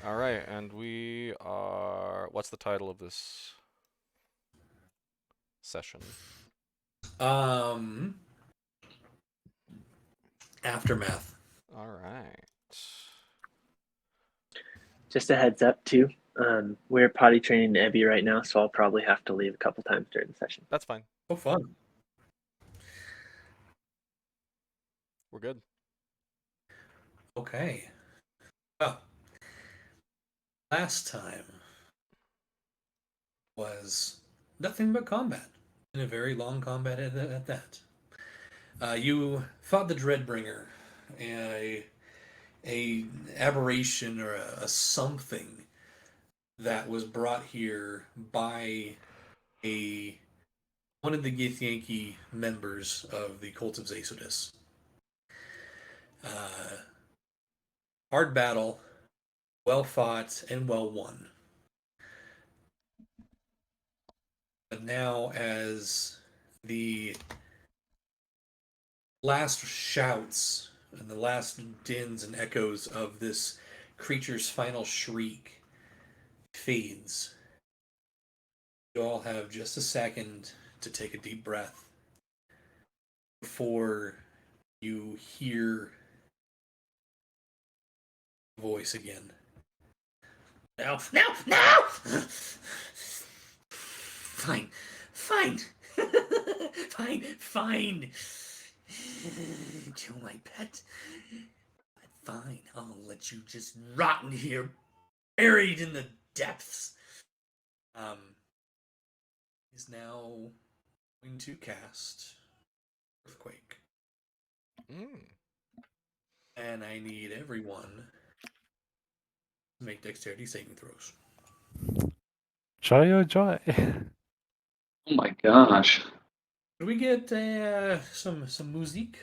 All right, and we are. What's the title of this session? Um, Aftermath. All right. Just a heads up too. We're potty training Abby right now, so I'll probably have to leave a couple times during the session. That's fine. Oh, fun. We're good. Okay. Well, last time was nothing but combat, and a very long combat at that. You fought the Dreadbringer, a aberration or a something that was brought here by a one of the Githyanki members of the Cult of Xasodus. Hard battle, well fought, and well won. But now, as the last shouts and the last dins and echoes of this creature's final shriek fades, you all have just a second to take a deep breath before you hear the voice again. Now, now, now! Fine, fine, fine, fine. Kill my pet. Fine, I'll let you just rot in here, buried in the depths. Is now going to cast Earthquake. And I need everyone to make dexterity saving throws. Joy oh joy. Oh my gosh. Could we get some music?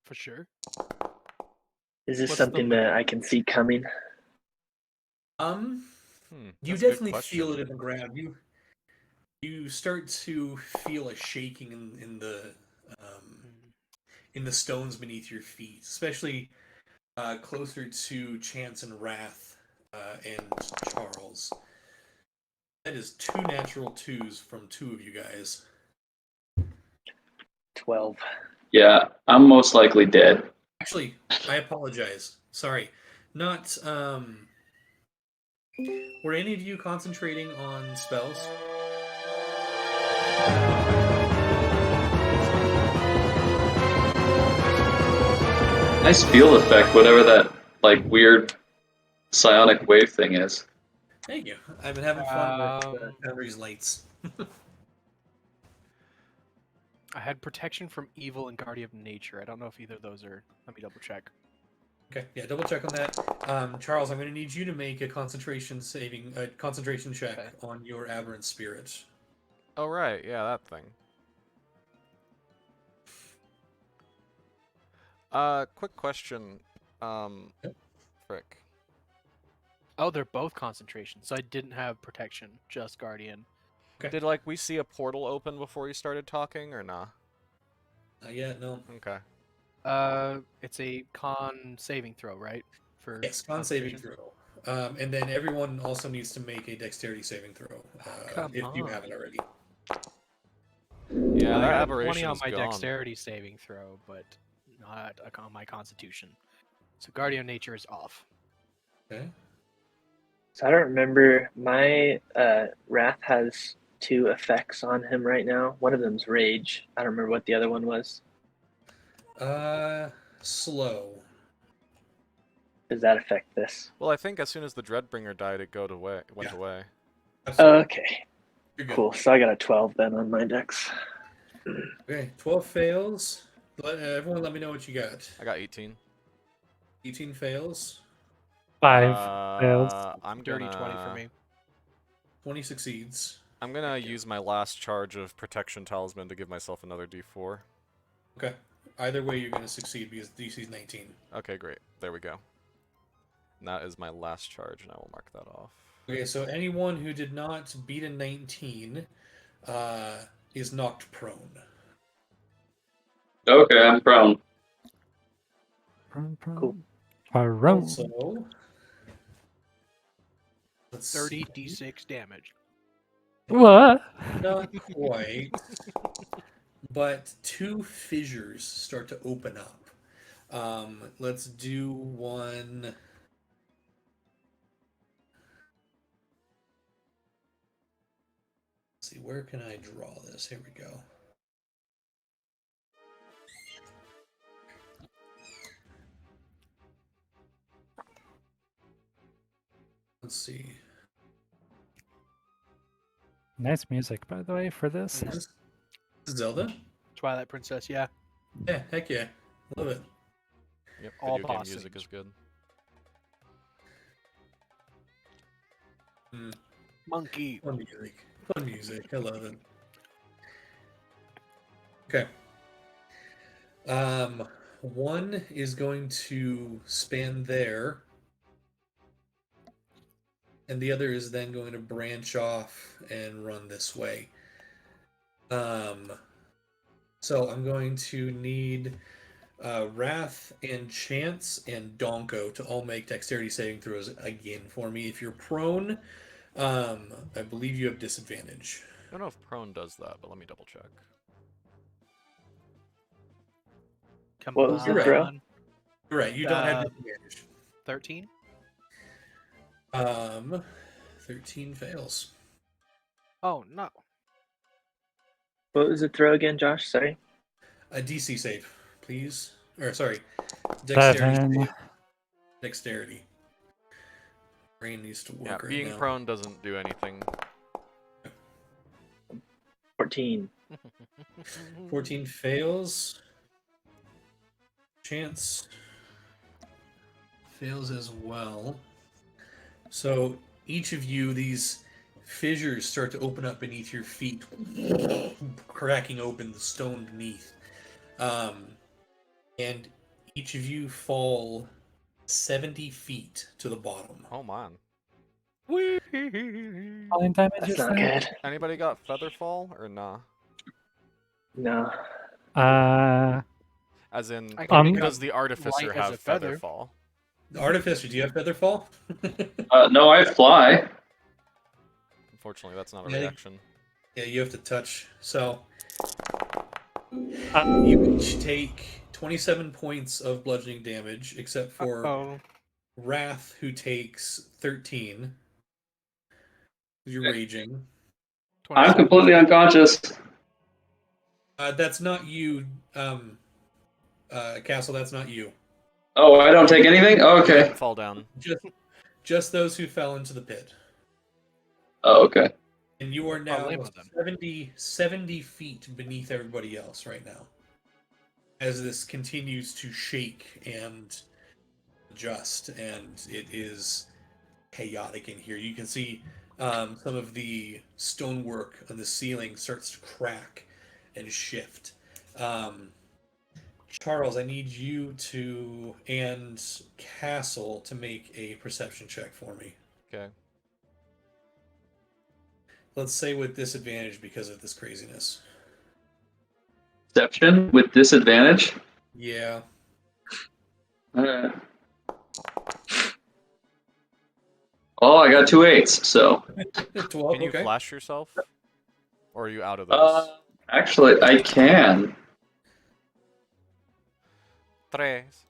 For sure. Is this What's something the- that I can see coming? You That's a good definitely feel question. it in the ground. You start to feel a shaking in the stones beneath your feet, especially closer to Chance and Wrath and Charles. That is 2 natural 2s from 2 of you guys. 12. Yeah, I'm most likely dead. Actually, I apologize. Sorry. Not, were any of you concentrating on spells? Nice field effect, whatever that weird psionic wave thing is. Thank you. I've been having fun with Foundry's lights. I had protection from evil and guardian of nature. I don't know if either of those are. Let me double check. Okay, yeah, double check on that. Charles, I'm going to need you to make a concentration check on your aberrant spirit. Oh right, yeah, that thing. Quick question. Frick. Oh, they're both concentration, so I didn't have protection, just guardian. Okay. Did we see a portal open before you started talking, or nah? Not yet, no. Okay. It's a con saving throw, right? For Yes, con saving throw. And then everyone also needs to make a dexterity saving throw if you haven't already. Yeah, I that got aberration 20 on is my gone. dexterity saving throw, but not on my constitution. So guardian of nature is off. Okay. So I don't remember. My Wrath has 2 effects on him right now. One of them's Rage. I don't remember what the other one was. Slow. Does that affect this? Well, I think as soon as the Dreadbringer died, it went away. Absolutely. Okay. You're good. Cool. So I got a 12 then on my dex. Okay, 12 fails. Everyone let me know what you got. I got 18. 18 fails. 5 fails. I'm Dirty gonna 20 for me. 20 succeeds. I'm gonna use my last charge of Protection Talisman to give myself another D4. Okay. Either way, you're going to succeed because DC's 19. Okay, great. There we go. And that is my last charge, and I will mark that off. Okay, so anyone who did not beat a 19 is knocked prone. Okay, I'm prone. Cool. Prone. Also, Let's see. 30d6 damage. What? Not quite. But 2 fissures start to open up. Let's do one. Let's see, where can I draw this? Here we go. Let's see. Nice music, by the way, for this. This is Zelda? Twilight Princess, yeah. Yeah, heck yeah. Love it. Yep, All video game boss music scenes. is good. Monkey. Fun music. Fun music. I love it. Okay. One is going to span there, and the other is then going to branch off and run this way. So I'm going to need Wrath and Chance and Donko to all make dexterity saving throws again for me. If you're prone, I believe you have disadvantage. I don't know if prone does that, but let me double check. Come What was the You're right. throw? on. You're right, you don't have Uh, disadvantage. 13? 13 fails. Oh, no. What was the throw again, Josh? Sorry. A DC save, please. Or sorry, dexterity 7. save. Dexterity. Brain needs to Yeah, work right being now. prone doesn't do anything. 14. 14 fails. Chance fails as well. So each of you, these fissures start to open up beneath your feet, cracking open the stone beneath. And each of you fall 70 feet to the bottom. Oh man. Falling damage, That's you not said? good. Anybody got feather fall or nah? No. As in, I can make does the artificer light as a have feather feather. fall? The Artificer, do you have Featherfall? No, I fly. Unfortunately, that's not a Yeah. reaction. Yeah, you have to touch. So Uh, you each take 27 points of bludgeoning damage, except for Oh, Wrath, who takes 13. You're raging. I'm 27. completely unconscious. That's not you, Castle. That's not you. Oh, I don't take anything? Oh, You okay. didn't fall down. Just those who fell into the pit. Oh, okay. And you are now lame of them. 70 feet beneath everybody else right now. As this continues to shake and adjust, and it is chaotic in here. You can see some of the stonework on the ceiling starts to crack and shift. Charles, I need you to, and Castle, to make a perception check for me. Okay. Let's say with disadvantage because of this craziness. Deception with disadvantage. Yeah. Alright. Oh, I got 2 8s, so. 12, Can you okay. flash yourself? Or are you out of those? Actually, I can. Tres.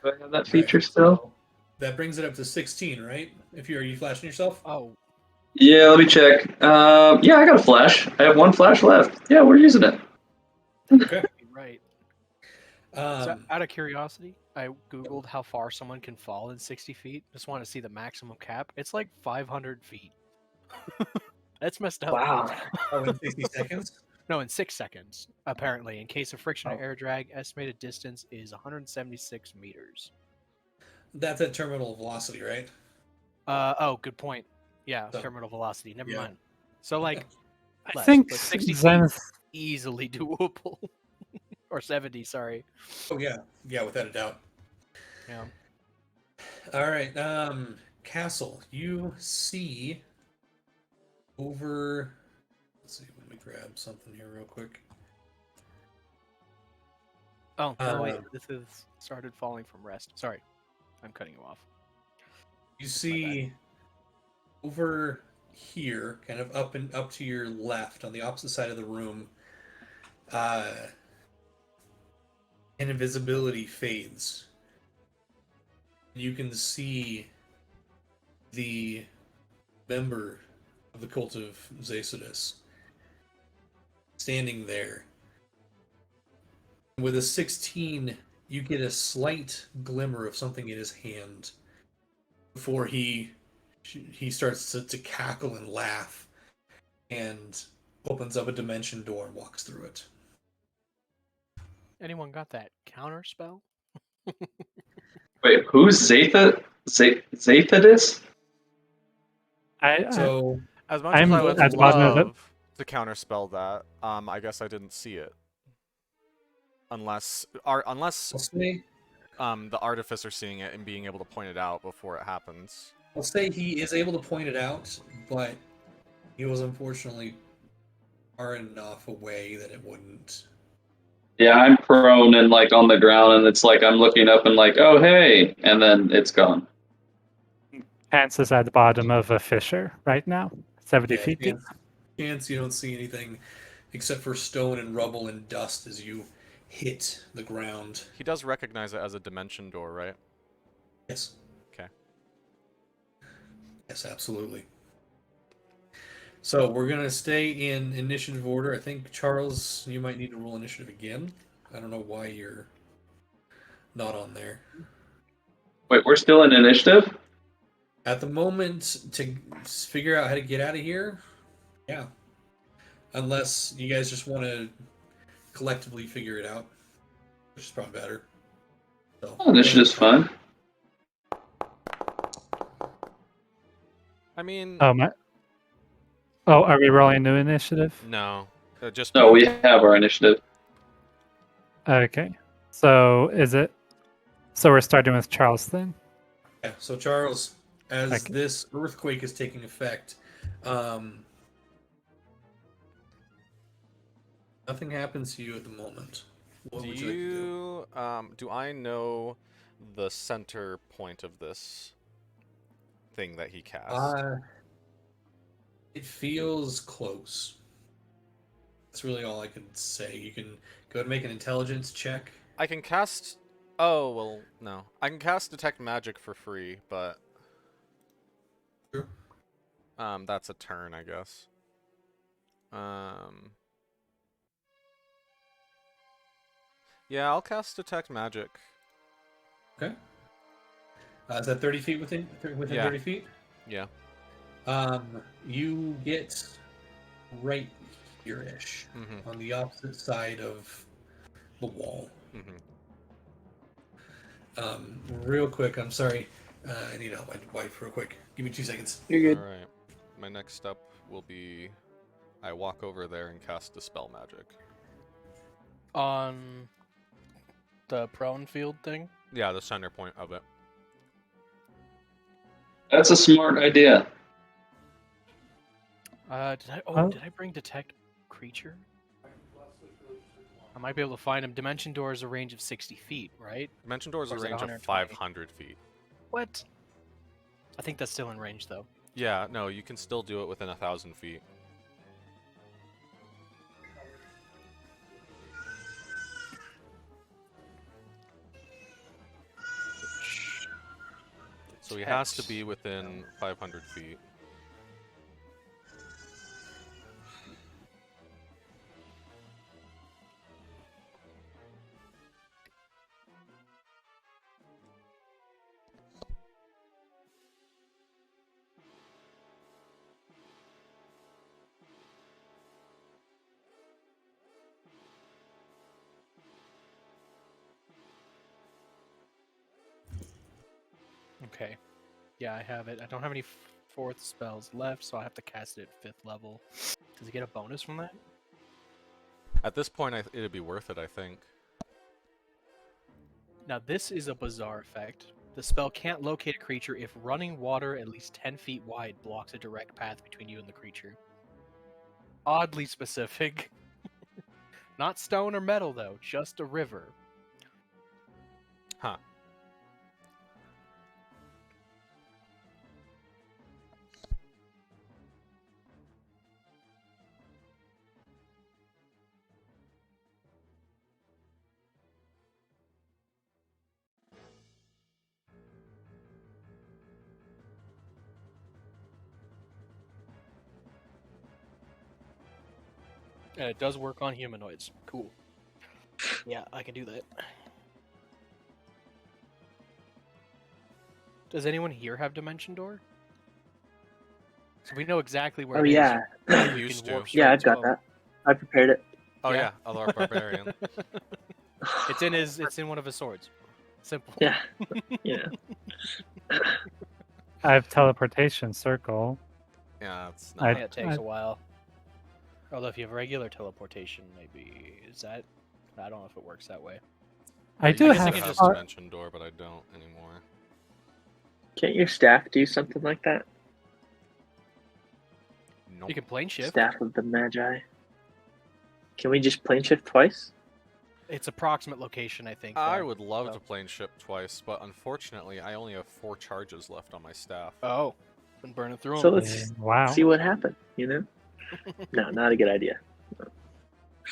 Do I have that feature still? That brings it up to 16, right? Are you flashing yourself? Oh, Yeah, let me check. Yeah, I got a flash. I have 1 flash left. Yeah, we're using it. Okay. right. So, Um, out of curiosity, I googled how far someone can fall in 60 feet. Just want to see the maximum cap. It's like 500 feet. That's messed up. Wow. in 60 seconds? No, in 6 seconds, apparently. In case of friction or Oh. air drag, estimated distance is 176 meters. That's at terminal velocity, right? Oh, good point. Yeah, So, terminal velocity. Never yeah. mind. So, like, I less, think but 60 feet, Zenith. easily doable. Or 70, sorry. Oh, yeah. Yeah, without a doubt. Yeah. All right. Castle, you see over. Let's see. Let me grab something here real quick. Oh, no, wait. Um, This is started falling from rest. Sorry. I'm cutting you off. You see over here, kind of up to your left on the opposite side of the room, and invisibility fades. You can see the member of the cult of Zacidus standing there. With a 16, you get a slight glimmer of something in his hand before he starts to cackle and laugh and opens up a dimension door and walks through it. Anyone got that counter spell? Wait, who's Zathadis? So As much I'm as I would at the bottom of it. love to counterspell that, I guess I didn't see it. Unless I'll say, the artificer seeing it and being able to point it out before it happens. I'll say he is able to point it out, but he was unfortunately far enough away that it wouldn't. Yeah, I'm prone and like on the ground, and it's like I'm looking up and like, oh hey, and then it's gone. Hans is at the bottom of a fissure right now, 70 feet deep. Chance you don't see anything except for stone and rubble and dust as you hit the ground. He does recognize it as a dimension door, right? Yes. Okay. Yes, absolutely. So we're gonna stay in initiative order. I think Charles, you might need to roll initiative again. I don't know why you're not on there. Wait, we're still in initiative? At the moment, to figure out how to get out of here, yeah. Unless you guys just want to collectively figure it out, which is probably better. So, Oh, initiative's fun. I mean, Oh, my. Oh, are we rolling new initiative? no. Just No, me. we have our initiative. Okay. So is it? So we're starting with Charles then? yeah. So Charles, as Okay. this earthquake is taking effect, nothing happens to you at the moment. What Do would you like to do? do I know the center point of this thing that he cast? It feels close. That's really all I can say. You can go and make an intelligence check. I can cast. Oh well, no. I can cast detect magic for free, but Sure. that's a turn, I guess. Yeah, I'll cast detect magic. Okay. Is that 30 feet within Yeah. 30 feet? Yeah. You get right here-ish, Mhm. on the opposite side of the wall. Mhm. Real quick, I'm sorry. I need to help my wife real quick. Give me 2 seconds. You're good. All right. My next step will be I walk over there and cast dispel magic. On the prone field thing? Yeah, the center point of it. That's a smart idea. Did I bring detect creature? I might be able to find him. Dimension door is a range of 60 feet, right? Dimension door is Or a is it range of 120? 500 feet. What? I think that's still in range, though. Yeah, no, you can still do it within 1,000 feet. So he has to be within 500 feet. Okay. Yeah, I have it. I don't have any fourth spells left, so I have to cast it at 5th level. Does he get a bonus from that? At this point, it'd be worth it, I think. Now, this is a bizarre effect. The spell can't locate a creature if running water at least 10 feet wide blocks a direct path between you and the creature. Oddly specific. Not stone or metal, though, just a river. And it does work on humanoids. Cool. Yeah, I can do that. Does anyone here have Dimension Door? So we know exactly where Oh it is. yeah, I We used can warp to. straight yeah, I've to got him. that. I prepared it. Oh Yeah. yeah, Alar Barbarian. It's in his. It's in one of his swords. Simple. Yeah, yeah. I have teleportation circle. Yeah, it's I- not. It takes a while. Although if you have regular teleportation, maybe is that? I don't know if it works that way. I I do used guess I to can have. just- Dimension Door, but I don't anymore. Can't your staff do something like that? Nope. You can plane shift. Staff of the Magi. Can we just plane shift twice? It's approximate location, I think. I though. would love so. to plane ship twice, but unfortunately, I only have 4 charges left on my staff. Oh, been burning through So them. let's Wow. see what happened. You know? No, not a good idea.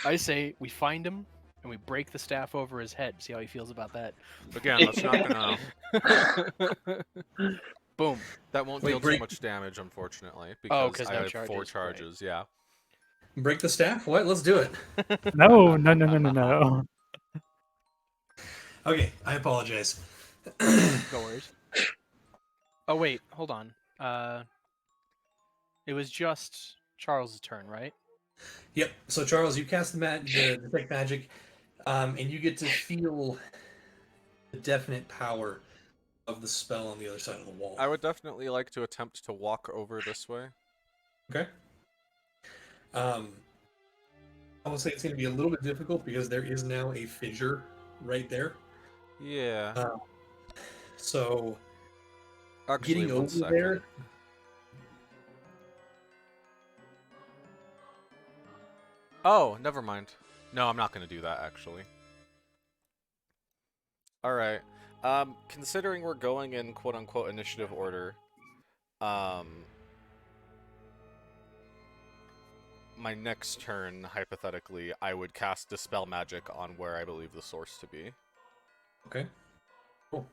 I say we find him and we break the staff over his head. See how he feels about that. Again, that's not gonna. Boom. That won't Wait, deal too break- much damage, unfortunately, Oh, because 'cause I no have 4 charges, right. charges. Yeah. Break the staff? What? Let's do it. No, no, no, no, no, no. Okay, I apologize. No worries. Oh wait, hold on. It was just Charles' turn, right? Yep. So Charles, you cast the detect magic, and you get to feel the definite power of the spell on the other side of the wall. I would definitely like to attempt to walk over this way. Okay. I will say it's going to be a little bit difficult because there is now a fissure right there. Yeah. So Actually, getting one over second. there. Oh, never mind. No, I'm not going to do that, actually. Alright. Considering we're going in quote-unquote initiative order, my next turn, hypothetically, I would cast Dispel Magic on where I believe the source to be. Okay. Cool.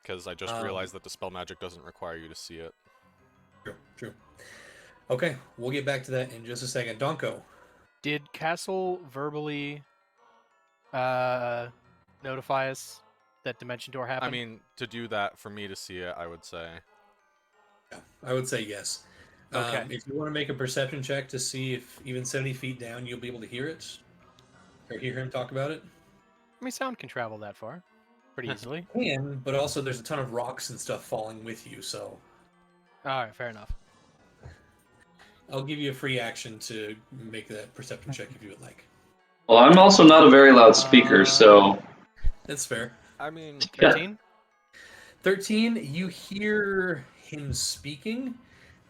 Because I just realized that Dispel Magic doesn't require you to see it. True. True. Okay, we'll get back to that in just a second. Donko. Did Castle verbally notify us that Dimension Door happened? I mean, to do that, for me to see it, I would say. Yeah, I would say yes. Okay. If you want to make a perception check to see if even 70 feet down you'll be able to hear it, or hear him talk about it. I mean, sound can travel that far pretty easily. Can, but also there's a ton of rocks and stuff falling with you, so All right, fair enough. I'll give you a free action to make that perception check if you would like. Well, I'm also not a very loud speaker, so That's fair. I mean, 13? 13, you hear him speaking,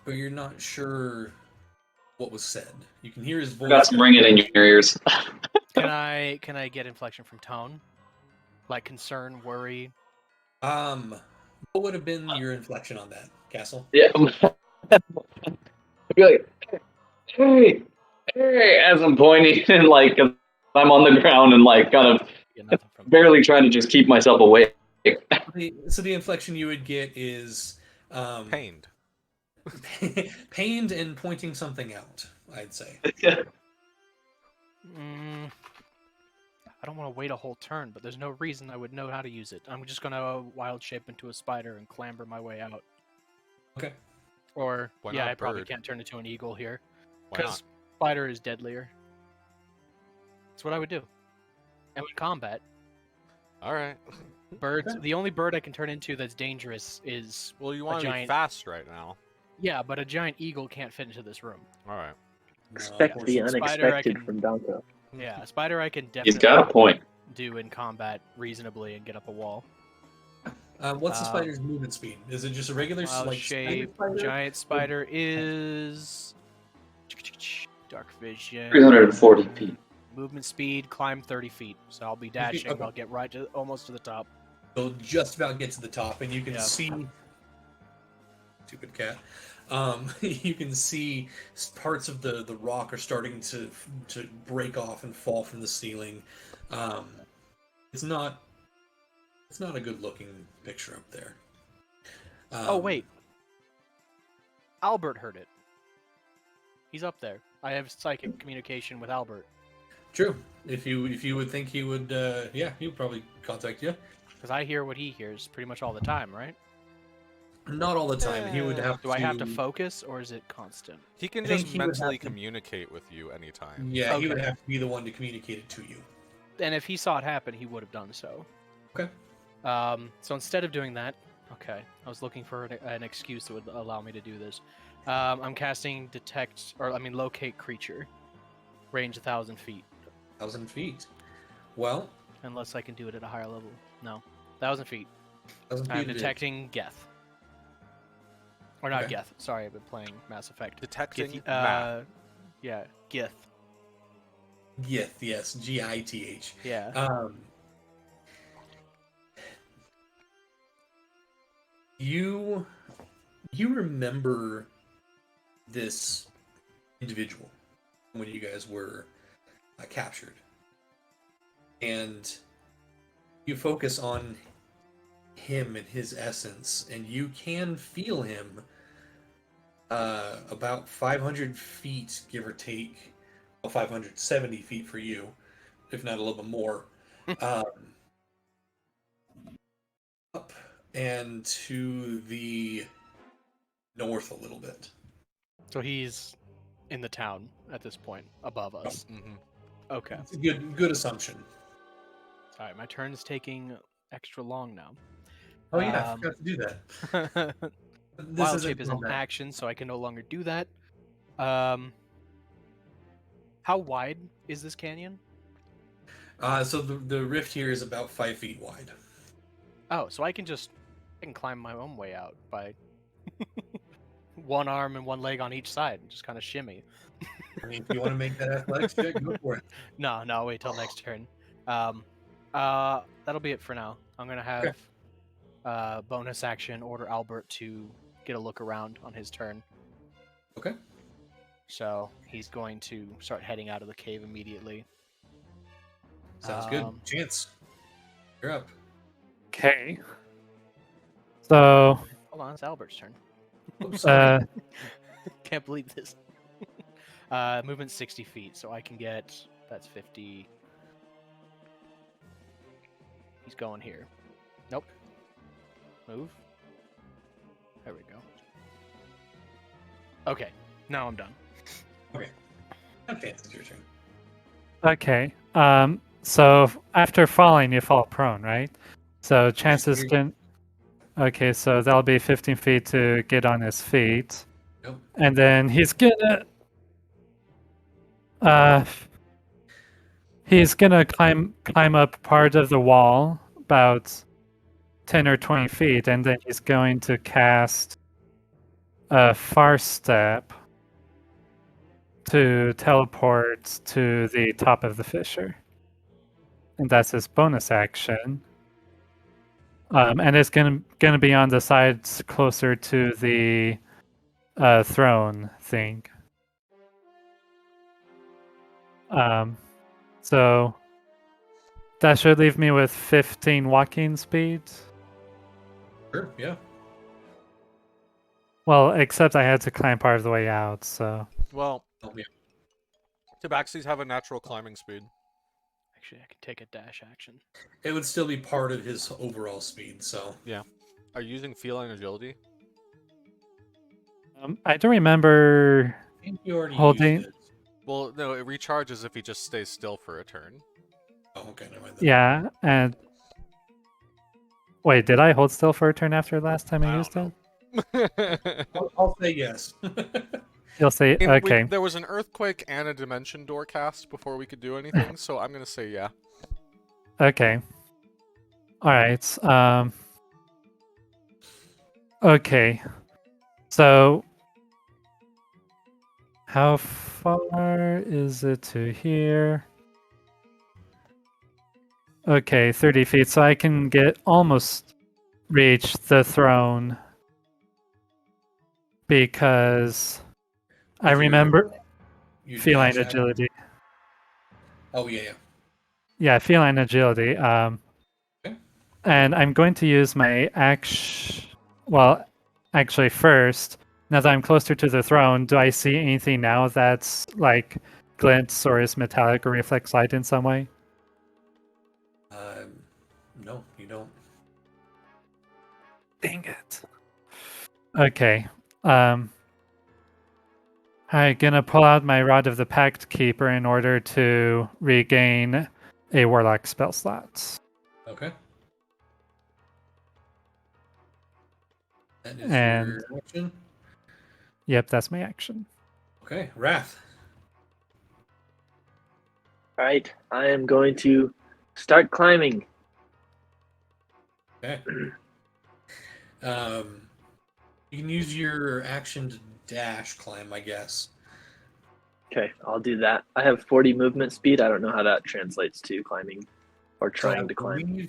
but you're not sure what was said. You can hear his voice. got some ringing in your ears. Can I get inflection from tone? Like concern, worry? What would have been your inflection on that, Castle? Yeah. I'd be like, hey, as I'm pointing and like I'm on the ground and like kind of Get nothing from barely trying to just keep myself awake. So the inflection you would get is pained. pained and pointing something out, I'd say. I don't want to wait a whole turn, but there's no reason I would know how to use it. I'm just gonna wild shape into a spider and clamber my way out. Okay. Or Why yeah, not I probably bird? can't turn into an eagle here Why because not? spider is deadlier. That's what I would do. And in combat, Alright. birds. The only bird I can turn into that's dangerous is Well, you want to be giant- fast right now. yeah, but a giant eagle can't fit into this room. Alright. Expect the unfortunately. Spider, I unexpected can- from Donko. Yeah, a spider I can He's definitely got a point. do in combat reasonably and get up a wall. What's the spider's movement speed? Is it just a regular Wild like shape, spider? giant spider is dark vision. 340 feet. Movement speed, climb 30 feet. So I'll be dashing. Okay. I'll get right to almost to the top. They'll just about get to the top, and you can Yeah. see. Stupid cat. You can see parts of the rock are starting to break off and fall from the ceiling. It's not a good looking picture up there. Oh wait, Albert heard it. He's up there. I have psychic communication with Albert. True. If you would think he would, yeah, he would probably contact you. Because I hear what he hears pretty much all the time, right? Not all the time. He would have Do I have to focus, or is it constant? He can I think just he would mentally have to- communicate with you anytime. Yeah, he would Okay. have to be the one to communicate it to you. And if he saw it happen, he would have done so. Okay. So instead of doing that, okay, I was looking for an excuse that would allow me to do this. I'm casting locate creature, range 1,000 feet, 1,000 feet. Well, unless I can do it at a higher level. No, 1,000 feet. 1,000 feet. I'm it is. detecting Geth. Or not Okay. Geth. Sorry, I've been playing Mass Effect. Detecting Gith- map. Yeah, Gith. Gith, yes, Gith. Yeah. You remember this individual when you guys were captured, and you focus on him and his essence, and you can feel him about 500 feet, give or take, well, 570 feet for you, if not a little bit more. Up and to the north a little bit. So he's in the town at this point, above us. Mhm. Okay. It's a good assumption. Sorry, my turn's taking extra long now. Oh yeah, I Um, forgot to do that. This Wild isn't shape is an combat. action, so I can no longer do that. How wide is this canyon? So the rift here is about 5 feet wide. Oh, so I can climb my own way out by one arm and one leg on each side and just kind of shimmy. I mean, if you want to make that athletics check, go for it. No, I'll wait till next turn. That'll be it for now. I'm gonna have bonus action order Albert to get a look around on his turn. Okay. So he's going to start heading out of the cave immediately. Sounds good. Chance, you're up. Okay. So, Hold on, it's Albert's turn. Oops, sorry. Can't believe this. Movement 60 feet, so I can get. That's 50. He's going here. Nope. Move. There we go. Okay, now I'm done. Chance, it's your turn. okay. So after falling, you fall prone, right? So chances can. Okay, so that'll be 15 feet to get on his feet, Yep. and then he's gonna climb up part of the wall about 10 or 20 feet, and then he's going to cast a far step to teleport to the top of the fissure. And that's his bonus action. And it's gonna be on the sides closer to the throne thing. So that should leave me with 15 walking speed. Sure, yeah. Well, except I had to climb part of the way out, so... Well, Oh, yeah. Tabaxis have a natural climbing speed. Actually, I can take a dash action. It would still be part of his overall speed, so. Are you using feline agility? I don't remember... I think you already Holding- used it. Well, no, it recharges if he just stays still for a turn. Oh, okay, never mind. Then. Yeah, and... Wait, did I hold still for a turn after last time I I used don't it? I'll say yes. You'll say, okay. There was an earthquake and a dimension door cast before we could do anything, so I'm gonna say yeah. Okay. Alright, okay. So... How far is it to here? Okay, 30 feet, so I can almost reach the throne. Because I With your- remember your feline dash action. agility. Oh, yeah. Yeah, feline agility. Okay. And I'm going to use my action. Well, actually, first, Now that I'm closer to the throne, do I see anything now that's like glints or is metallic or reflects light in some way? No, you don't. Dang it. Okay. Alright, gonna pull out my Rod of the Pact Keeper in order to regain a Warlock spell slot. Okay. That is And your action. yep, that's my action. Okay, Wrath. All right, I am going to start climbing. Okay. You can use your action to dash climb, I guess. Okay, I'll do that. I have 40 movement speed. I don't know how that translates to climbing or trying to climb.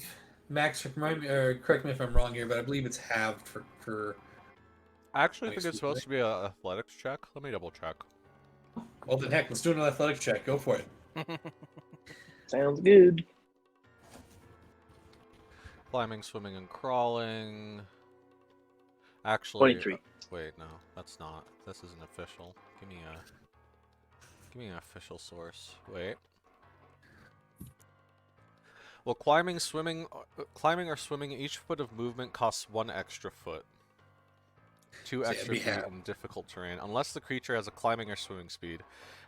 Max, remind me, or correct me if I'm wrong here, but I believe it's halved for. I actually think Nice. it's supposed to be an athletics check. Let me double check. Well, then heck, let's do another athletics check. Go for it. Sounds good. Climbing, swimming, and crawling. Actually, 23. Wait, no, that's not. This isn't official. Give me an official source. Wait. Well, climbing or swimming, each foot of movement costs 1 extra foot. 2 So extra it'd be feet in difficult terrain, unless the creature has a climbing or swimming speed.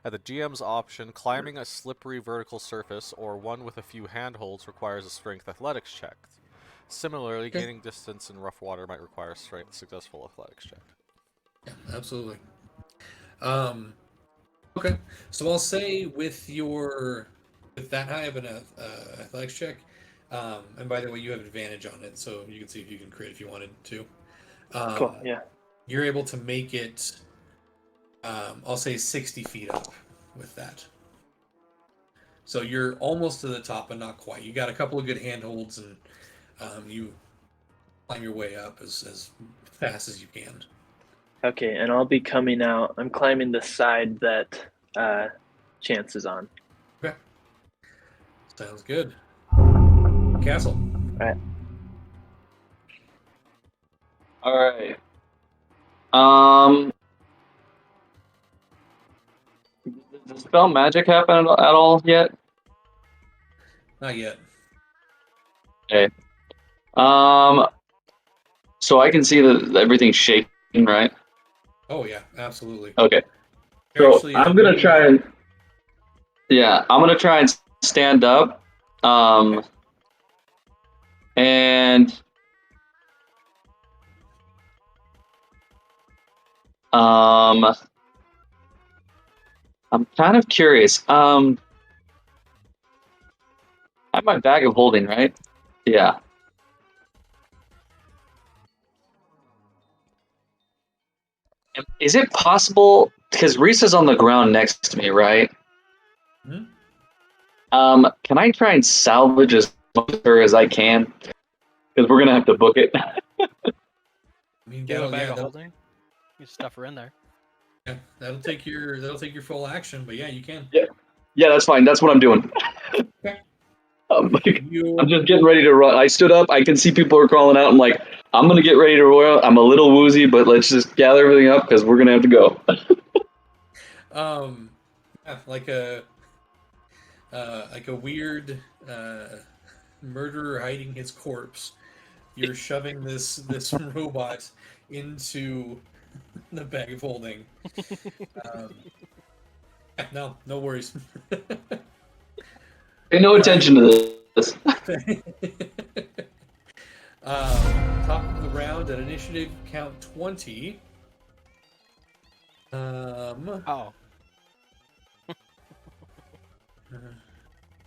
At the GM's option, climbing a slippery vertical surface or one with a few handholds requires a strength athletics check. Similarly, Okay. gaining distance in rough water might require a successful athletics check. Yeah, absolutely. Okay, so I'll say with that high of an athletics check, and by the way, you have advantage on it, so you can see if you can crit if you wanted to. Cool. Yeah. You're able to make it. I'll say 60 feet up with that. So you're almost to the top, but not quite. You got a couple of good handholds, and you climb your way up as fast as you can. Okay, and I'll be coming out. I'm climbing the side that Chance is on. Okay, sounds good. Castle. All right. Does spell magic happen at all yet? Not yet. Okay. So I can see that everything's shaking, right? Oh yeah, absolutely. Okay. You're So actually, I'm gonna try and stand up. And I'm kind of curious. I have my bag of holding, right? Yeah. Is it possible, because Reese is on the ground next to me, right? Mhm. Can I try and salvage as much of her as I can? Because we're gonna have to book it. I mean, Do you have a bag of that'll, holding? You stuff her in there. yeah, that'll take your full action, but yeah, you can. Yeah, that's fine. That's what I'm doing. Okay. I'm You just getting ready to run. I stood up. I can see people are crawling out. I'm like, I'm gonna get ready to roll. I'm a little woozy, but let's just gather everything up because we're gonna have to go. yeah, like a weird murderer hiding his corpse. You're shoving this robot into the bag of holding. No worries. Pay no attention to this. Top of the round at initiative count 20. Oh,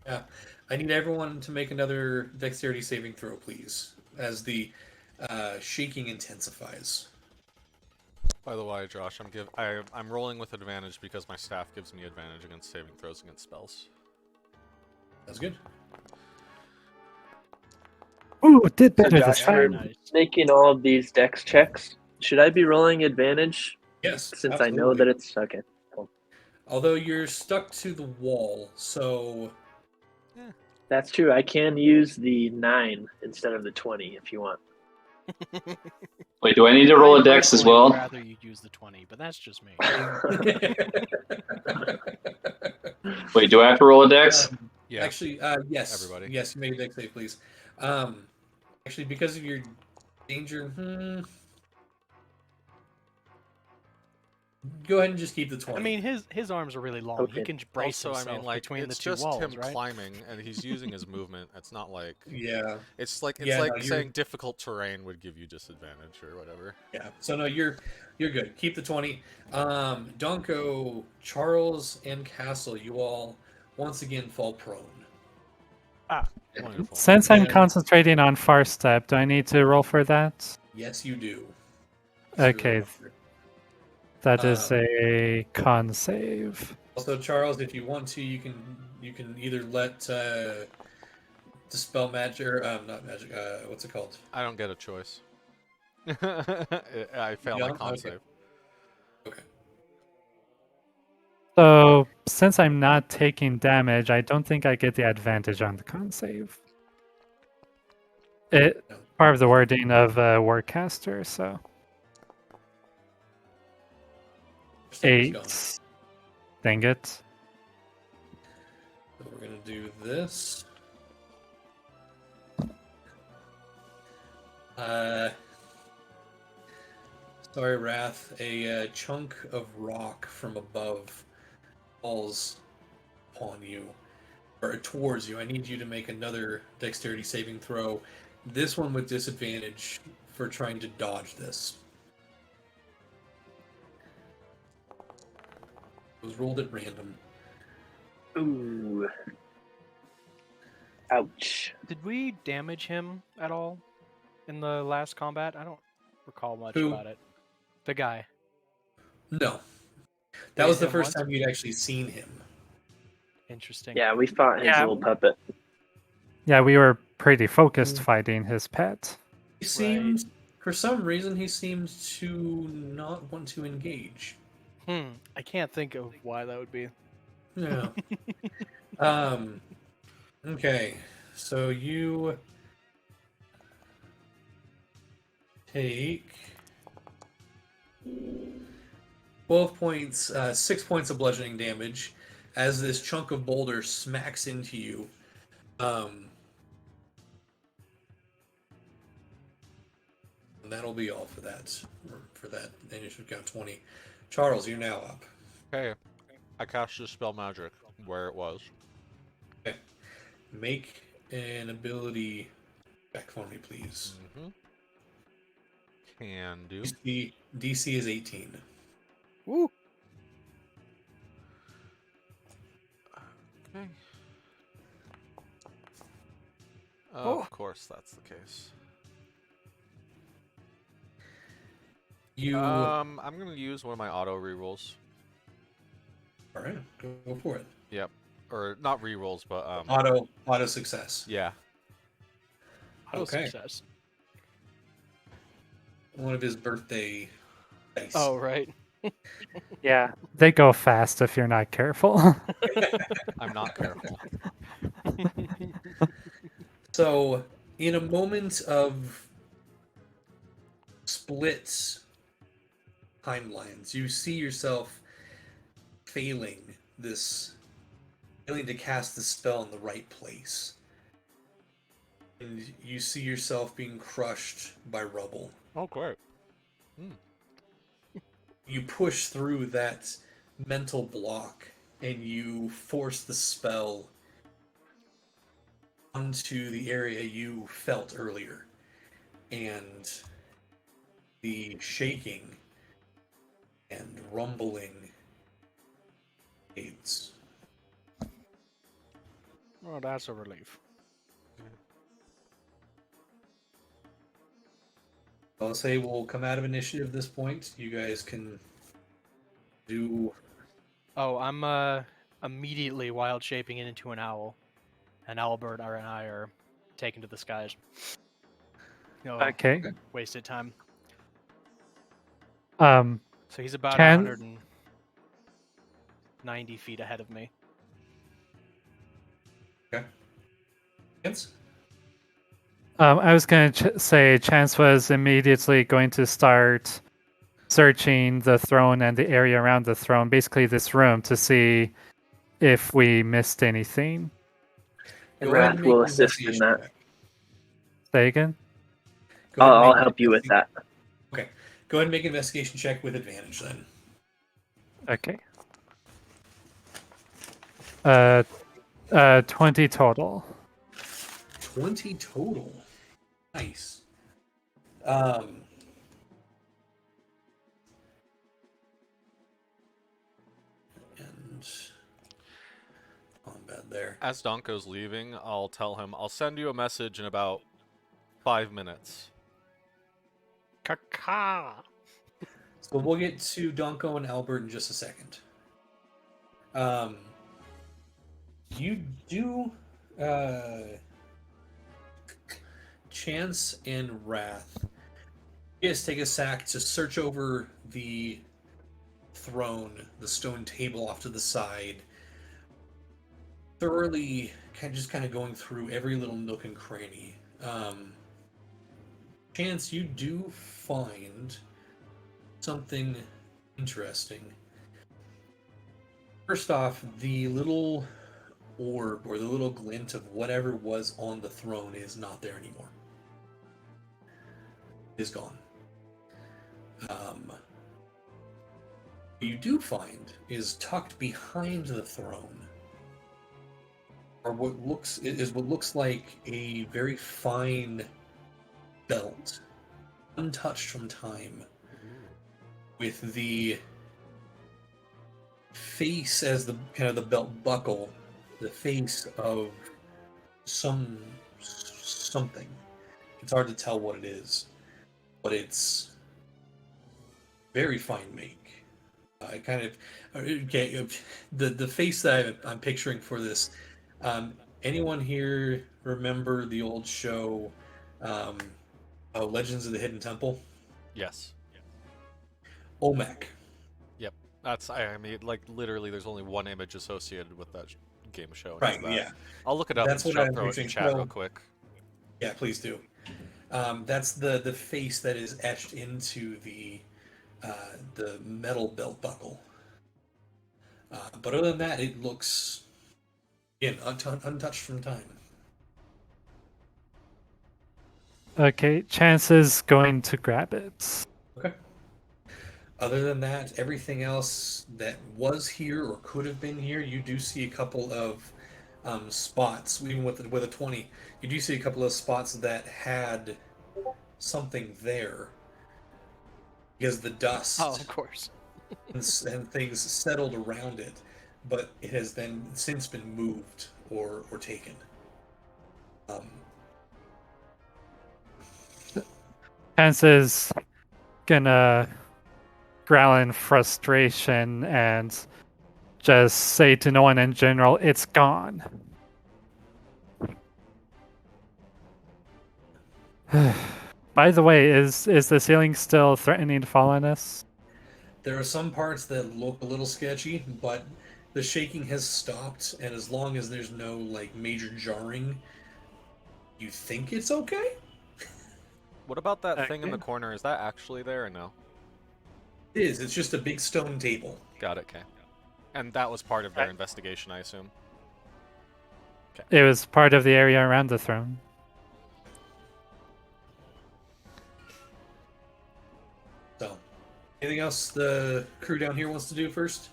Yeah, I need everyone to make another dexterity saving throw, please, as the shaking intensifies. By the way, Josh, I'm rolling with advantage because my staff gives me advantage against saving throws against spells. That's good. Ooh, did So better Josh, this very for time. nice. making all of these dex checks, should I be rolling advantage Yes, since I know that it's okay? Cool. Although you're stuck to the wall, so That's true. I can use the 9 instead of the 20 if you want. Wait, do I need to roll a dex as personally would well? rather you use the 20, but that's just me. Wait, do I have to roll a dex? Yeah. Actually, yes. Everybody. Yes, you may dex save, please. Actually, because of your danger, go ahead and just keep the 20. I mean, his arms are really long. He Okay. can brace Also, I himself mean, like, between the it's two just walls, him right? climbing, and he's using his movement. It's not like yeah, it's like Yeah, no, you're- saying difficult terrain would give you disadvantage or whatever. yeah. So no, you're good. Keep the 20. Donko, Charles, and Castle, you all once again fall prone. Wonderful. Since I'm And- concentrating on far step, do I need to roll for that? Yes, you do. Okay. Zero. That is Um, a con save. Also, Charles, if you want to, you can either let dispel magic or not magic. What's it called? I don't get a choice. I fail my don't? con Okay. save. Okay. So, since I'm not taking damage, I don't think I get the advantage on the con save. It No. part of the wording of Warcaster, so Percentage gone. 8. Dang it. So we're gonna do this. Sorry, Wrath. A chunk of rock from above falls upon you, or towards you. I need you to make another dexterity saving throw. This one with disadvantage for trying to dodge this. It was rolled at random. Ooh. Ouch. Did we damage him at all in the last combat? I don't recall much Who? about it. The guy. No. That Wait, was the him first once? time you'd actually seen him. Interesting. Yeah, we fought his Yeah. little puppet. Yeah, we were pretty focused fighting his pet. He seemed, for some reason, he seemed to not want to engage. I can't think of why that would be. Yeah. Okay. So you take 12 points, 6 points of bludgeoning damage as this chunk of boulder smacks into you. And that'll be all for that. For that initiative count 20. Charles, you're now up. Okay. I cast Dispel Magic where it was. Okay. Make an ability check for me, please. Mm-hmm. Can do. DC is 18. Woo! Okay. Oh. Of course, that's the case. You I'm gonna use one of my auto rerolls. all right? Go for it. Yep. Or not rerolls, but Auto success. yeah. Auto Okay. success. One of his birthday dice. Oh, right. Yeah, they go fast if you're not careful. I'm not careful. So, in a moment of split timelines, you see yourself failing to cast the spell in the right place. And you see yourself being crushed by rubble. Oh, great. You push through that mental block and you force the spell onto the area you felt earlier. And the shaking and rumbling fades. Oh, that's a relief. I'll say we'll come out of initiative at this point. You guys can do. Oh, I'm immediately wild shaping it into an owl, and Albert and I are taken to the skies. No, Okay. wasted time. Um, So he's about Can- 190 feet ahead of me. Yes? I was going to say Chance was immediately going to start searching the throne and the area around the throne, basically this room, to see if we missed anything. And Go ahead and Wrath make will an assist in investigation that. check. Say again? Go ahead and I'll make help you with that. Okay. Go ahead and make an investigation check with advantage then. Okay. 20 total. 20 total. Nice. And combat there. As Donko's leaving, I'll tell him, I'll send you a message in about 5 minutes. Caca. So we'll get to Donko and Albert in just a second. You do Chance and Wrath. You guys take a sec to search over the throne, the stone table off to the side, thoroughly kind of going through every little nook and cranny. Chance, you do find something interesting. First off, the little orb or the little glint of whatever was on the throne is not there anymore. It is gone. What you do find is tucked behind the throne, or what looks like a very fine belt, untouched from time, with the face as the kind of the belt buckle, the face of something. It's hard to tell what it is, but it's very fine make. The face that I'm picturing for this. Anyone here remember the old show, Legends of the Hidden Temple? Yes. Olmec. I mean, like, literally, there's only one image associated with that game show. And Right, it's that. yeah. I'll look it up That's and what I'm throw it in picturing. chat So- real quick. Yeah, please do. That's the face that is etched into the metal belt buckle. But other than that, it looks, again, untouched from time. Okay, Chance is going to grab it. Okay. Other than that, everything else that was here or could have been here, you do see a couple of spots, even with a 20. You do see a couple of spots that had something there because the dust Oh, of course. and things settled around it, but it has then since been moved or taken. Chance is gonna growl in frustration and just say to no one in general, it's gone. By the way, is the ceiling still threatening to fall on us? There are some parts that look a little sketchy, but the shaking has stopped, and as long as there's no like major jarring, you think it's okay? What about that thing in the Okay. corner? Is that actually there or no? It is. It's just a big stone table. Got it, okay. And that was part of their investigation, I assume? It was part of the area around the throne. So, anything else the crew down here wants to do first?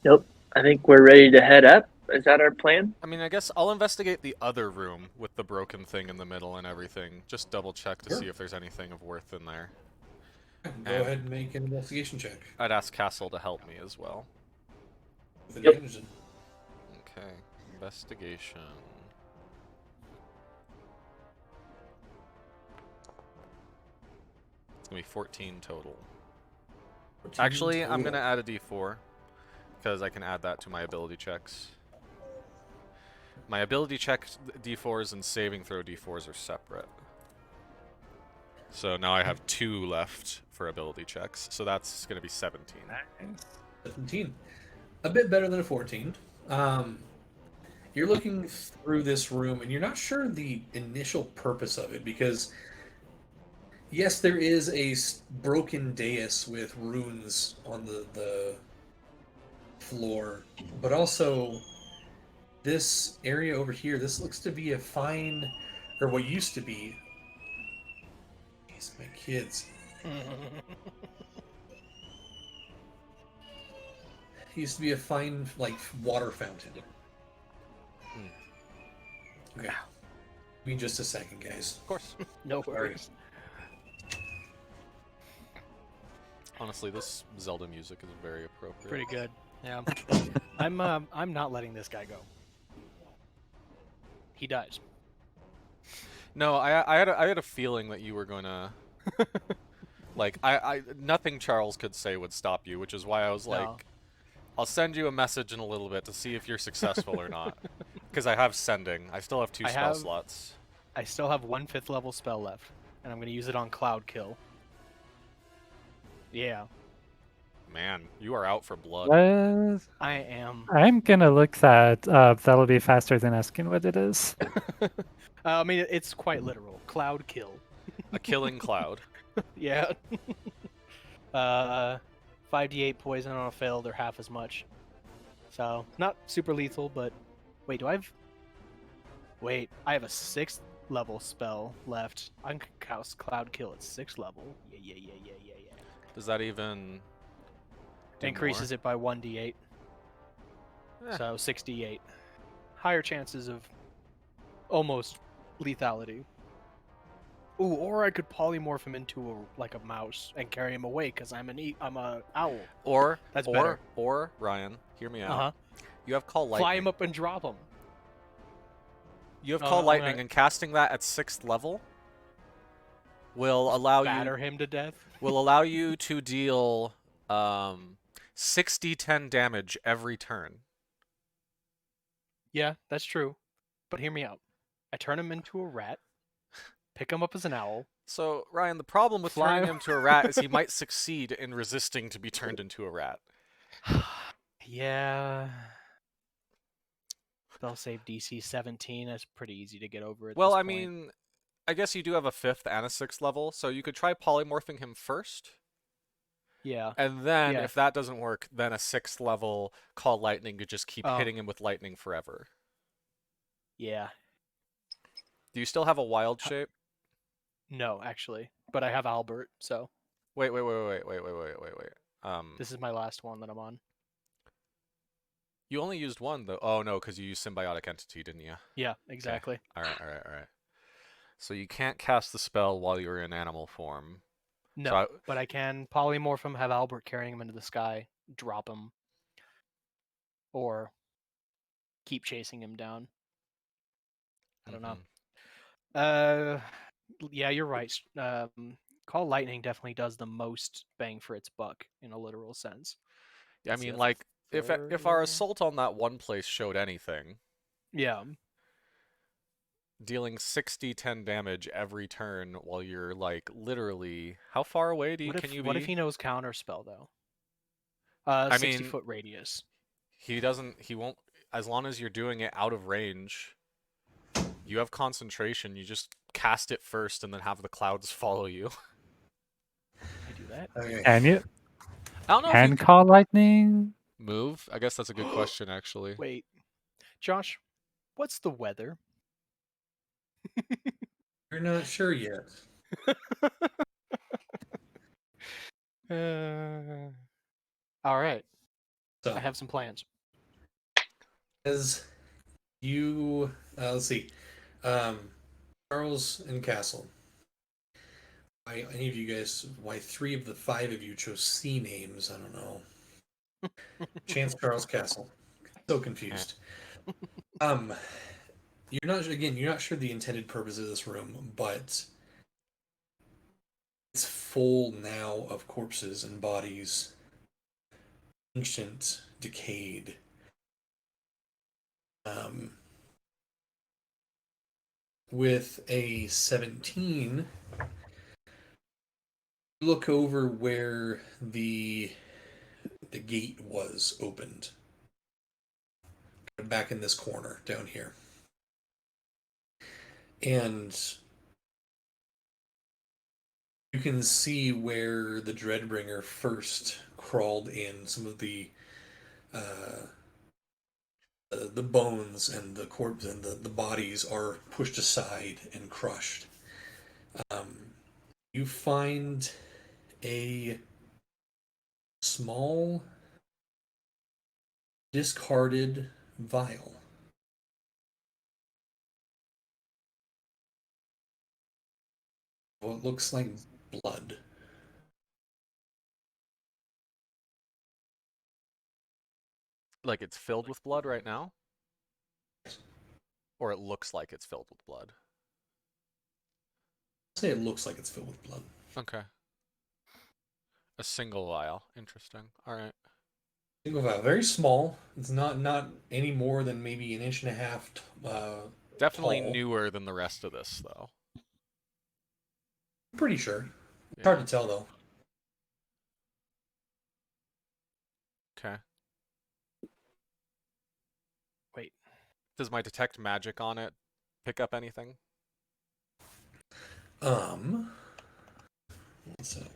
Nope. I think we're ready to head up. Is that our plan? I mean, I guess I'll investigate the other room with the broken thing in the middle and everything. Just double check to Sure. see if there's anything of worth in there. Go ahead and make an investigation check. I'd ask Castle to help me as well. With Yep. advantage then. Okay, investigation. It's gonna be 14 total. 14 Actually, I'm total. gonna add a d4 because I can add that to my ability checks. My ability check d4s and saving throw d4s are separate. So now I have 2 left for ability checks, so that's gonna be 17. 17. A bit better than a 14. You're looking through this room, and you're not sure the initial purpose of it, because yes, there is a broken dais with runes on the floor, but also this area over here, this looks to be a fine, or what used to be. Jeez, my kids. It used to be a fine, like, water fountain. Okay. Give me just a second, guys. Of course. No Sorry. worries. Honestly, this Zelda music is very appropriate. Pretty good. Yeah. I'm not letting this guy go. He dies. No, I had a feeling that you were gonna like nothing Charles could say would stop you, which is why I was like, No. I'll send you a message in a little bit to see if you're successful or not. Because I have sending. I still have 2 spell slots. I still have 1 5th level spell left, and I'm gonna use it on Cloud Kill. Yeah, Man, you are out for blood. I am. I'm gonna look that up. That'll be faster than asking what it is. I mean, it's quite literal. Cloud Kill. A killing cloud. Yeah. 5d8 poison on a fail, they're half as much. So, not super lethal, but... Wait, Wait, I have a 6th level spell left. I can cast Cloud Kill at 6th level. Yeah. Does that even do Increases more? it by 1d8. Eh. So, 6d8. Higher chances of almost lethality. Ooh, or I could polymorph him into a mouse and carry him away because I'm a owl. Or That's better. Or Ryan, hear me out. Uh huh. You have call lightning. Fly him up and drop him. You have No, call I'm lightning, gonna- and casting that at 6th level will allow Batter him to death. will allow you to deal 6d10 damage every turn. Yeah, that's true. But hear me out. I turn him into a rat. Pick him up as an owl. So Ryan, the problem with Fly turning him- him to a rat is he might succeed in resisting to be turned into a rat. Yeah. Spell save DC 17. That's pretty easy to get over at Well, this I point. mean, I guess you do have a 5th and a 6th level, so you could try polymorphing him first, Yeah. and then Yeah. if that doesn't work, then a 6th level call lightning could just keep Oh. hitting him with lightning forever. Yeah. Do you still have a wild shape? No, actually. But I have Albert, so Wait. this is my last one that I'm on. You only used one though. Oh no, because you used symbiotic entity, didn't you? Yeah, exactly. All right. So you can't cast the spell while you're in animal form. No, So but I can polymorph him, have Albert carrying him into the sky, drop him, or keep chasing him down. I don't know. Yeah, you're right. Call Lightning definitely does the most bang for its buck in a literal sense. I Let's see, mean, that's like, a if third our level. assault on that one place showed anything, Yeah, dealing 6d10 damage every turn while you're like literally how far away can you be? what if he knows counterspell though? I 60-foot radius. He won't, as long as you're doing it out of range. You have concentration, you just cast it first and then have the clouds follow you. I do that. Okay. Can you? I don't know if Can you call lightning? move. I guess that's a good question actually. Wait, Josh, what's the weather? You're not sure yet. All right, So, I have some plans. as you, let's see, Charles and Castle. Why any of you guys? Why 3 of the 5 of you chose C names? I don't know. Chance Charles Castle. So confused. You're not sure the intended purpose of this room, but it's full now of corpses and bodies, ancient, decayed. With a 17, look over where the gate was opened. back in this corner down here. And you can see where the Dreadbringer first crawled in. Some of the bones and the corpse and the bodies are pushed aside and crushed. You find a small discarded vial. What looks like blood. Like it's filled with blood right now? Or it looks like it's filled with blood? I'd say it looks like it's filled with blood. Okay. A single vial. Interesting. Alright. Single vial, very small. It's not any more than maybe an inch and a half. Definitely tall. newer than the rest of this, though. I'm pretty sure. It's Yeah. hard to tell though. Okay. Wait. Does my detect magic on it pick up anything? One sec.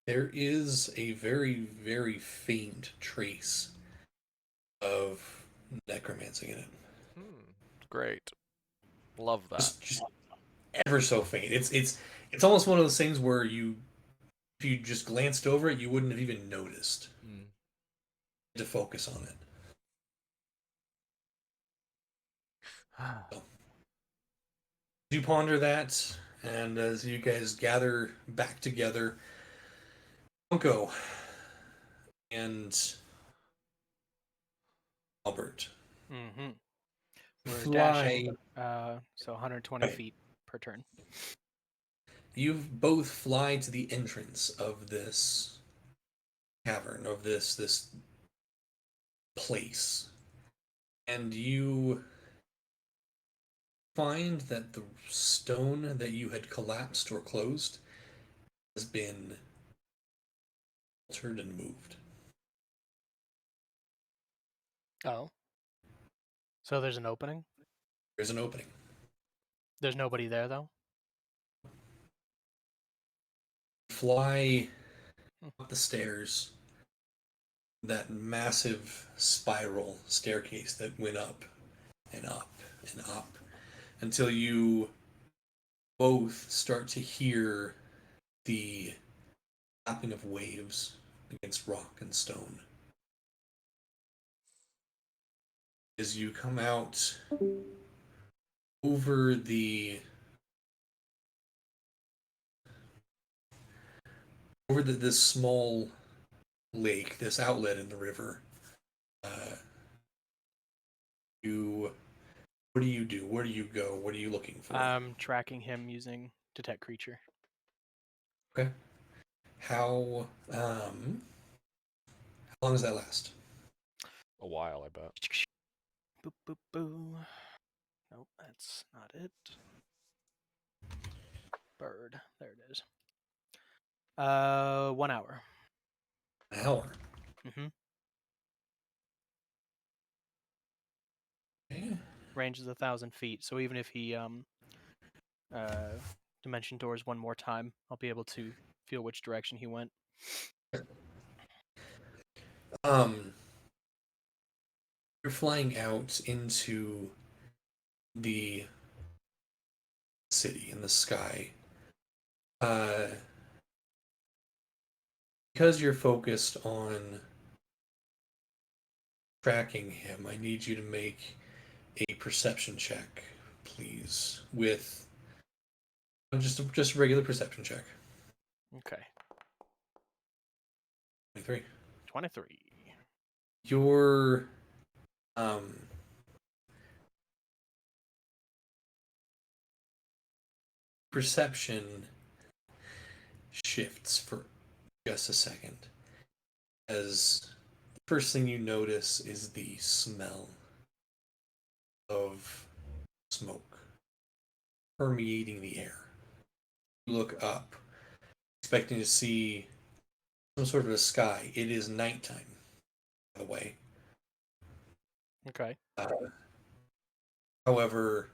There is a very, very faint trace of necromancy in it. Great. Love that. Just ever so faint. It's almost one of those things where if you just glanced over it, you wouldn't have even noticed to focus on it. So, as you ponder that, and as you guys gather back together, Unko and Albert Mm-hmm. We're fly. dashing, so 120 Right. feet per turn. You both fly to the entrance of this cavern, of this place, and you find that the stone that you had collapsed or closed has been altered and moved. Oh. So there's an opening? There's an opening. There's nobody there, though? Fly up the stairs, that massive spiral staircase that went up and up and up until you both start to hear the lapping of waves against rock and stone. As you come out over this small lake, this outlet in the river, what do you do? Where do you go? What are you looking for? I'm tracking him using detect creature. Okay. How long does that last? A while, I bet. Boop, boop, boo. Nope, that's not it. Bird. There it is. 1 hour. An hour. Mm-hmm. Okay. Range is 1,000 feet, so even if he dimension doors one more time, I'll be able to feel which direction he went. You're flying out into the city in the sky. Because you're focused on tracking him, I need you to make a perception check, please, with just a regular perception check. Okay. 23. 23. Your perception shifts for just a second as the first thing you notice is the smell of smoke. permeating the air. You look up, expecting to see some sort of a sky. It is nighttime, by the way. Okay. However,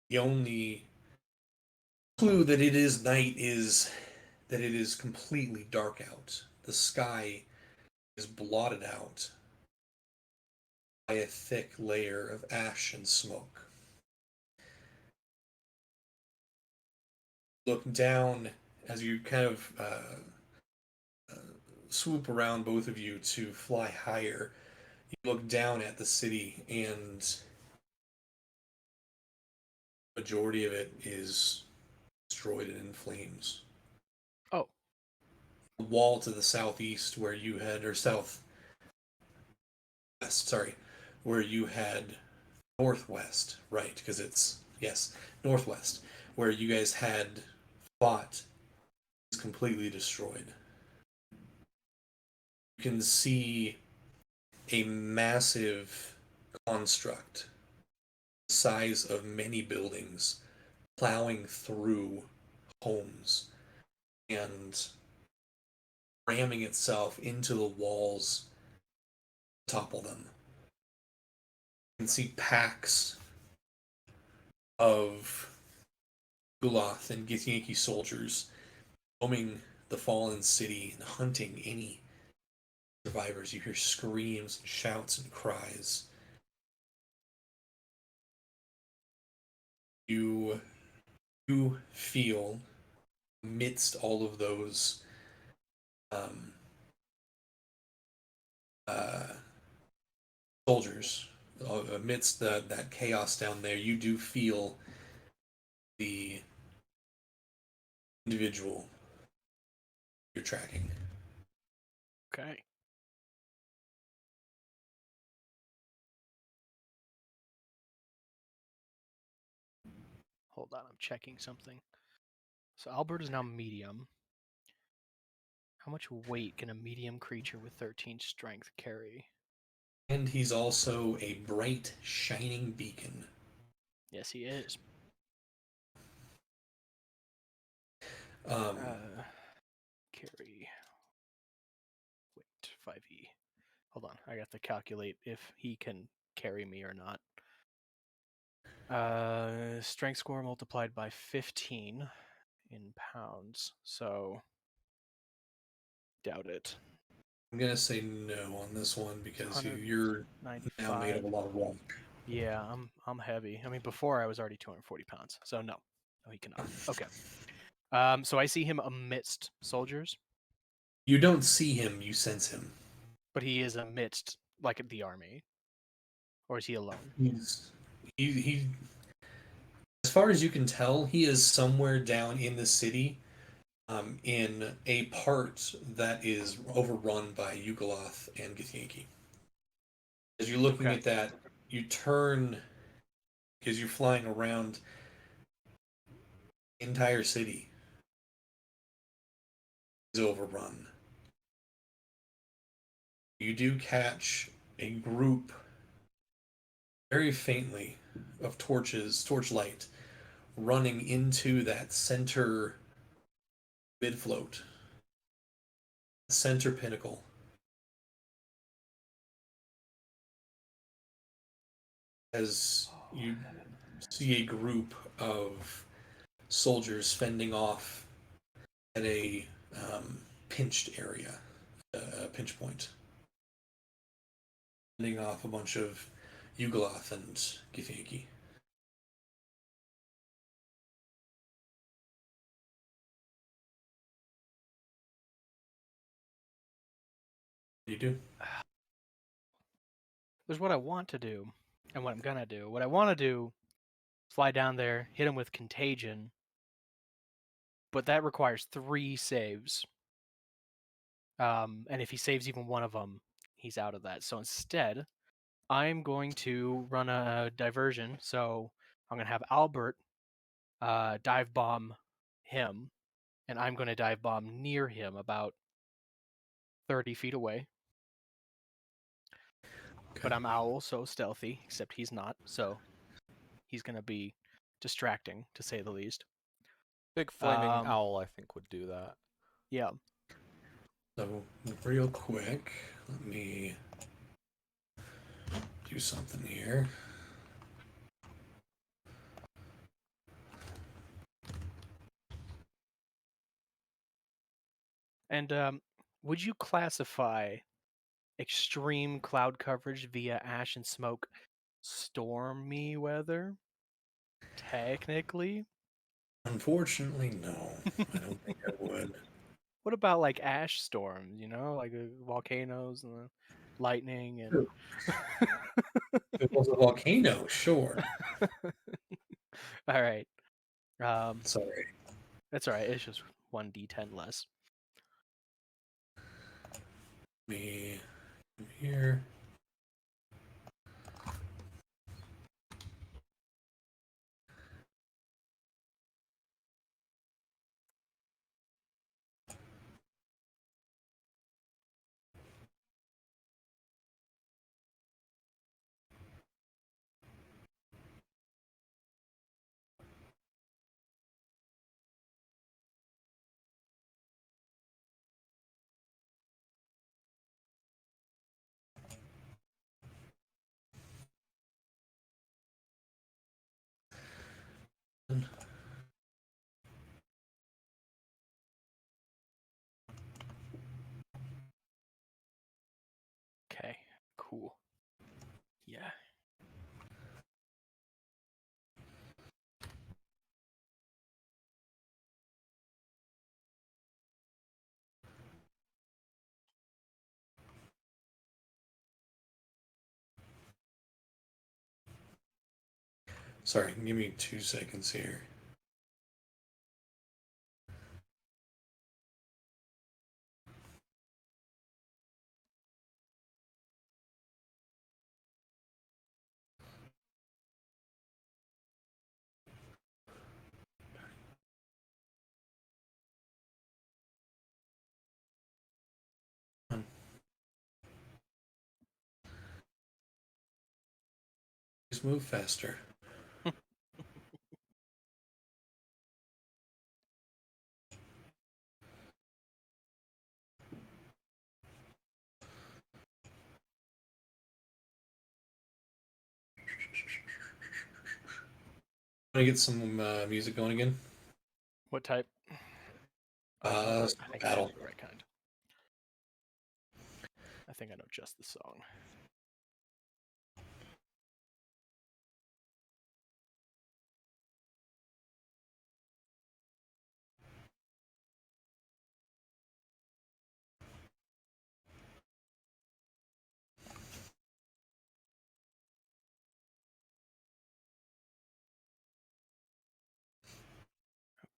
the only clue that it is night is that it is completely dark out. The sky is blotted out by a thick layer of ash and smoke. Look down as you kind of swoop around, both of you, to fly higher. You look down at the city, and the majority of it is destroyed and in flames. Oh. The wall to the southeast, where you had, or southwest, sorry, where you had northwest, right? Because it's, yes, northwest, where you guys had fought, is completely destroyed. You can see a massive construct, the size of many buildings, plowing through homes and ramming itself into the walls, topple them. You can see packs of Gulath and Githyanki soldiers roaming the fallen city and hunting any survivors. You hear screams and shouts and cries. You feel amidst all of those soldiers, amidst that chaos down there, you do feel the individual you're tracking. Okay. Hold on, I'm checking something. So Albert is now medium. How much weight can a medium creature with 13 strength carry? And he's also a bright, shining beacon. Yes, he is. Um, Carry. Weight 5e. Hold on, I got to calculate if he can carry me or not. Strength score multiplied by 15 in pounds, so doubt it. I'm gonna say no on this one because you're now made of a 195. lot of rock. Yeah, I'm heavy. I mean, before I was already 240 pounds, so no, he cannot. Okay. So I see him amidst soldiers, You don't see him, you sense him. but he is amidst like the army, or is he alone? He as far as you can tell, he is somewhere down in the city, in a part that is overrun by Yugoloth and Githyanki. As you're looking Okay. at that, you turn because you're flying around the entire city is overrun. You do catch a group very faintly of torchlight running into that center midfloat, center pinnacle. As you see a group of soldiers fending off at a pinched area, a pinch point, fending off a bunch of Yugoloth and Githyanki. What do you do? There's what I want to do, and what I'm gonna do. What I want to do, fly down there, hit him with contagion, but that requires 3 saves. And if he saves even one of them, he's out of that. So instead, I'm going to run a diversion. So I'm going to have Albert dive bomb him, and I'm going to dive bomb near him about 30 feet away. Okay. But I'm Owl, so stealthy, except he's not. So he's going to be distracting, to say the least. Big flaming Um, owl, I think, would do that. Yeah. So, real quick, let me do something here. And would you classify extreme cloud coverage via ash and smoke stormy weather? Technically. Unfortunately, no. I don't think I would. What about like ash storms, you know, like volcanoes and the lightning and If it was a volcano, sure. All right. Sorry. That's all right. It's just 1d10 less. Me here. Okay. Cool. Yeah. Sorry, give me 2 seconds here. Please move faster. Want to get some music going again? What type? Uh, I think I battle. know the right kind. I think I know just the song.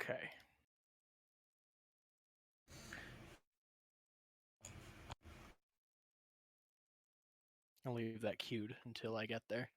Okay. I'll leave that queued until I get there.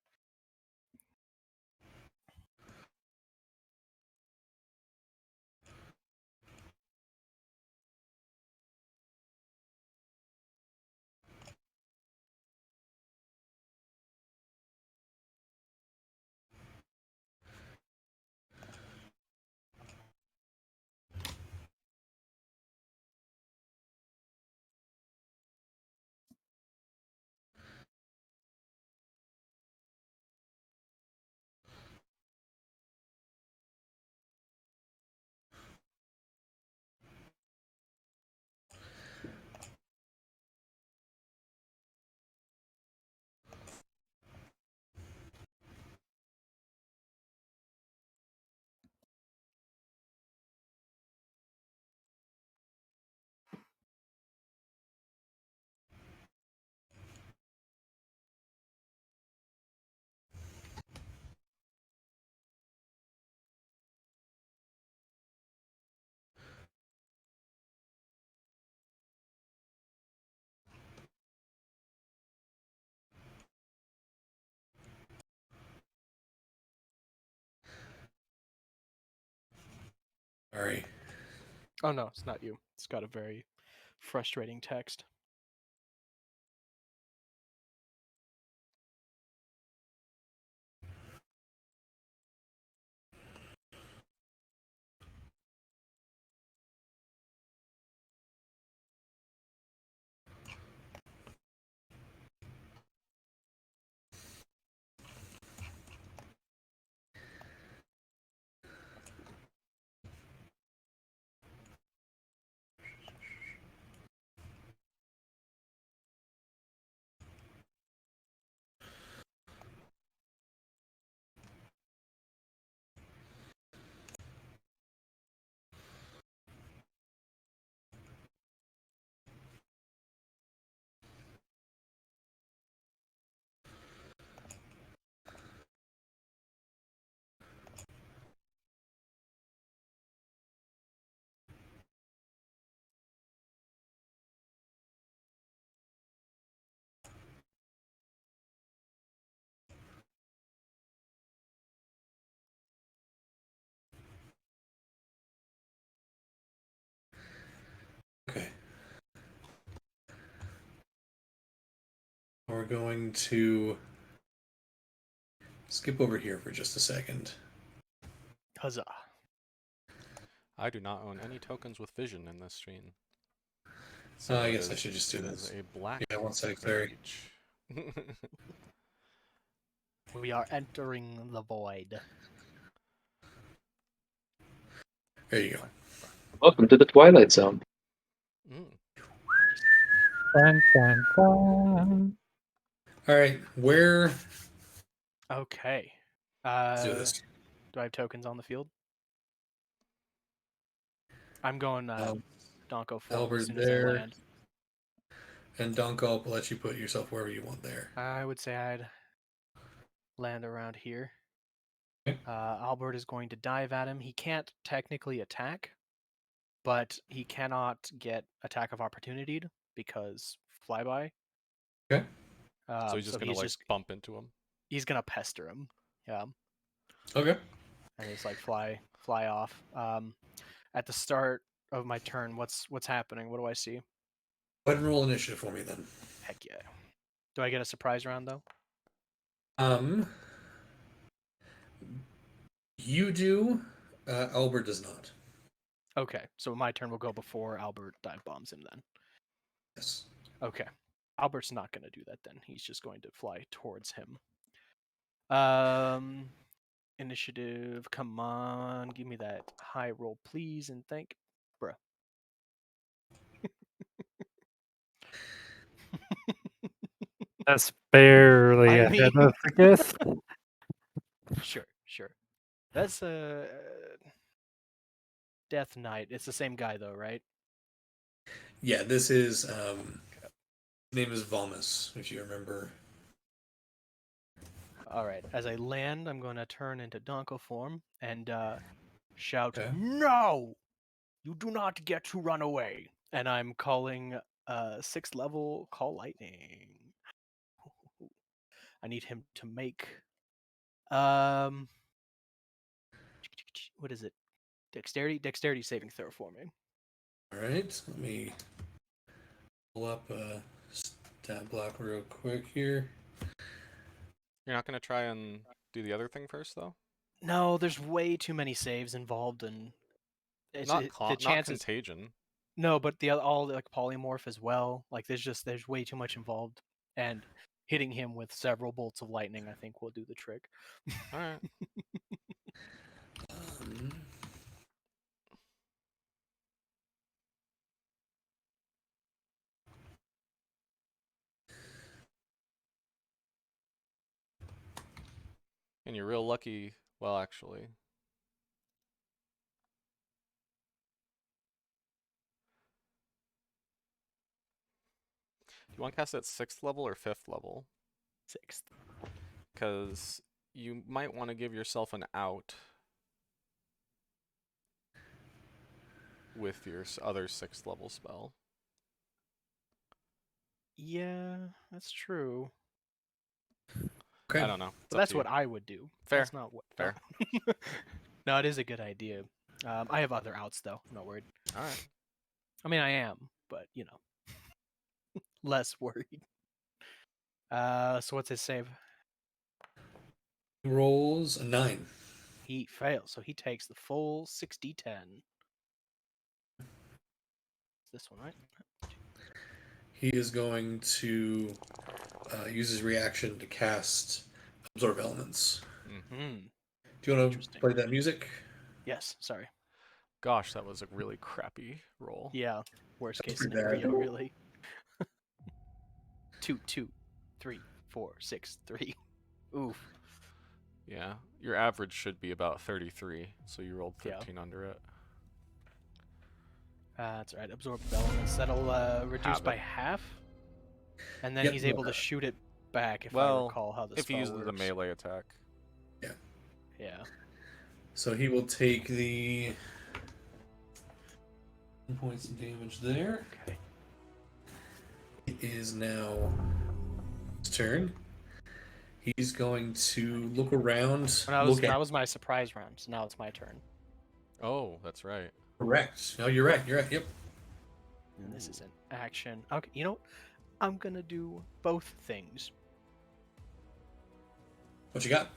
Sorry. Oh no, it's not you. It's got a very frustrating text. Okay. We're going to skip over here for just a second. Huzzah. I do not own any tokens with vision in this stream. I it guess I is- should just do it this. is a black Yeah, one sec, sorry. mage. We are entering the void. There you go. Welcome to the Twilight Zone. Mm. Fun, fun, fun. All right, where? Okay. Let's do this. Do I have tokens on the field? I'm going Donko form Albert as soon as I there. land. And Dunkel will let you put yourself wherever you want there. I would say I'd land around here. Okay. Albert is going to dive at him. He can't technically attack, but he cannot get attack of opportunity because flyby. Okay. So he's just gonna like bump into him. He's gonna pester him. Yeah. Okay. And just like fly off. At the start of my turn, what's happening? What do I see? Go ahead and roll initiative for me then. Heck yeah. Do I get a surprise round though? You do. Albert does not. Okay, so my turn will go before Albert dive bombs him then. Yes. Okay. Albert's not going to do that then. He's just going to fly towards him. Initiative, come on. Give me that high roll, please, and thank... Bruh. That's barely I ahead mean- of the gift. Sure. That's Death Knight. It's the same guy though, right? Yeah, this is his name is Vomus, if you remember. Alright, as I land, I'm going to turn into Donko form and shout, Okay. "No! You do not get to run away!" And I'm calling 6th level Call Lightning. I need him to make... what is it? Dexterity saving throw for me. All right, let me pull up a stat block real quick here. You're not gonna try and do the other thing first, though. No, there's way too many saves involved, and the Not chances. contagion. No, but all like polymorph as well. Like there's way too much involved, and hitting him with several bolts of lightning, I think, will do the trick. All right. And you're real lucky. Well, actually, do you want to cast it at 6th level or 5th level? 6th. Because you might want to give yourself an out with your other 6th level spell. Yeah, that's true. Okay. I don't know. But that's what I would do. Fair. That's not what. Fair. No, it is a good idea. I have other outs though. I'm not worried. All right. I mean, I am, but you know, less worried. So what's his save? He rolls a 9. He fails, so he takes the full 60-10. This one, right? He is going to use his reaction to cast Absorb Elements. Mm-hmm. Do you want to Interesting. play that music? Yes, sorry. Gosh, that was a really crappy roll. Yeah, worst case pretty bad. scenario, really. 2, 2, 3, 4, 6, 3. Oof. Yeah, your average should be about 33, so you rolled Yeah. 13 under it. That's right. Absorb elements. That'll reduce by half, and then Yep. he's able to shoot it back. If I Well, recall how the if he spell uses a works. melee attack. Yeah. So he will take the 10 points of damage there. Okay. It is now his turn. He's going to look around. That was my surprise round. So now it's my turn. Oh, that's right. Correct. No, you're right. You're right. Yep. And this is an action. Okay, you know what? I'm gonna do both things. What you got?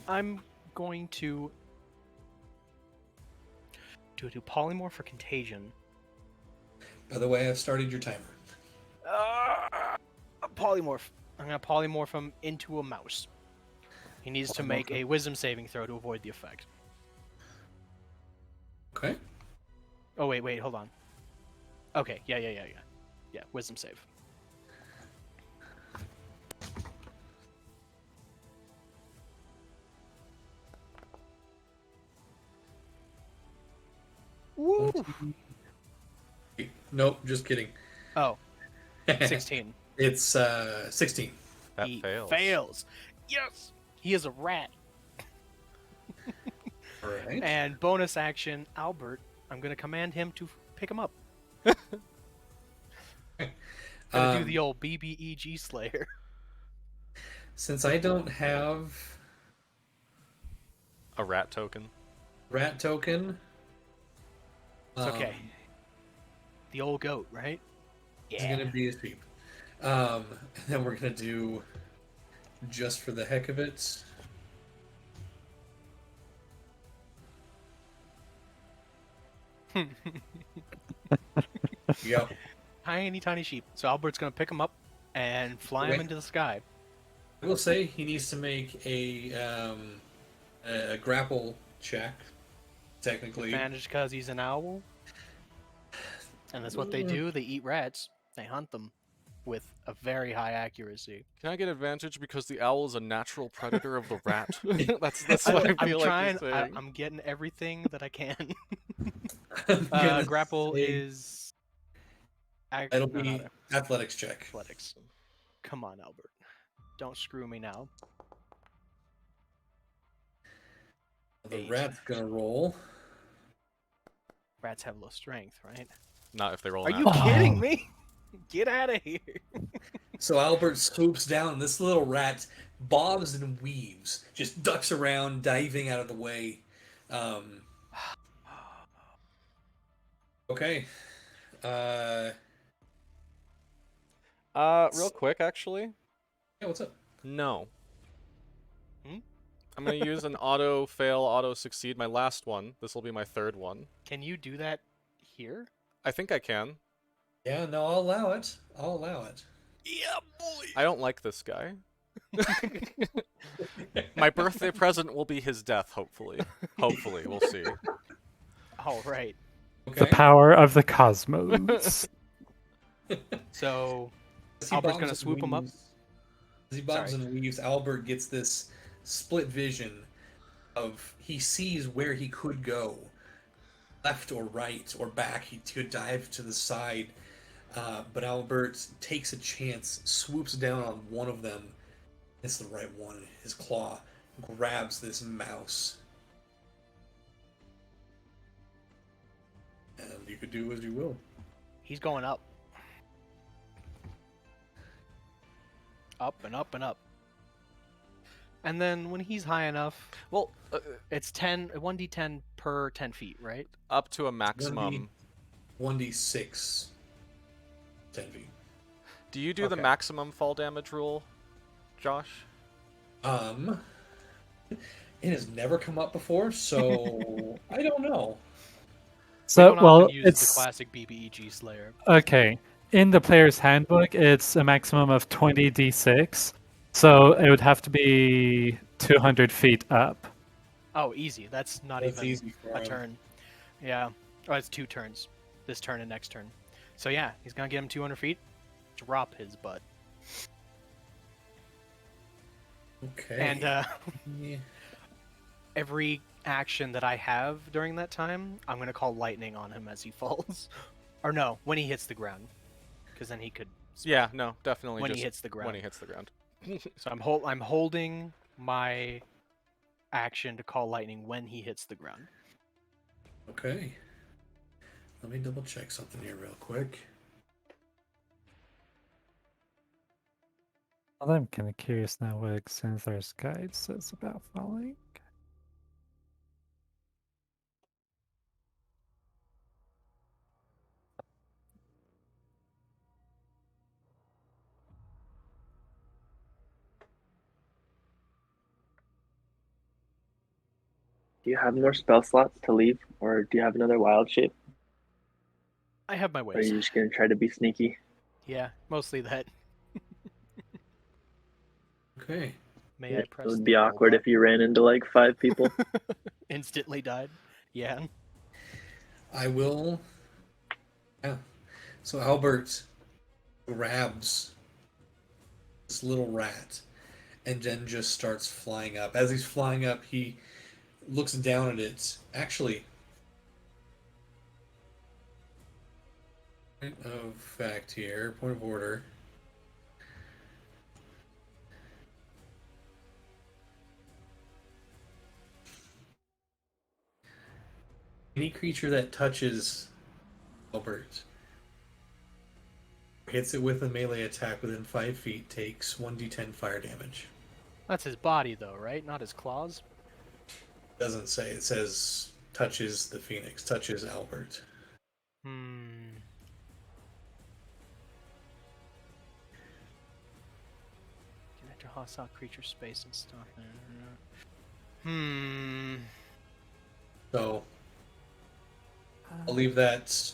I'm going to do polymorph for contagion. By the way, I've started your timer. A polymorph. I'm gonna polymorph him into a mouse. He needs to make a wisdom saving throw to avoid the effect. Okay. Oh wait, hold on. Okay, yeah. Yeah, wisdom save. Woo! Nope, just kidding. Oh, 16. It's 16. That He fails. fails. Yes! He is a rat. All right. And bonus action, Albert, I'm going to command him to pick him up. Gonna do the old BBEG Slayer. Since I don't have A rat token. rat token, It's okay. The old goat, right? It's gonna be a sweep. And then we're gonna do, just for the heck of it, yep. Tiny sheep. So Albert's gonna pick him up and fly him Okay. into the sky. I will say he needs to make a grapple check. Technically, Advantage because he's an owl. And that's what they do. They eat rats. They hunt them with a very high accuracy. Can I get advantage because the owl is a natural predator of the rat? that's what I I'm feel like trying. he's saying. I'm getting everything that I can. I'm gonna Grapple say is. it'll No, be no, athletics check. athletics. Come on, Albert. Don't screw me now. The 8. rat's gonna roll. Rats have low strength, right? Not if they roll. Are an you natural. kidding me? Get out of here. So Albert swoops down, and this little rat bobs and weaves, just ducks around, diving out of the way. Okay. Real quick, actually. Yeah, what's up? No. Hmm? I'm gonna use an auto fail, auto succeed. My last one. This will be my third one. Can you do that here? I think I can. Yeah, no, I'll allow it. I'll allow it. Yeah, boy. I don't like this guy. My birthday present will be his death, hopefully. Hopefully, we'll see. All right. Okay. The power of the cosmos. So As he Albert's bobs gonna and swoop him up. weaves- As he bobs Sorry. and weaves, Albert gets this split vision of he sees where he could go, left or right or back. He could dive to the side, but Albert takes a chance, swoops down on one of them. It's the right one. His claw grabs this mouse, and you could do as you will. He's going up. Up and up and up. And then when he's high enough, Well, it's 1d10 per 10 feet, right? up to a maximum. 1d6, 10 feet. Do you do the Okay. maximum fall damage rule, Josh? It has never come up before, so I don't know. So, Don't well, often use it's the classic BBEG Slayer. okay. In the player's handbook, it's a maximum of 20d6. So it would have to be 200 feet up. Oh, easy. That's not That's even easy for a him. turn. Yeah. Oh, it's 2 turns. This turn and next turn. So yeah, he's gonna get him 200 feet. Drop his butt. Okay. And Yeah. every action that I have during that time, I'm gonna call lightning on him as he falls. Or no, when he hits the ground. Because then he could. Yeah, no, definitely. When he just hits the ground. When he hits the ground. So I'm holding my action to call lightning when he hits the ground. Okay. Let me double check something here real quick. Well, I'm kind of curious now what Xanthar's guide says about falling. Do you have more spell slots to leave, or do you have another wild shape? I have my Or are ways. you just gonna try to be sneaky? Yeah, mostly that. Okay. May Yeah, I it press would the be roll awkward if you ran into like 5 people. button? Instantly died. Yeah. I will. Yeah. So Albert grabs this little rat and then just starts flying up. As he's flying up, he looks down at it. Actually, point of fact here, point of order. Any creature that touches Albert, hits it with a melee attack within 5 feet, takes 1d10 fire damage. That's his body, though, right? Not his claws. Doesn't say. It says touches the phoenix, touches Albert. Hmm. Can enter hostile creature space and stuff. Hmm. So I'll leave that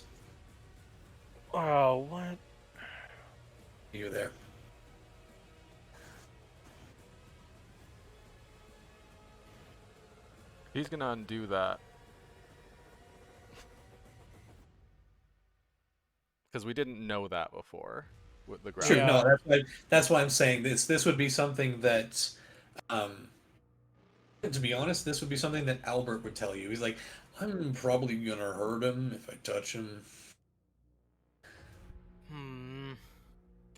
Oh, what? to you there. He's gonna undo that. Because we didn't know that before with the ground. True. Yeah. No, that's why I'm saying this. This would be something that, to be honest, this would be something that Albert would tell you. He's like, I'm probably gonna hurt him if I touch him. Hmm.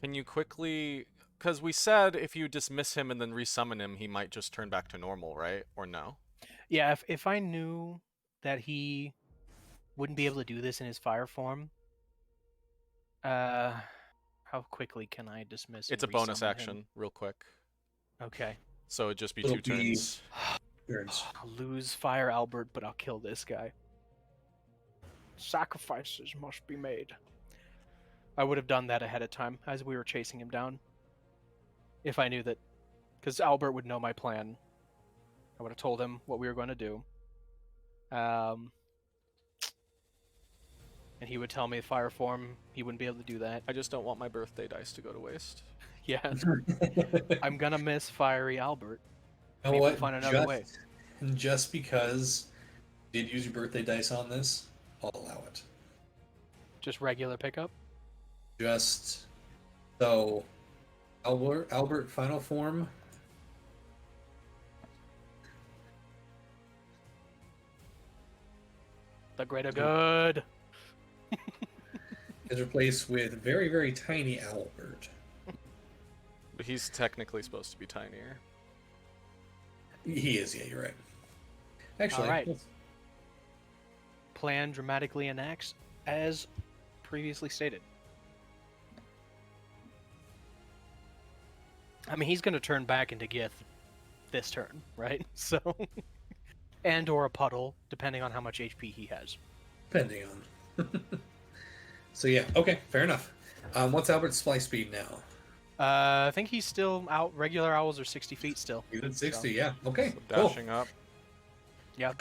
Can you quickly... Because we said if you dismiss him and then resummon him, he might just turn back to normal, right? Or no? Yeah, if I knew that he wouldn't be able to do this in his fire form, how quickly can I dismiss? It's a and bonus resummon action, him? real quick. Okay. So it'd just be It'll 2 be- turns. Turns. I'll lose fire Albert, but I'll kill this guy. Sacrifices must be made. I would have done that ahead of time as we were chasing him down. If I knew that, because Albert would know my plan. I would have told him what we were going to do. And he would tell me fire form. He wouldn't be able to do that. I just don't want my birthday dice to go to waste. Yeah, I'm gonna miss fiery Albert. You know Maybe what? we'll find another way. Just because you did use your birthday dice on this, I'll allow it. Just regular pickup. Just so Albert final form. The greater good. Is replaced with very, very tiny Albert. But he's technically supposed to be tinier. He is, yeah, you're right. Actually, Alright. Plan dramatically enacts as previously stated. I mean, he's going to turn back into Gith this turn, right? So, and or a puddle, depending on how much HP he has. depending on. So yeah, okay, fair enough. What's Albert's fly speed now? I think he's still out. Regular owls are 60 feet still. He's at 60, So- yeah. Okay, So cool. dashing up. Yeah.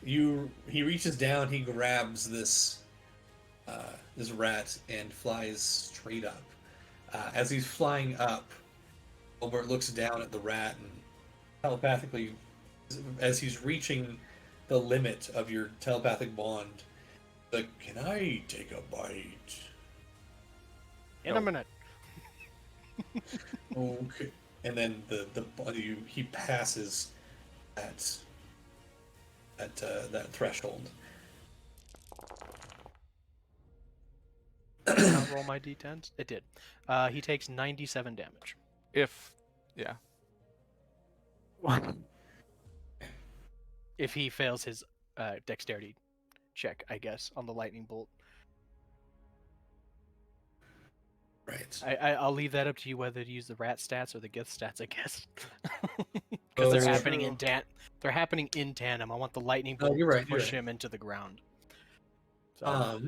He reaches down, he grabs this this rat and flies straight up. As he's flying up, Albert looks down at the rat and telepathically, as he's reaching the limit of your telepathic bond, like, can I take a bite? In a minute. Okay. And then he passes that threshold. Did I roll my d10s? It did. He takes 97 damage. Yeah. If he fails his dexterity check, I guess, on the lightning bolt. Right. I'll leave that up to you whether to use the rat stats or the Gith stats, I guess. Because Oh, they're that's happening true. they're happening in tandem. I want the lightning Oh, bolt you're to right, you're push right. him into the ground. So,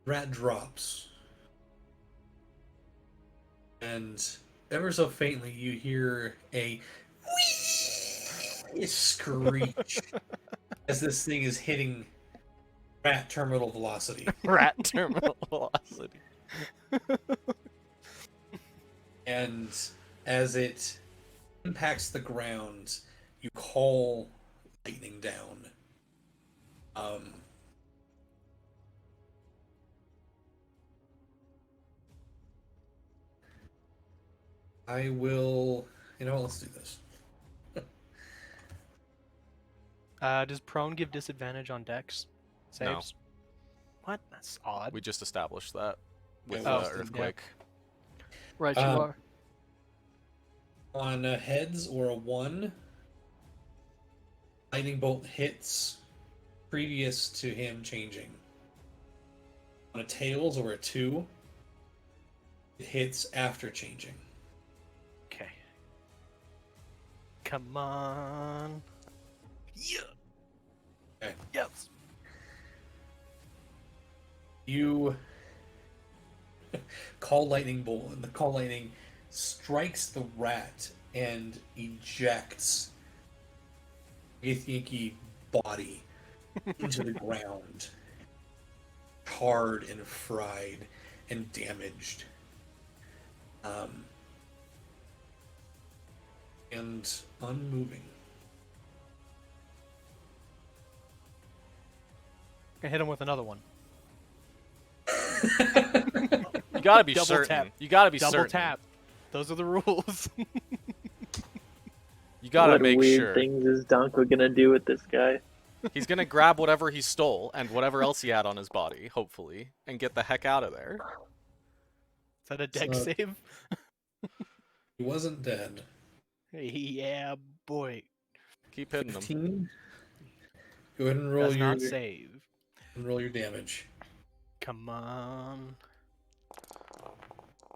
Rat drops. And ever so faintly, you hear a screech as this thing is hitting rat terminal velocity. Rat terminal velocity. And as it impacts the ground, you call lightning down. I will. You know what? Let's do this. Does prone give disadvantage on dex No. saves? What? That's odd. We just established that with Yeah, yeah. earthquake. Right, you Um, are. On heads or a 1, lightning bolt hits previous to him changing. On a tails or a 2, it hits after changing. Okay. Come on. Yeah. Okay. Yes. You call lightning bolt, and the call lightning strikes the rat and ejects Githyanki body into the ground, charred and fried and damaged, and unmoving. Gonna hit him with another one. You gotta be Double certain. tap. You gotta be Double certain. tap. Those are the rules. You gotta what make weird sure. things is Donko gonna do with this guy? He's gonna grab whatever he stole and whatever else he had on his body, hopefully, and get the heck out of there. Is that a dex So- save? He wasn't dead. Yeah, boy. Keep hitting him. 15. Go ahead and roll Does your not save. damage. Come on.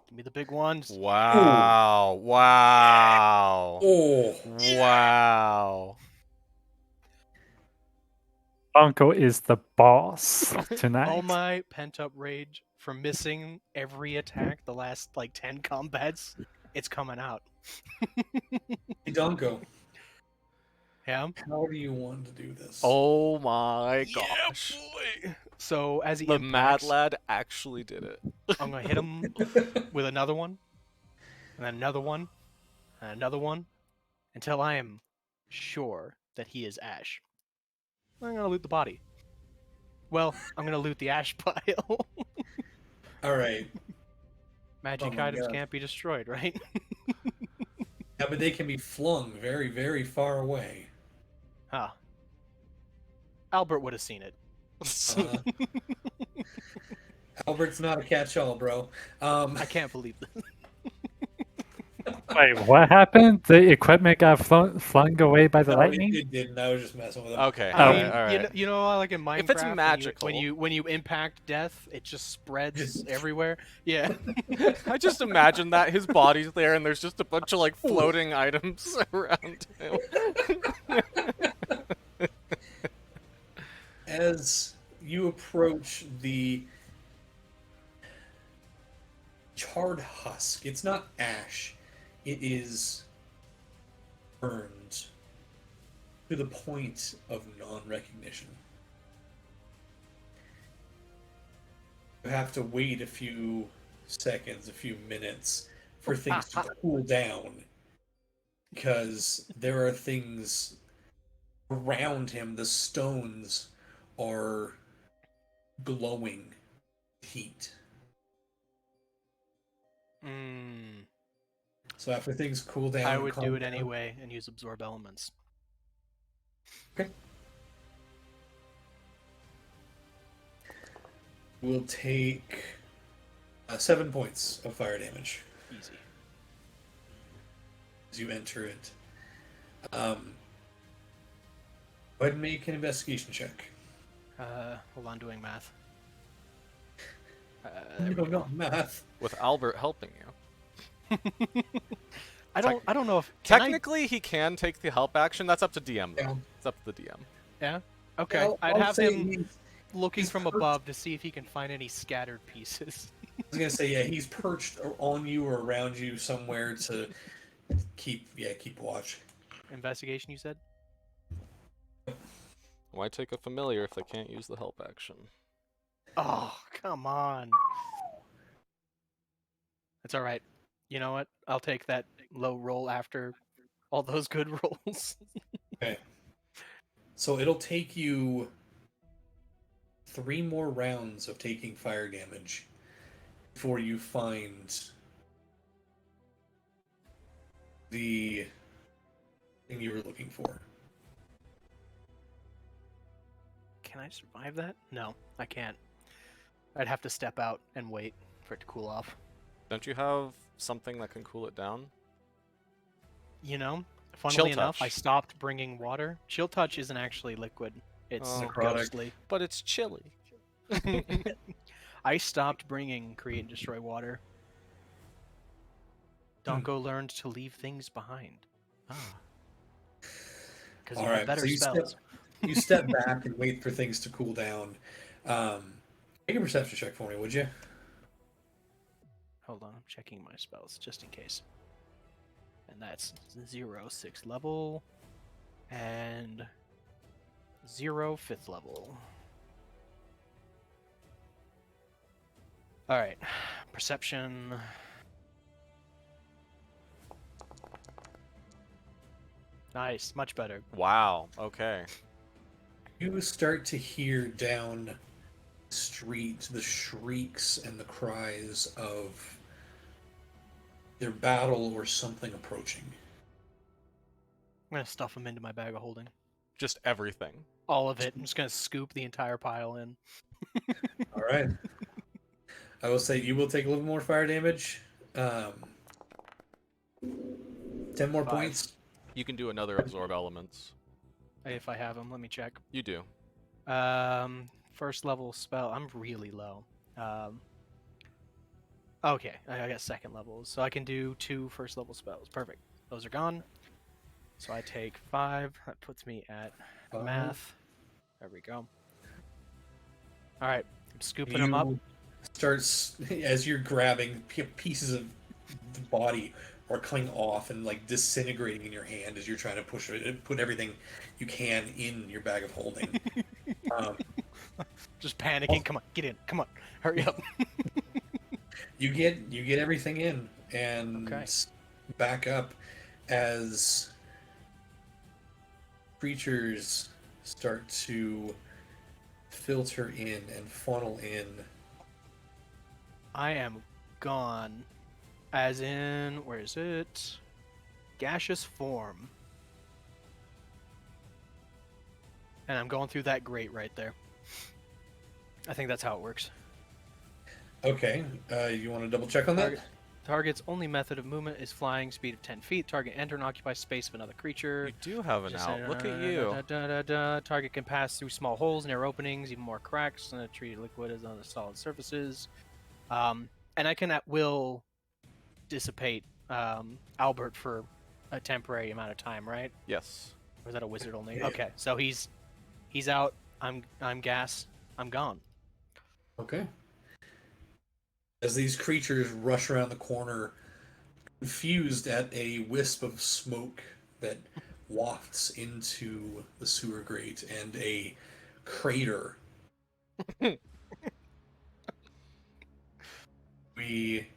Give me the big ones. Wow. Wow. Oh, Wow. Bonko is the boss tonight. All my pent up rage from missing every attack the last like 10 combats, it's coming out. hey Donko, Yeah. how do you want to do this? Oh my gosh. boy. So as he The mad impacts, lad actually did it. I'm gonna hit him with another one, and then another one, and another one, until I am sure that he is Ash. I'm gonna loot the body. Well, I'm gonna loot the ash pile. All right. Magic Oh my items God. can't be destroyed, right? Yeah, but they can be flung very, very far away. Huh. Albert would have seen it. Uh, Albert's not a catch-all, bro. I can't believe this. Wait, what happened? The equipment got flung away by the no, lightning? it didn't. I was just messing with him. Okay. I mean, Alright. you know, like in Minecraft, If it's magical. when you impact death, it just spreads everywhere. Yeah. I just imagine that his body's there and there's just a bunch of like floating items around him. As you approach the charred husk, it's not ash. It is burned to the point of non-recognition. You have to wait a few seconds, a few minutes for things to cool down, because there are things around him. The stones are glowing with heat. Mm, So after things cool down, I and would calm do it down- anyway and use absorb elements. We'll take 7 points of fire damage Easy. as you enter it. Go ahead and make an investigation check. Hold on, doing math. You There we don't go. know math. With Albert helping you. I don't know if can Technically, he can take the help action. That's up to DM, though. Yeah. It's up to the DM. Yeah. Okay. Well, I'd I'll have say him he's- looking he's from hurt. above to see if he can find any scattered pieces. was gonna say, yeah, he's perched on you or around you somewhere to keep watch. Investigation, you said? Why take a familiar if they can't use the help action? Oh, come on. It's all right. You know what? I'll take that low roll after all those good rolls. Okay. So it'll take you 3 more rounds of taking fire damage before you find the thing you were looking for. Can I survive that? No, I can't. I'd have to step out and wait for it to cool off. Don't you have something that can cool it down? You know, funnily Chill enough, I touch. stopped bringing water. Chill touch isn't actually liquid. It's Oh. Necrotic. ghostly. But it's chilly. I stopped bringing create and destroy water. Donko learned to leave things behind. Because you All have right, better so spells. you step back and wait for things to cool down. Make a perception check for me, would you? Hold on, I'm checking my spells just in case. And that's 0, 6th level, and 0, 5th level. Alright, perception. Nice, much better. Wow. Okay. You start to hear down the street the shrieks and the cries of their battle or something approaching. I'm gonna stuff them into my bag of holding. Just everything. All of it. I'm just gonna scoop the entire pile in. All right. I will say you will take a little more fire damage. 10 more 5. points. You can do another absorb elements. If I have them, let me check. You do. First level spell. I'm really low. Okay, I got second levels, so I can do 2 first level spells. Perfect. Those are gone. So I take 5. That puts me at math. There we go. All right, I'm scooping them up. Starts as you're grabbing pieces of the body are coming off and like disintegrating in your hand as you're trying to push it, put everything you can in your bag of holding. Just panicking. Come on, get in. Come on, hurry up. You get everything in and Okay. back up as creatures start to filter in and funnel in. I am gone. As in, where is it? Gaseous form. And I'm going through that grate right there. I think that's how it works. Okay, you want to double check on that? Target's only method of movement is flying, speed of 10 feet. Target enter and occupy space of another creature. You do have an Just out. Look at you. Target can pass through small holes, narrow openings, even more cracks, and treat liquid as on the solid surfaces. And I can at will dissipate Albert for a temporary amount of time, right? Yes. Or is that a wizard only? Yeah. Okay, so he's out. I'm gas. I'm gone. Okay. As these creatures rush around the corner, confused at a wisp of smoke that wafts into the sewer grate and a crater. We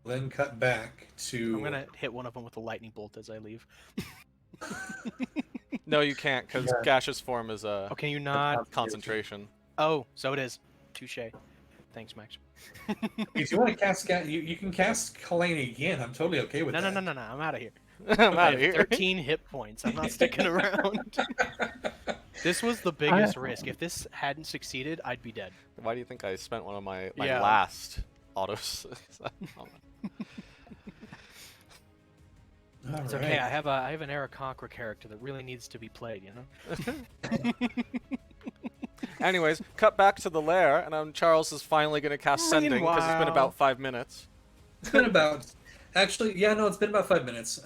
then cut back to. I'm gonna hit one of them with a lightning bolt as I leave. No, you can't, because Yeah. gaseous form is a Oh, can you not? concentration. Oh, so it is. Touche. Thanks, Max. If you want to cast, you can cast Kalani again. I'm totally okay with No, that. no. I'm out of here. I'm I out have of here. 13 hit points. I'm not sticking around. This was the biggest risk. If this hadn't succeeded, I'd be dead. Why do you think I spent one of my Yeah. last autos? All It's right. okay. I have an Aarakocra character that really needs to be played. You know. Anyways, cut back to the lair, and Charles is finally going to cast Sending, because it's been Meanwhile- about 5 minutes. It's been about. Actually, yeah, no, it's been about 5 minutes.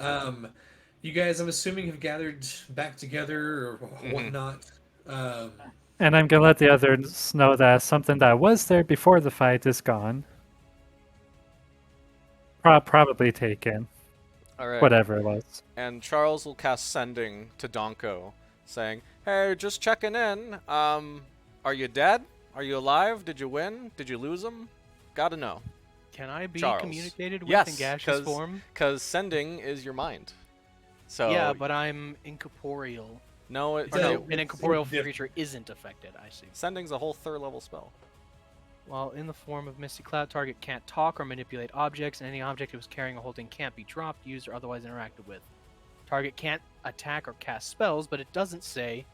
You guys, I'm assuming, have gathered back together or whatnot. And I'm gonna let the others know that something that was there before the fight is gone. Probably taken. All right. Whatever it was. And Charles will cast Sending to Donko, saying, "Hey, just checking in. Are you dead? Are you alive? Did you win? Did you lose them? Gotta know." Can I be Charles. communicated with Yes, in gaseous form? because Sending is your mind. So Yeah, but I'm incorporeal. no, Or Yeah, no, it's- an incorporeal it's diff- creature isn't affected. I see. Sending's a whole 3rd level spell. While in the form of Misty Cloud, target can't talk or manipulate objects, and any object it was carrying or holding can't be dropped, used, or otherwise interacted with. Target can't attack or cast spells, but it doesn't say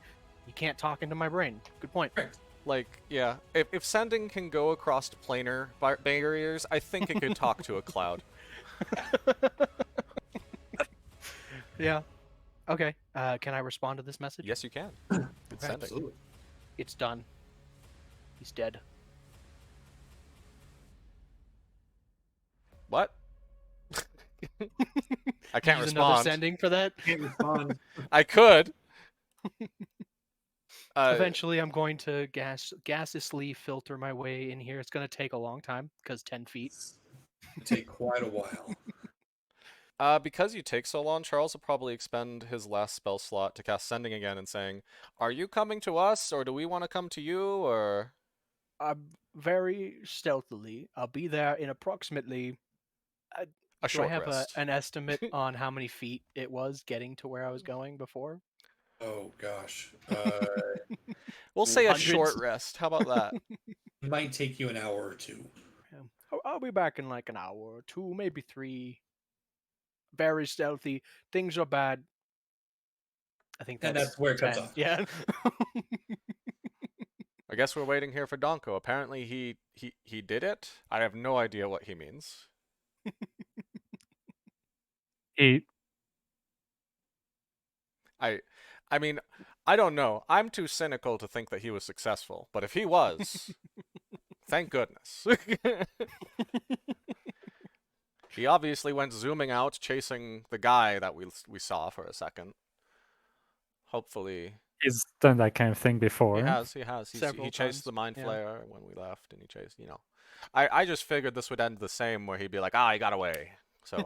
you can't talk into my brain. Good point. Correct. Like, yeah, if Sending can go across planar barriers, I think it could talk to a cloud. Yeah. Okay. Can I respond to this message? Yes, you can. It's Sending. Absolutely. It's done. He's dead. What? I can't Use another respond. sending for that. Can't respond. I could. Eventually, I'm going to gaseously filter my way in here. It's going to take a long time because 10 feet. It'll take quite a while. Because you take so long, Charles will probably expend his last spell slot to cast Sending again and saying, "Are you coming to us, or do we want to come to you, or...?" Very stealthily. I'll be there in approximately. A Do I short have rest. an estimate on how many feet it was getting to where I was going before? Oh gosh. We'll say a Hundreds. short rest. How about that? It might take you an hour or two. Yeah. I'll be back in like an hour or two, maybe 3. Very stealthy. Things are bad. I think And that's that's where it cuts 10. off. Yeah. I guess we're waiting here for Donko. Apparently he did it. I have no idea what he means. He I mean, I don't know. I'm too cynical to think that he was successful, but if he was, thank goodness. He obviously went zooming out, chasing the guy that we saw for a second. Hopefully, he's done that kind of thing before. he has. He Several chased times, the mind yeah. flayer when we left, and he chased. I just figured this would end the same, where he'd be like, "Ah, he got away." So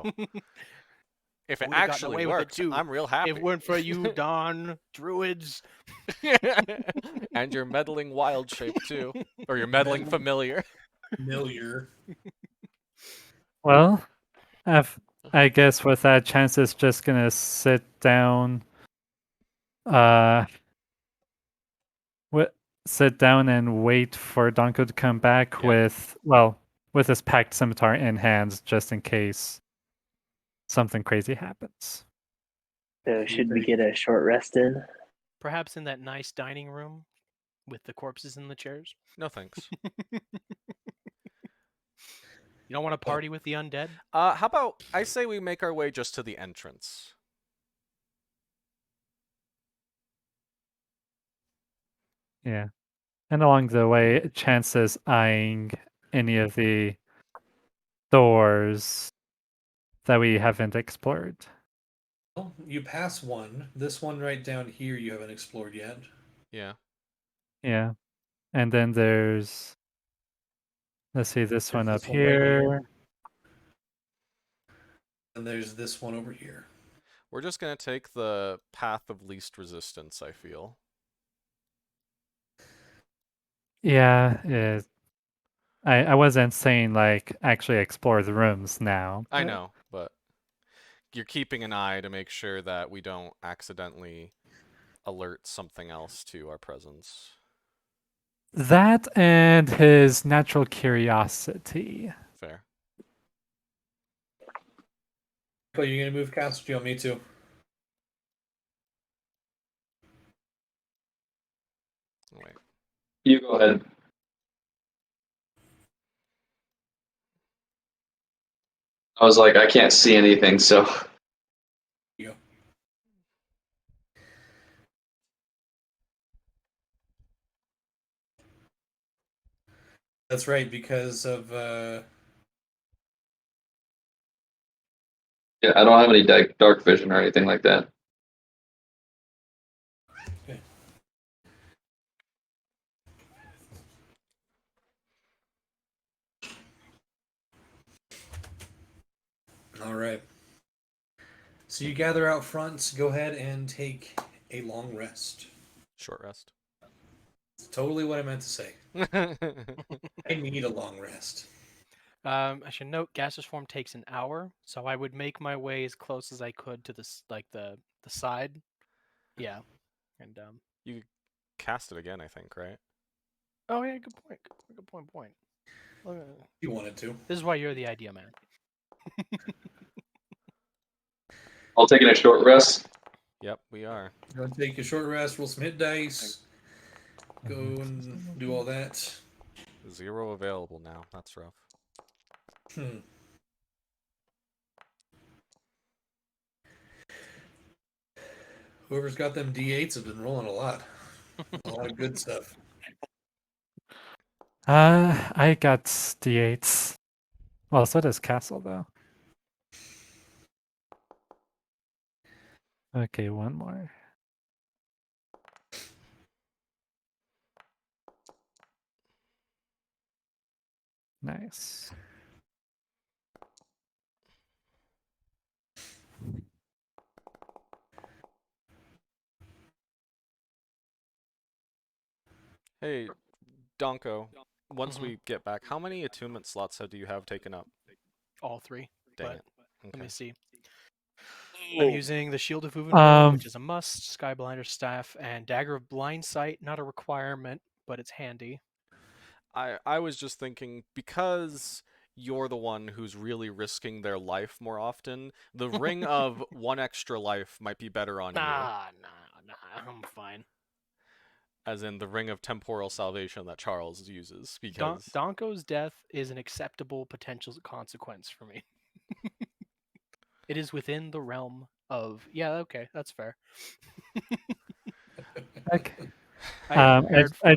if it Would've gotten actually away with it worked, too, I'm real happy. If it weren't for you, Don, druids. And your meddling wild shape too, or your meddling familiar. Familiar. Well, I guess with that, Chance is just gonna sit down. Sit down and wait for Donko to come back Yeah. with his packed scimitar in hand, just in case something crazy happens. So should we get a short rest in? Perhaps in that nice dining room with the corpses in the chairs. No thanks. You don't want to party with the undead? How about I say we make our way just to the entrance? Yeah. And along the way, Chance is eyeing any of the doors that we haven't explored. Well, you pass one. This one right down here you haven't explored yet. Yeah. Yeah. And then there's, let's see, this one up this one right here. here. And there's this one over here. We're just gonna take the path of least resistance, I feel. Yeah, I wasn't saying like actually explore the rooms now. I know, but you're keeping an eye to make sure that we don't accidentally alert something else to our presence. That and his natural curiosity. Fair. Are you gonna move cast or do you want me to? Oh, wait. You go ahead. I was like, I can't see anything, so You go. That's right, because of yeah, I don't have any dark vision or anything like that. All right. So you gather out front. Go ahead and take a long rest. Short rest. It's totally what I meant to say. I need a long rest. I should note gaseous form takes an hour, so I would make my way as close as I could to this, like the side. Yeah, and You cast it again, I think, right? Oh yeah, good point. Good point. Look at- You wanted to. This is why you're the idea man. I'll take a short rest. Yep, we are. Go and take a short rest, roll some hit dice, go and do all that. 0 available now. That's rough. Whoever's got them D8s have been rolling a lot. A lot of good stuff. I got D8s. Well, so does Castle, though. Okay, one more. Nice. Hey, Donko, once we get back, how many attunement slots do you have taken up? All three. Dang but it. Let me Okay. see. I'm using the Shield of Uvenor, which is a must, Skyblinder Staff, and Dagger of Blind Sight, not a requirement, but it's handy. I was just thinking, because you're the one who's really risking their life more often, the Ring of 1 extra life might be better on you. Nah, I'm fine. As in the Ring of Temporal Salvation that Charles uses, because... Donko's death is an acceptable potential consequence for me. It is within the realm of... Yeah, okay, that's fair. Okay. I prepared for I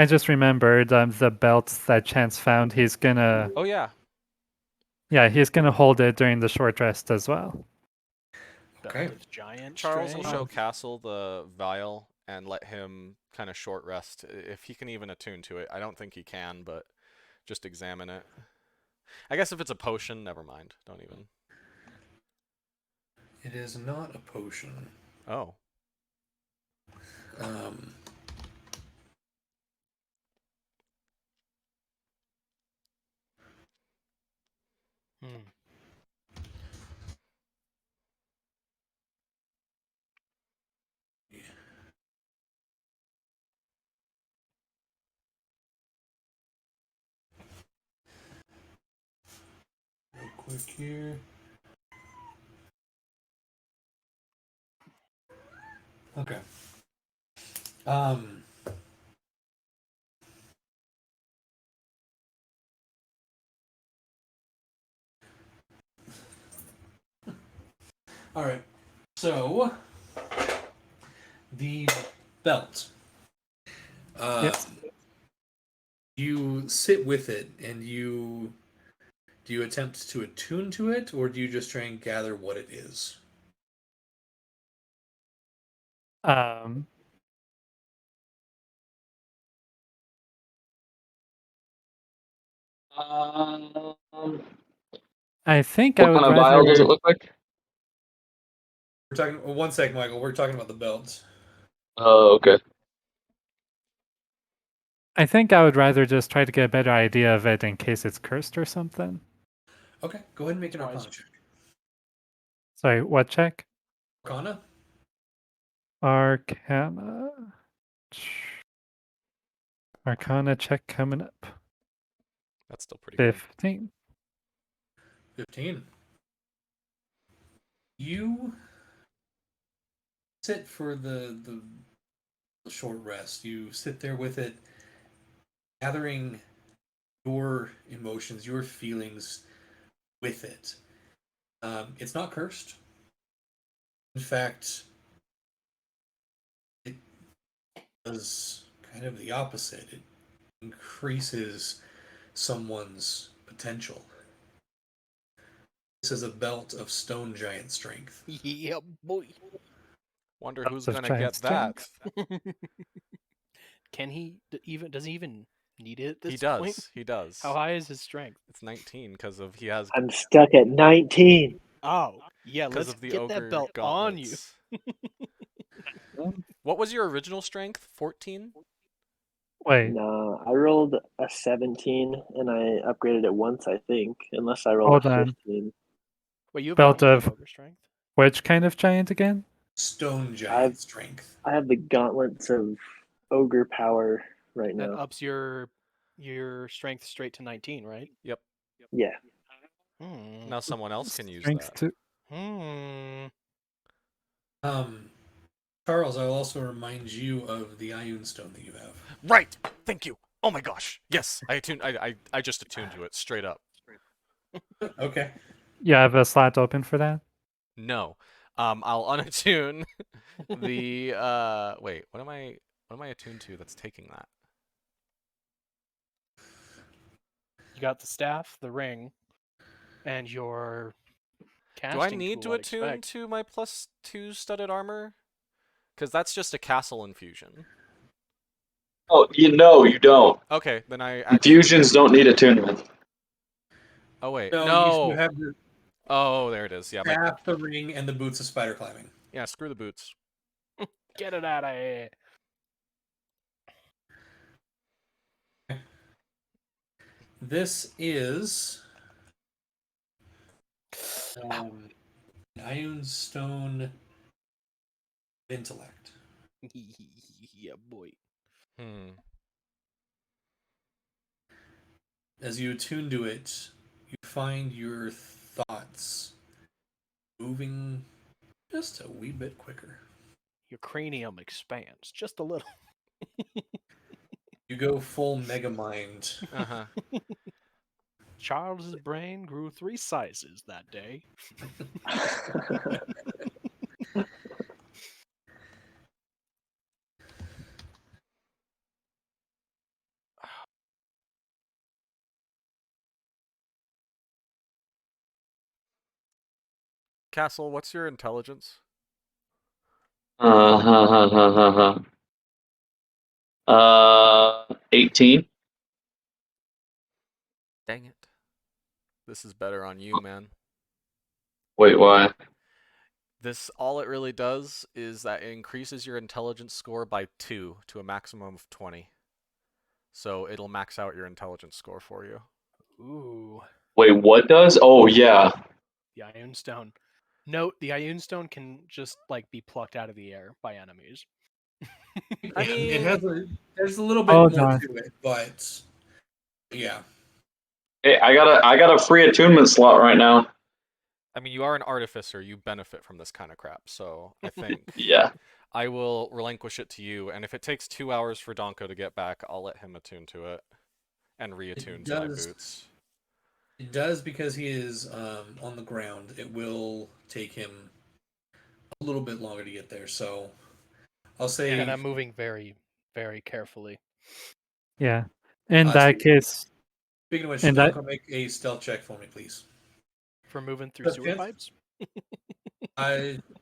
it. just remembered the belt that Chance found. He's gonna Oh yeah, he's gonna hold it during the short rest as well. Okay. Belt of Giant Charles will show Strength. Castle the vial and let him kind of short rest, if he can even attune to it. I don't think he can, but just examine it. I guess if it's a potion, never mind. Don't even. It is not a potion. Oh. Um, Hmm. real quick here. Okay. All right. So the belt. Yes. You sit with it, and do you attempt to attune to it, or do you just try and gather what it is? Um, I think I What would kind of vial does it rather. look like? We're talking. Well, one sec, Michael. We're talking about the belt. Oh, okay. I think I would rather just try to get a better idea of it in case it's cursed or something. Okay, go ahead and make an Wise. Arcana check. Sorry, what check? Arcana. Arcana. Arcana check coming up. That's still pretty good. 15. 15. You sit for the short rest. You sit there with it, gathering your emotions, your feelings with it. It's not cursed. In fact, it does kind of the opposite. It increases someone's potential. This is a belt of stone giant strength. Yeah, boy. Wonder Lots who's of gonna giant get that. Can he even? Does he even need it at this He does. point? He does. How high is his strength? It's 19 because of he has I'm stuck at 19. Oh, yeah, because let's of the get ogre that belt on you. gauntlets. What was your original strength? 14? Wait, No, I rolled a 17 and I upgraded it once, I think, unless I rolled hold a on. 15. Wait, you have Belt 19 of ogre strength? which kind of giant again? Stone giant strength. I have the gauntlets of ogre power right That now. ups your strength straight to 19, right? Yep. Yeah. Hmm. Now someone else can use Strength that. two. Hmm. Charles, I'll also remind you of the Ioun stone that you have. Right. Thank you. Oh my gosh. Yes, I attuned. I just attuned to it straight up. Okay. You have a slot open for that? No. I'll unattune the wait, what am I attuned to that's taking that? You got the staff, the ring, and your casting Do I need tool, to I'd attune expect. to my +2 studded armor? Because that's just a castle infusion. Oh, you don't. Okay, then I actually. Infusions don't need attunement. Oh wait, No, you no. have the Oh, there it is. Yeah, staff, the ring, and the boots of spider climbing. yeah. Screw the boots. Get it out of here. This is an Ioun stone intellect. Yeah, boy. Hmm. As you attune to it, you find your thoughts moving just a wee bit quicker. Your cranium expands just a little. You go full mega mind. Uh-huh. Charles's brain grew 3 sizes that day. Castle, what's your intelligence? 18. Dang it. This is better on you, man. Wait, why? This, all it really does is that it increases your intelligence score by 2 to a maximum of 20. So it'll max out your intelligence score for you. Ooh, Wait, what does? Oh, yeah. the Ioun Stone. Note, the Ioun Stone can just, like, be plucked out of the air by enemies. I mean, there's a little bit Oh, more no. to it, but yeah. Hey, I got a free attunement slot right now. you are an artificer. You benefit from this kind of crap. So I think Yeah. I will relinquish it to you. And if it takes 2 hours for Donko to get back, I'll let him attune to it and reattune to my boots. It does because he is on the ground. It will take him a little bit longer to get there. So I'll say. And I'm moving very, very carefully. Yeah. In Uh, that case, Speaking of which, in that Donko, make a stealth check for me, please. For moving through Just sewer chance? pipes?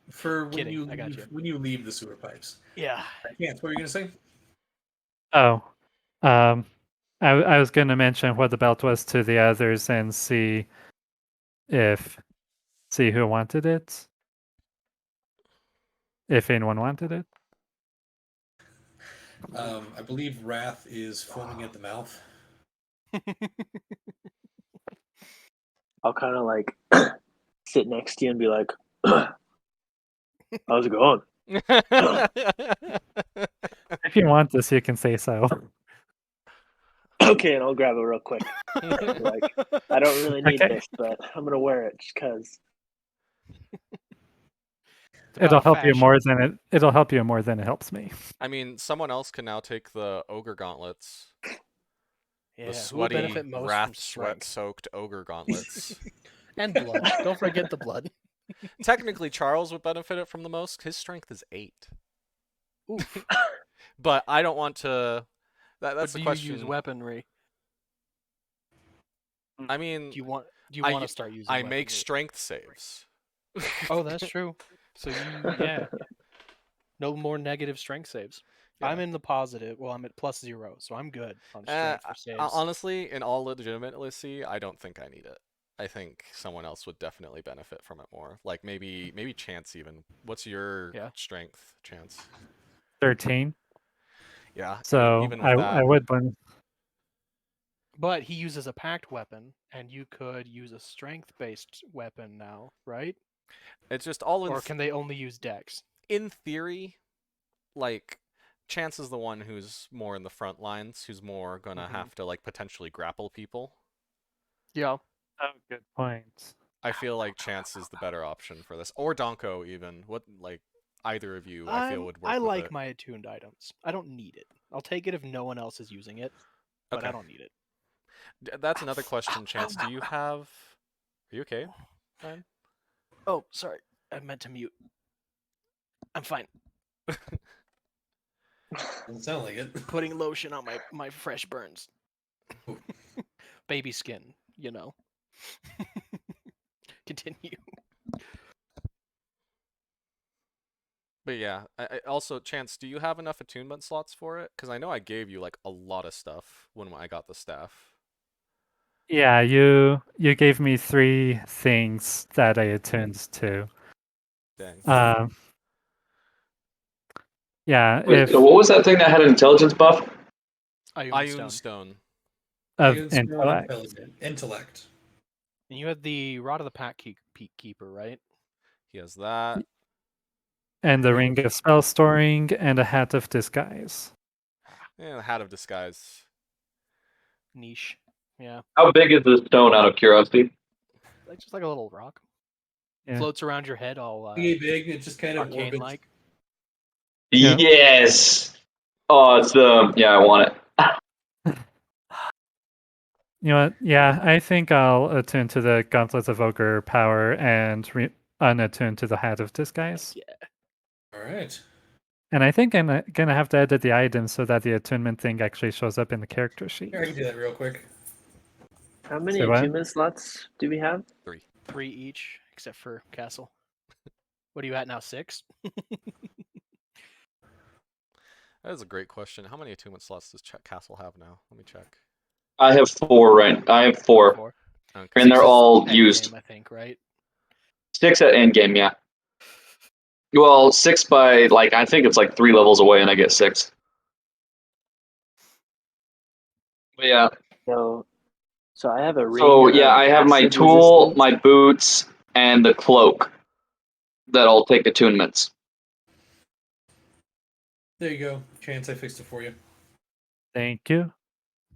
For when Kidding, I got you. when you leave the sewer pipes. Yeah. Chance, what were you gonna say? oh, I was going to mention what the belt was to the others and see who wanted it. If anyone wanted it. I believe Wrath is foaming at the mouth. I'll kind of like sit next to you and be like, how's it going? If you want this, you can say so. Okay, and I'll grab it real quick. Like, I don't really need Okay. this, but I'm going to wear it just because. It'll help you more than it'll help you more than it helps me. I mean, someone else can now take the ogre gauntlets. Yeah, The who would sweaty, benefit most from wrath strength? sweat-soaked ogre gauntlets. And blood. Don't forget the blood. Technically, Charles would benefit it from the most. His strength is 8. Oof. But I don't want to. That's the do question. you use weaponry? I mean, Do you want I- to start using I weaponry? make strength saves. Oh, that's true. So yeah. No more negative strength saves. I'm Yeah. in the positive. Well, I'm at +0, so I'm good on strength for saves. Honestly, in all legitimacy, I don't think I need it. I think someone else would definitely benefit from it more. Like maybe Chance even. What's your Yeah. strength, Chance? 13. Yeah. I So mean, even with I that, would win. But he uses a packed weapon, and you could use a strength-based weapon now, right? it's just all Or can they only use dex? in theory. Like, Chance is the one who's more in the front lines, who's more gonna Mhm. have to like potentially grapple people. Yeah. Oh, good point. I feel like Chance is the better option for this, or Donko even. What like either of you, I feel would work I with like it. my attuned items. I don't need it. I'll take it if no one else is using it, but I Okay. don't need it. That's another question, Chance. Do you have? Are you okay, Ryan? Oh, sorry. I meant to mute. I'm fine. Doesn't sound like it. Putting lotion on my fresh burns. Ooh. Baby skin, you know. Continue. But yeah, also Chance, do you have enough attunement slots for it? Because I know I gave you like a lot of stuff when I got the staff. Yeah, you gave me 3 things that I attuned to. Dang. Um, yeah, Wait, if so what was that thing that had an intelligence buff? Ioun Stone. of Iron Stone intellect. Intellect. And you had the Rod of the Pack Keeper, right? He has that. And the Ring ring of spell storing and a hat of disguise. And the Hat of Disguise. Niche. Yeah. How big is this stone, out of curiosity? Like just like a little rock. Yeah. Floats around your head all Big. It just kind of arcane orbits. like. Yeah. Yes. Oh, it's yeah, I want it. You know what? Yeah, I think I'll attune to the Gauntlets of Ogre power and unattune to the Hat of Disguise. Yeah. All right. And I think I'm gonna have to edit the items so that the attunement thing actually shows up in the character sheet. Here, I can do that real quick. How many Say what? attunement slots do we have? 3. 3 each, except for Castle. What are you at now? 6? That is a great question. How many attunement slots does Castle have now? Let me check. I have 4 right. I have 4, 4. Okay. and they're all End used. game, I think, right? 6 at end game, yeah. Well, 6 by like I think it's like 3 levels away, and I get 6. But yeah. So I have a ring. So yeah, of I have my acid tool, resistance. my boots, and the cloak that'll take attunements. There you go. Chance, I fixed it for you. Thank you.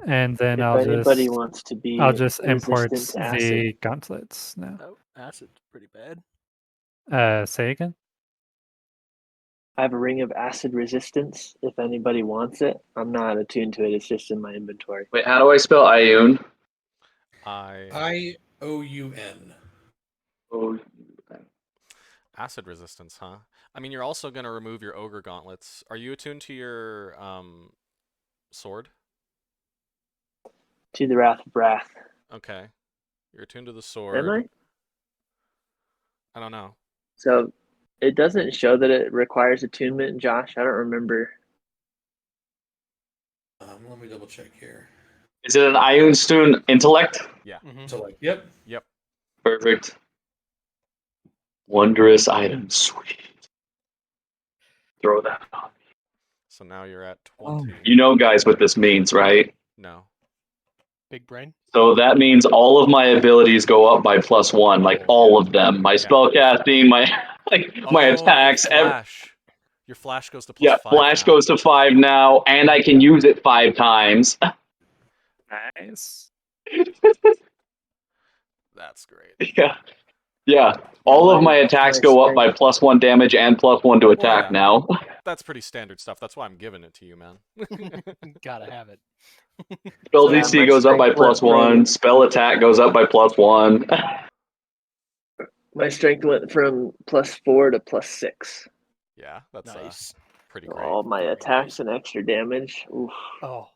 And then If anybody wants to be I'll just import resistant to acid, the gauntlets now. Oh, acid's pretty bad. Say again? I have a ring of acid resistance. If anybody wants it, I'm not attuned to it. It's just in my inventory. Wait, how do I spell Ioun? IOUN. Oh, Acid resistance, huh? I mean, you're also gonna remove your ogre gauntlets. Are you attuned to your sword? To the Wrath of Wrath. Okay. You're attuned to the sword. Am I? I don't know. So it doesn't show that it requires attunement, Josh. I don't remember. Let me double check here. is it an Ioun Stone intellect? Yeah. Mm-hmm. So like, yep. Yep. Perfect. Wondrous item, sweet. Throw that on. So now you're at 20. You know, guys, what this means, right? No. Big brain. So that means all of my abilities go up by +1, like Oh, all yeah. of them. My Yeah. spellcasting, my my Oh, attacks. Your flash. Your flash goes to +5 Yeah, flash now. goes to 5 now, and I can use it 5 times. Nice. That's great. Yeah, yeah. All of my attacks go up by +1 damage and +1 to attack yeah. now. That's pretty standard stuff. That's why I'm giving it to you, man. Gotta have it. Spell Yeah, DC my goes up by strength went +1. from- Spell attack goes up by +1. My strength went from +4 to +6. Yeah, that's Nice. pretty great. All my Very attacks nice. and extra damage. Oof. Oh,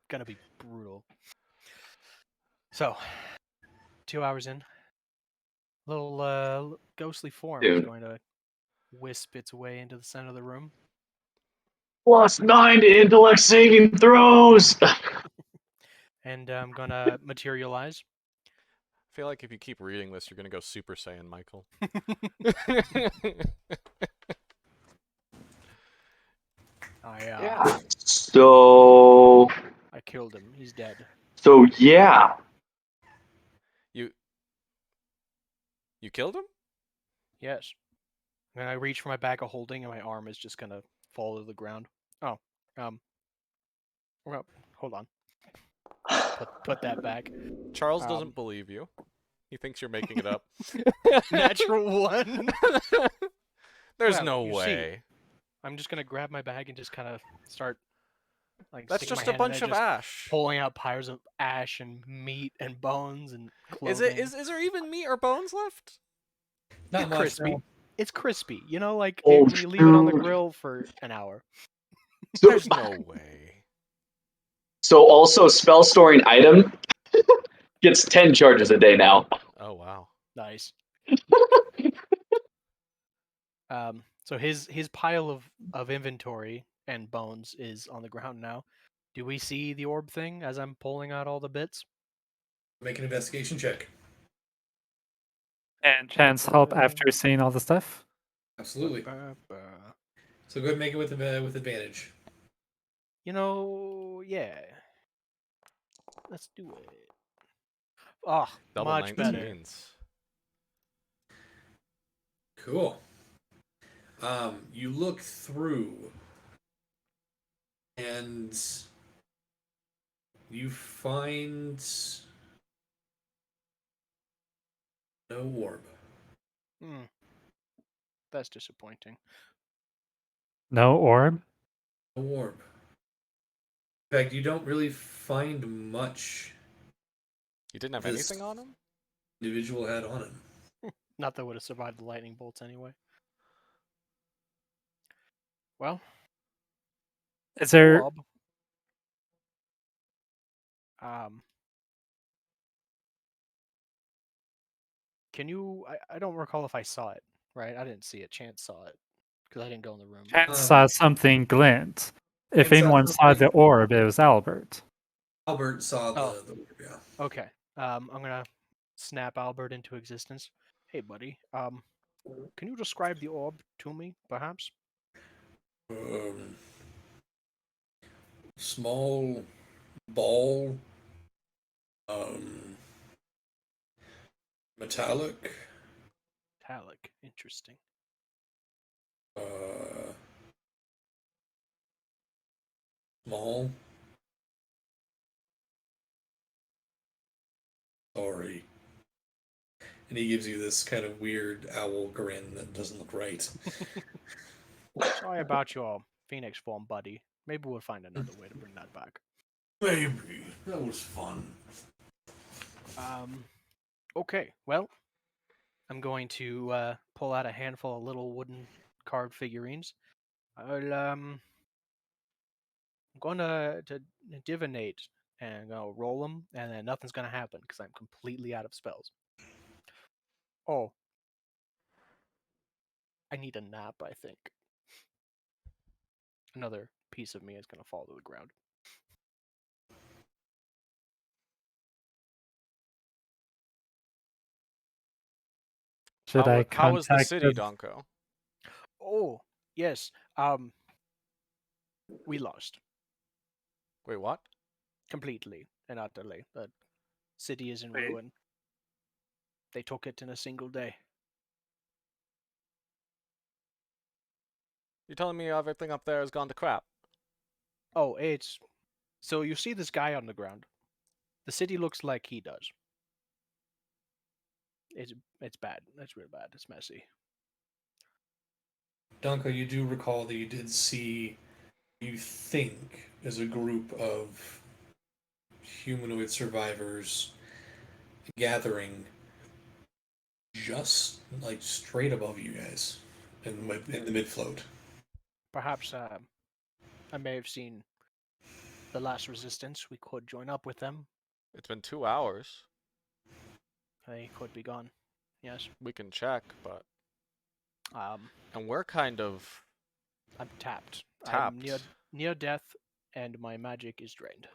gonna be brutal. So, 2 hours in, little ghostly form is Dude. going to wisp its way into the center of the room. +9 to intellect saving throws. And I'm gonna materialize. I feel like if you keep reading this, you're gonna go Super Saiyan, Michael. Yeah. So I killed him. He's dead. yeah. You killed him? Yes. And I reach for my bag of holding, and my arm is just gonna fall to the ground. Oh, well, hold on. Put that back. Charles doesn't believe you. He thinks you're making it up. Natural one. There's Well, no you see, way. I'm just gonna grab my bag and just kind of start like. That's sticking my just a hand in bunch it, of just ash. pulling out piles of ash and meat and bones and Is clothing. is there even meat or bones left? Not It's much. crispy. No. It's crispy. You know, like Oh, when you leave it on the dude. grill for an hour. So, There's no way. so also spell storing item gets 10 charges a day now. Oh wow. Nice. So his pile of inventory and bones is on the ground now. Do we see the orb thing as I'm pulling out all the bits? Make an investigation check. And chance help after seeing all the stuff. Absolutely. Ba-ba-ba. So go ahead and make it with advantage. You know, yeah. Let's do it. Oh, Double much better. 19s. Cool. You look through, and you find no orb. That's disappointing. No orb. No orb. In fact, you don't really find much You didn't have This- anything on him? individual had on him. Not that would have survived the lightning bolts anyway. Well, Is there? Bob. Can you? I don't recall if I saw it. Right, I didn't see it. Chance saw it because I didn't go in the room. Chance saw something glint. If Chance saw anyone saw something- the orb, it was Albert. Albert saw Oh. the orb, yeah. Okay. I'm gonna snap Albert into existence. Hey, buddy. Can you describe the orb to me, perhaps? Small ball, metallic, Metallic. Interesting. small. Sorry. And he gives you this kind of weird owl grin that doesn't look right. Sorry about your Phoenix form, buddy. Maybe we'll find another way to bring that back. Maybe. That was fun. Okay. Well, I'm going to pull out a handful of little wooden carved figurines. I'm going to divinate and go roll them, and then nothing's going to happen because I'm completely out of spells. Oh. I need a nap, I think. Another piece of me is going to fall to the ground. Should I How was the contact city, Donko? Oh, yes. We lost Wait, what? completely and utterly. The city is in Wait. ruin. They took it in a single day. You're telling me everything up there has gone to crap? Oh, it's... So you see this guy on the ground. The city looks like he does. It's bad. It's real bad. It's messy. Dunko, you do recall that you did see, you think, as a group of humanoid survivors gathering just like straight above you guys in the mid float. Perhaps I may have seen the last resistance. We could join up with them. It's been 2 hours. They could be gone. Yes. We can check, but... Um, And we're kind of... I'm tapped. Tapped. I'm near near death, and my magic is drained.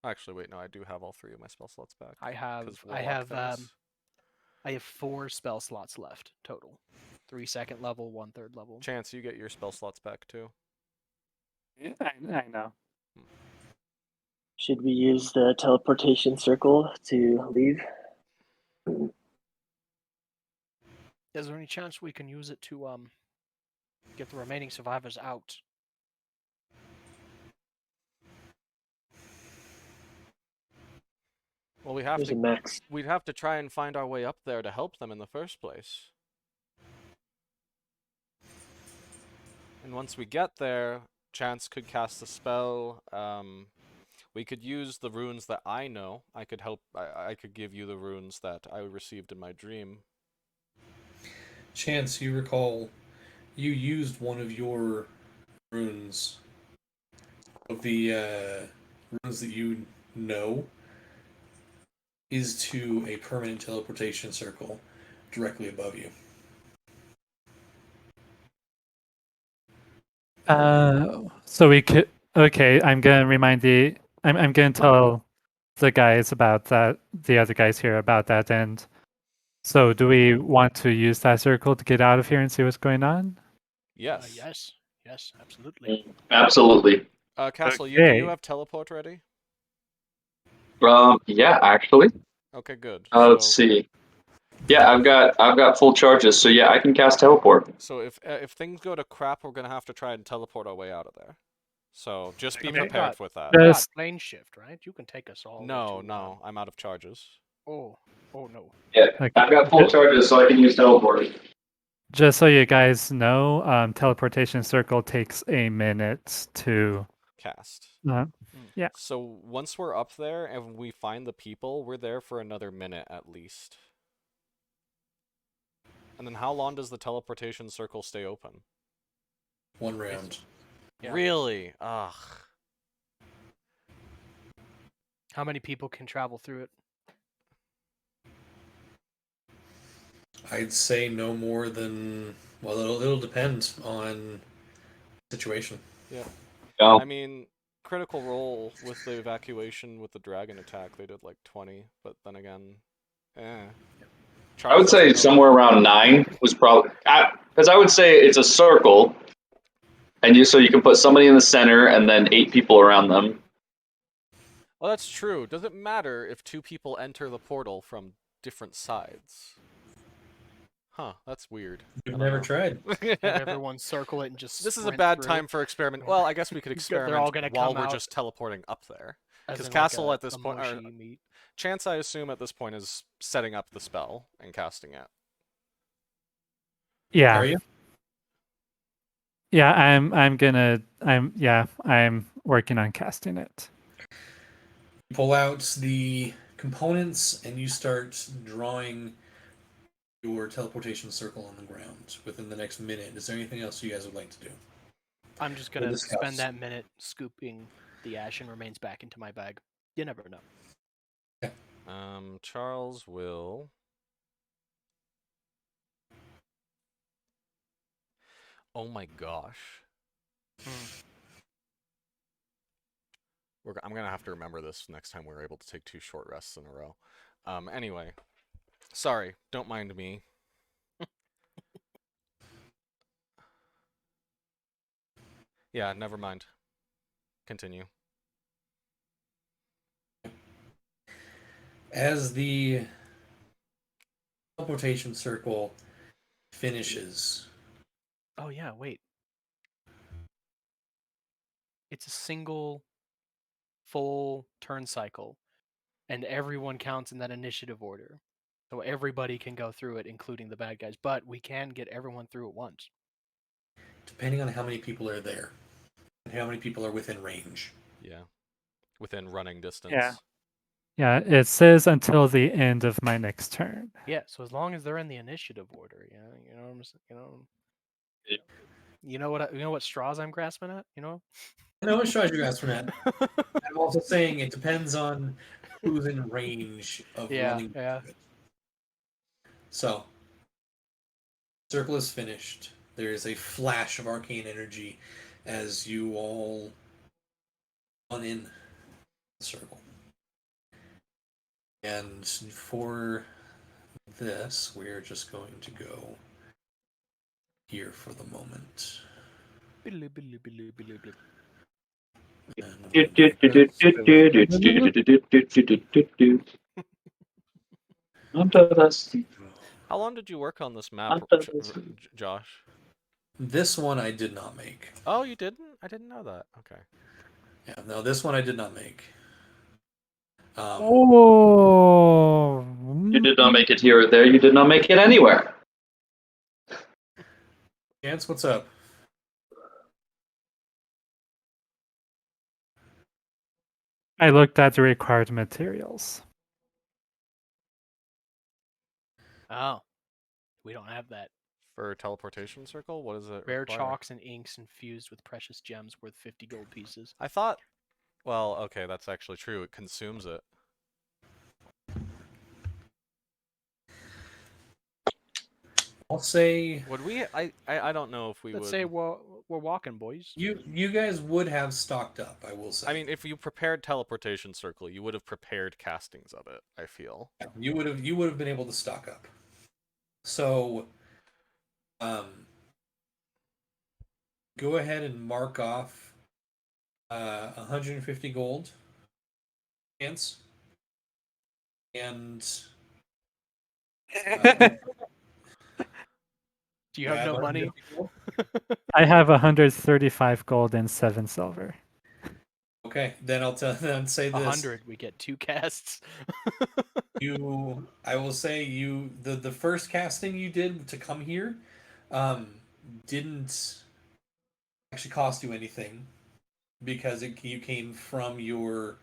Actually, wait, no, I do have all 3 of my spell slots back. I have 'cause I Warlock have things. I have 4 spell slots left total. 3 second level, 1 third level. Chance, you get your spell slots back too. Yeah, I know. Should we use the teleportation circle to leave? Is there any chance we can use it to get the remaining survivors out? Well, we have There's a to. max. We'd have to try and find our way up there to help them in the first place. And once we get there, Chance could cast a spell. We could use the runes that I know. I could help. I could give you the runes that I received in my dream. Chance, you recall you used one of your runes of the runes that you know is to a permanent teleportation circle directly above you. So we could. Okay, I'm gonna remind the. I'm gonna tell the guys about that. The other guys here about that. And so, do we want to use that circle to get out of here and see what's going on? Yes. Yes, absolutely. Absolutely. Castle, do Okay. you have teleport ready? Yeah, actually. Okay, good. Let's see. Yeah, I've got full charges, so yeah, I can cast teleport. So if things go to crap, we're gonna have to try and teleport our way out of there. So just be Okay. prepared with that. You got Just plane shift, right? You can take us all. No, I'm out of charges. Oh no. Yeah, Okay. I've got full charges, so I can use teleport. Just so you guys know, teleportation circle takes a minute to. Cast. Yeah. So once we're up there and we find the people, we're there for another minute at least. And then how long does the teleportation circle stay open? 1 round. Yeah. Really? Ugh. How many people can travel through it? I'd say no more than, well, it'll depend on the situation. Yeah. Yeah. I mean, Critical Role with the evacuation with the dragon attack, they did like 20, but then again, I Charles would say doesn't know. somewhere around 9 was probably because I would say it's a circle, and so you can put somebody in the center and then 8 people around them. Well, that's true. Does it matter if 2 people enter the portal from different sides? Huh, that's weird. You've I don't never know. tried. Have everyone circle it and just. This is a sprint bad through? time for experiment. Well, I guess we could They're experiment all gonna while come we're out just teleporting up there. as Because in Castle like at this a point, or mushy meat. Chance, I assume at this point is setting up the spell and casting it. Yeah. Are you? Yeah, I'm working on casting it. You pull out the components and you start drawing your teleportation circle on the ground within the next minute. Is there anything else you guys would like to do? I'm just We'll gonna discuss. spend that minute scooping the ashen remains back into my bag. You never know. Charles will. Oh my gosh. I'm gonna have to remember this next time we're able to take 2 short rests in a row. Anyway. Sorry, don't mind me. Yeah, never mind. Continue. As the teleportation circle finishes, Oh yeah, wait. It's a single full turn cycle, and everyone counts in that initiative order. So everybody can go through it, including the bad guys. But we can get everyone through at once. depending on how many people are there and how many people are within range. Yeah. Within running distance. Yeah. Yeah, it says until the end of my next turn. Yeah, so as long as they're in the initiative order, you know what I'm saying? Yeah. You know what straws I'm grasping at? You know? I know what strategy you guys for that. I'm also saying it depends on who's in range of running. Yeah. So, circle is finished. There is a flash of arcane energy as you all run in the circle. And for this, we're just going to go here for the moment. Billy, billy, billy, billy, billy. How long did you work on this map, Josh? This one I did not make. Oh, you didn't? I didn't know that. Okay. Yeah, no, this one I did not make. Oh. You did not make it here or there. You did not make it anywhere. Chance, what's up? I looked at the required materials. Oh, we don't have that. For teleportation circle, what is it? Rare require? chalks and inks infused with precious gems worth 50 gold pieces. I thought. Well, okay, that's actually true. It consumes it. I'll say Would we? I don't know if we Let's would. say we're walking, boys. you guys would have stocked up, I will say. I mean, if you prepared teleportation circle, you would have prepared castings of it. I feel. You would have been able to stock up. So, go ahead and mark off 150 gold. Chance. And Do you have no money? I have 135 gold and 7 silver. Okay, then I'll say this. 100, we get 2 casts. I will say the first casting you did to come here, didn't actually cost you anything because you came from your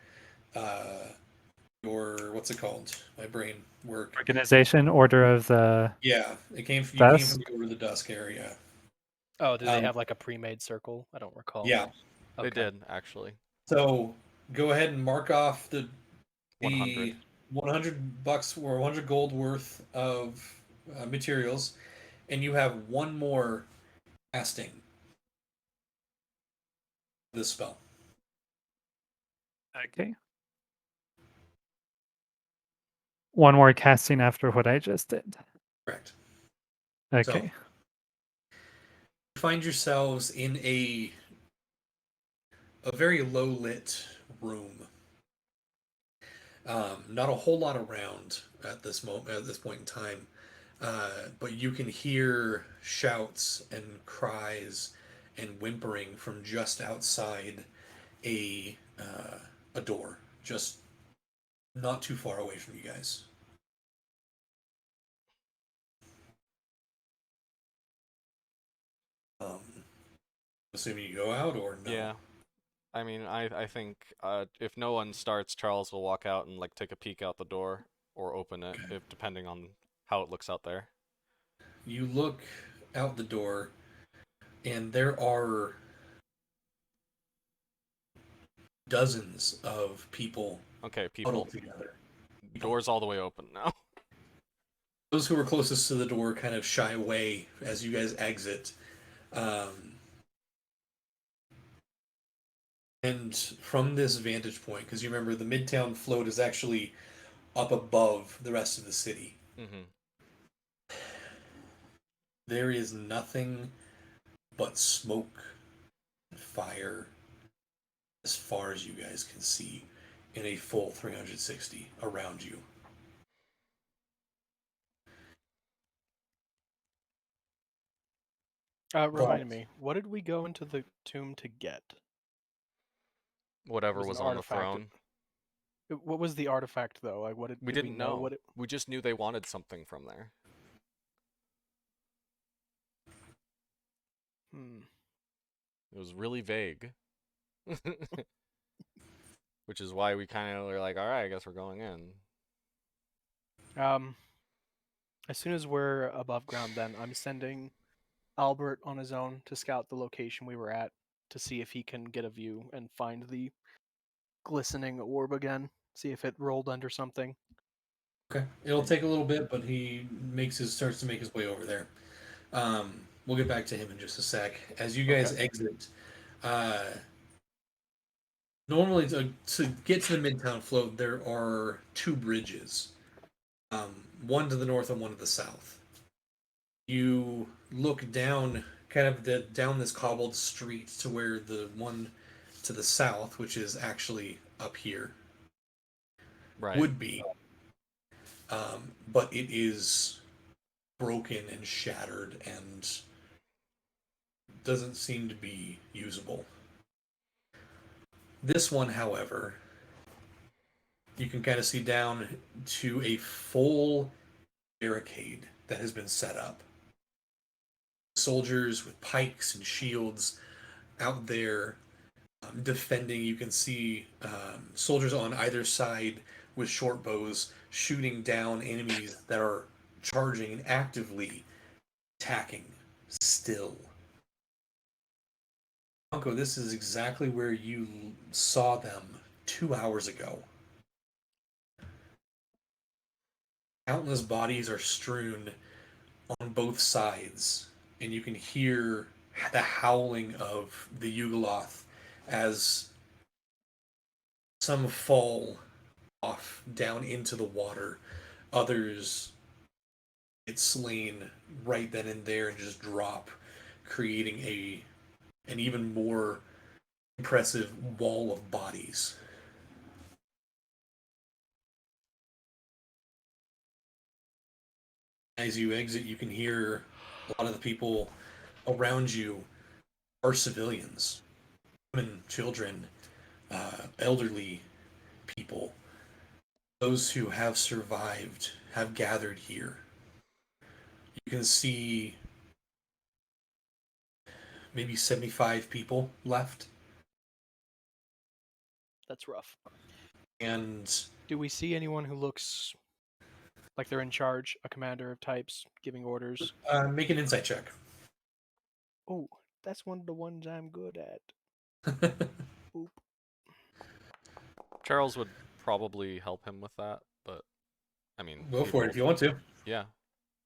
what's it called? My brain work. Organization, Order of the... Yeah, you came from the Dusk area. Oh, do they have like a pre-made circle? I don't recall. Yeah, They did actually. so go ahead and mark off the 100. $100 or 100 gold worth of materials, and you have one more casting this spell. Okay. One more casting after what I just did. Correct. Okay. You find yourselves in a very low lit room. Not a whole lot around at this point in time, but you can hear shouts and cries and whimpering from just outside a door, just not too far away from you guys. Assuming you go out or no? Yeah. I mean, I think if no one starts, Charles will walk out and like take a peek out the door or open it, Okay. if depending on how it looks out there. You look out the door, and there are dozens of people Okay, people. huddled together. Door's all the way open now. Those who are closest to the door kind of shy away as you guys exit. And from this vantage point, because you remember the Midtown float is actually up above the rest of the city. Mm-hmm. There is nothing but smoke and fire as far as you guys can see in a full 360 around you. Remind me, what did we go into the tomb to get? Whatever was was an on the artifact. throne. What was the artifact though? Like, what did We did didn't know. what it... We just knew they wanted something from there. It was really vague. Which is why we kind of were like, all right, I guess we're going in. As soon as we're above ground, then I'm sending Albert on his own to scout the location we were at to see if he can get a view and find the glistening orb again. See if it rolled under something. Okay, it'll take a little bit, but he starts to make his way over there. We'll get back to him in just a sec. As you guys exit, Uh, normally, to get to the Midtown float, there are two bridges, one to the north and one to the south. You look down, kind of down this cobbled street to where the one to the south, which is actually up here, Right. would be. But it is broken and shattered and doesn't seem to be usable. This one, however, you can kind of see down to a full barricade that has been set up. Soldiers with pikes and shields out there defending. You can see soldiers on either side with short bows shooting down enemies that are charging and actively attacking still. Uncle, this is exactly where you saw them 2 hours ago. Countless bodies are strewn on both sides, and you can hear the howling of the Yugoloth as some fall off down into the water. Others get slain right then and there and just drop, creating an even more impressive wall of bodies. As you exit, you can hear a lot of the people around you are civilians, women, children, elderly people. Those who have survived have gathered here. You can see maybe 75 people left. That's rough. And Do we see anyone who looks like they're in charge, a commander of types, giving orders? make an insight check. Oh, that's one of the ones I'm good at. Oop. Charles would probably help him with that, but I mean, Go he for it rolled- if you want to. Yeah.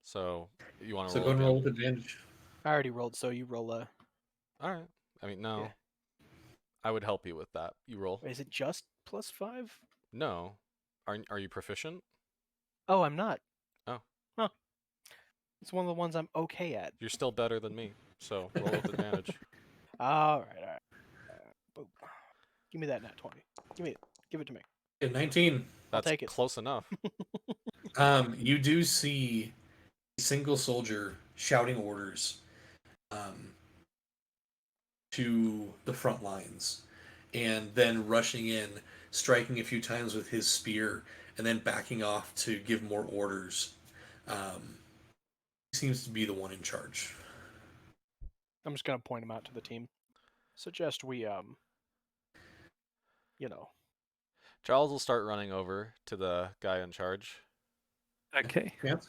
So you want to So roll? go and again? roll with advantage. I already rolled, so you roll a. All right. I mean, no. Yeah. I would help you with that. You roll. Is it just +5? No. Are you proficient? Oh, I'm not. Oh. Huh. It's one of the ones I'm okay at. You're still better than me, so roll with advantage. All right. Boop. Give me that nat 20. Give it to me. 19. I'll That's take it. close enough. You do see a single soldier shouting orders to the front lines and then rushing in, striking a few times with his spear, and then backing off to give more orders. He seems to be the one in charge. I'm just gonna point him out to the team. Suggest we Charles will start running over to the guy in charge. Okay. Chance?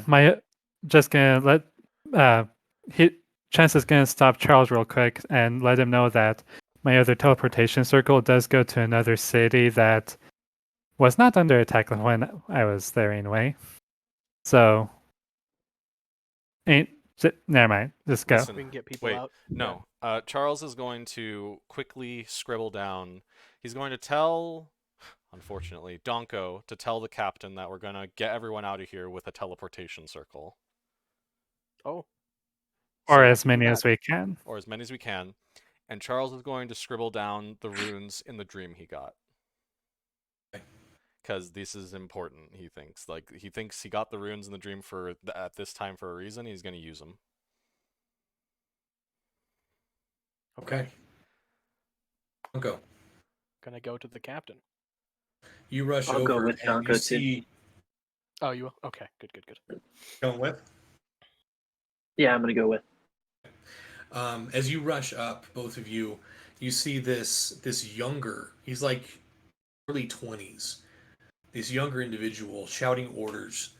My just gonna let Chance is gonna stop Charles real quick and let him know that my other teleportation circle does go to another city that was not under attack when I was there anyway. So never mind. Just go. Listen, we can get people wait, out. no. Charles is going to quickly scribble down. He's going to tell, unfortunately, Donko to tell the captain that we're going to get everyone out of here with a teleportation circle. Oh. Or So- as many as we can. Or as many as we can. And Charles is going to scribble down the runes in the dream he got. Because this is important, he thinks. He thinks he got the runes in the dream at this time for a reason. He's going to use them. Okay. Go. Gonna go to the captain. You rush I'll over go with and you Donko, too. see Oh, you will? Okay, good. going with. Yeah, I'm gonna go with. As you rush up, both of you, you see this younger. He's like early 20s. This younger individual shouting orders.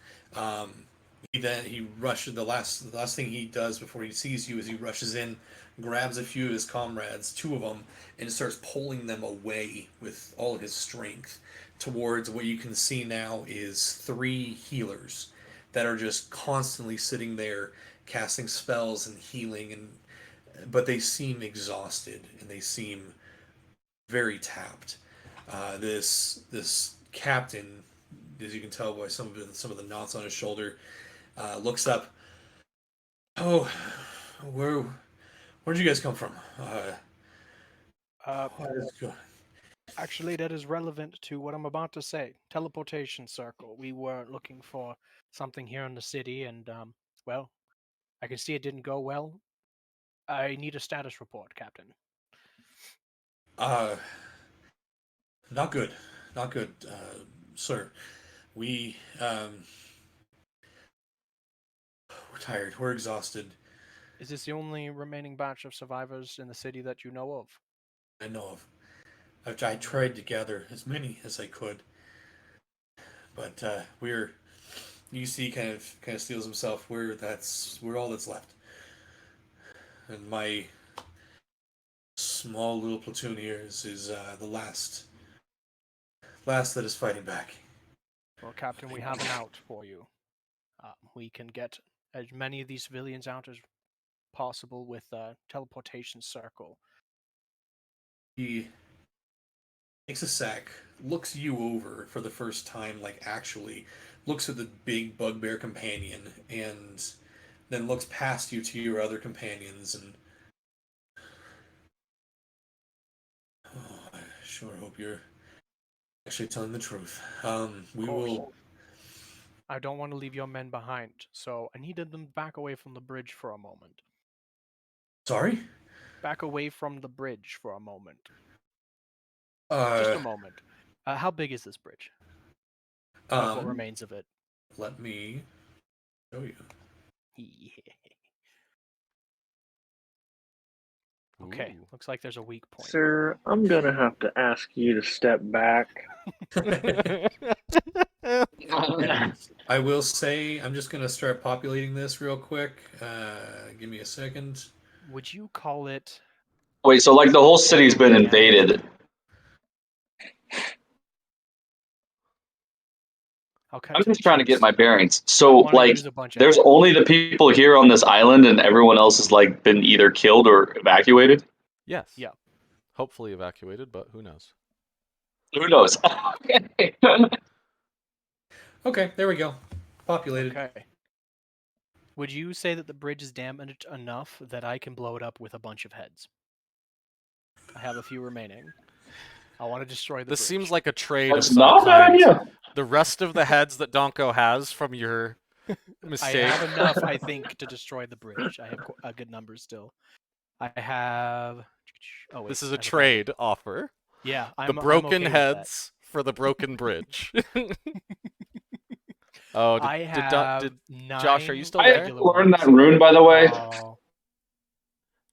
He rushes. The last thing he does before he sees you is he rushes in, grabs a few of his comrades, two of them, and starts pulling them away with all of his strength towards what you can see now is 3 healers that are just constantly sitting there casting spells and healing and but they seem exhausted and they seem very tapped. This captain, as you can tell by some of the knots on his shoulder, looks up. Oh, where'd you guys come from? Uh, What is going? Actually, that is relevant to what I'm about to say. Teleportation circle. We were looking for something here in the city, and well, I can see it didn't go well. I need a status report, Captain. Uh, not good, not good, sir. We we're tired. We're exhausted. Is this the only remaining batch of survivors in the city that you know of? I know of. I tried to gather as many as I could, but we're. You see, kind of steals himself. We're all that's left, and my small little platoon here is the last that is fighting back. Well, Captain, we have an out for you. We can get as many of these civilians out as possible with a teleportation circle. He takes a sec, looks you over for the first time, like actually, looks at the big bugbear companion, and then looks past you to your other companions, and oh, I sure hope you're actually telling the truth. We will. I don't want to leave your men behind, so I needed them back away from the bridge for a moment. Sorry. Back away from the bridge for a moment. Just a moment. How big is this bridge? What remains of it? Let me show you. Okay, Ooh. looks like there's a weak point. Sir, I'm gonna have to ask you to step back. I will say, I'm just gonna start populating this real quick. Give me a second. Would you call it? Wait, so like the whole city's been heavily invaded. damaged? I'm just trying to get my bearings. So like there's of only the people here on this island and everyone else has like been either killed or evacuated? Yes. Yeah. Hopefully evacuated, but who knows? Who knows? Okay. Okay, there we go. Populated. Okay. Would you say that the bridge is damaged enough that I can blow it up with a bunch of heads? I have a few remaining. I want to destroy the This bridge. seems like a trade That's of some not a bad kind. idea. The rest of the heads that Donko has from your mistake. I have enough, I think, to destroy the bridge. I have a good number still. I have. Oh wait. This is a trade offer. Yeah, The broken I'm okay heads for the broken bridge. Oh, did Josh, are you still I there? learned that rune, by the way. Oh.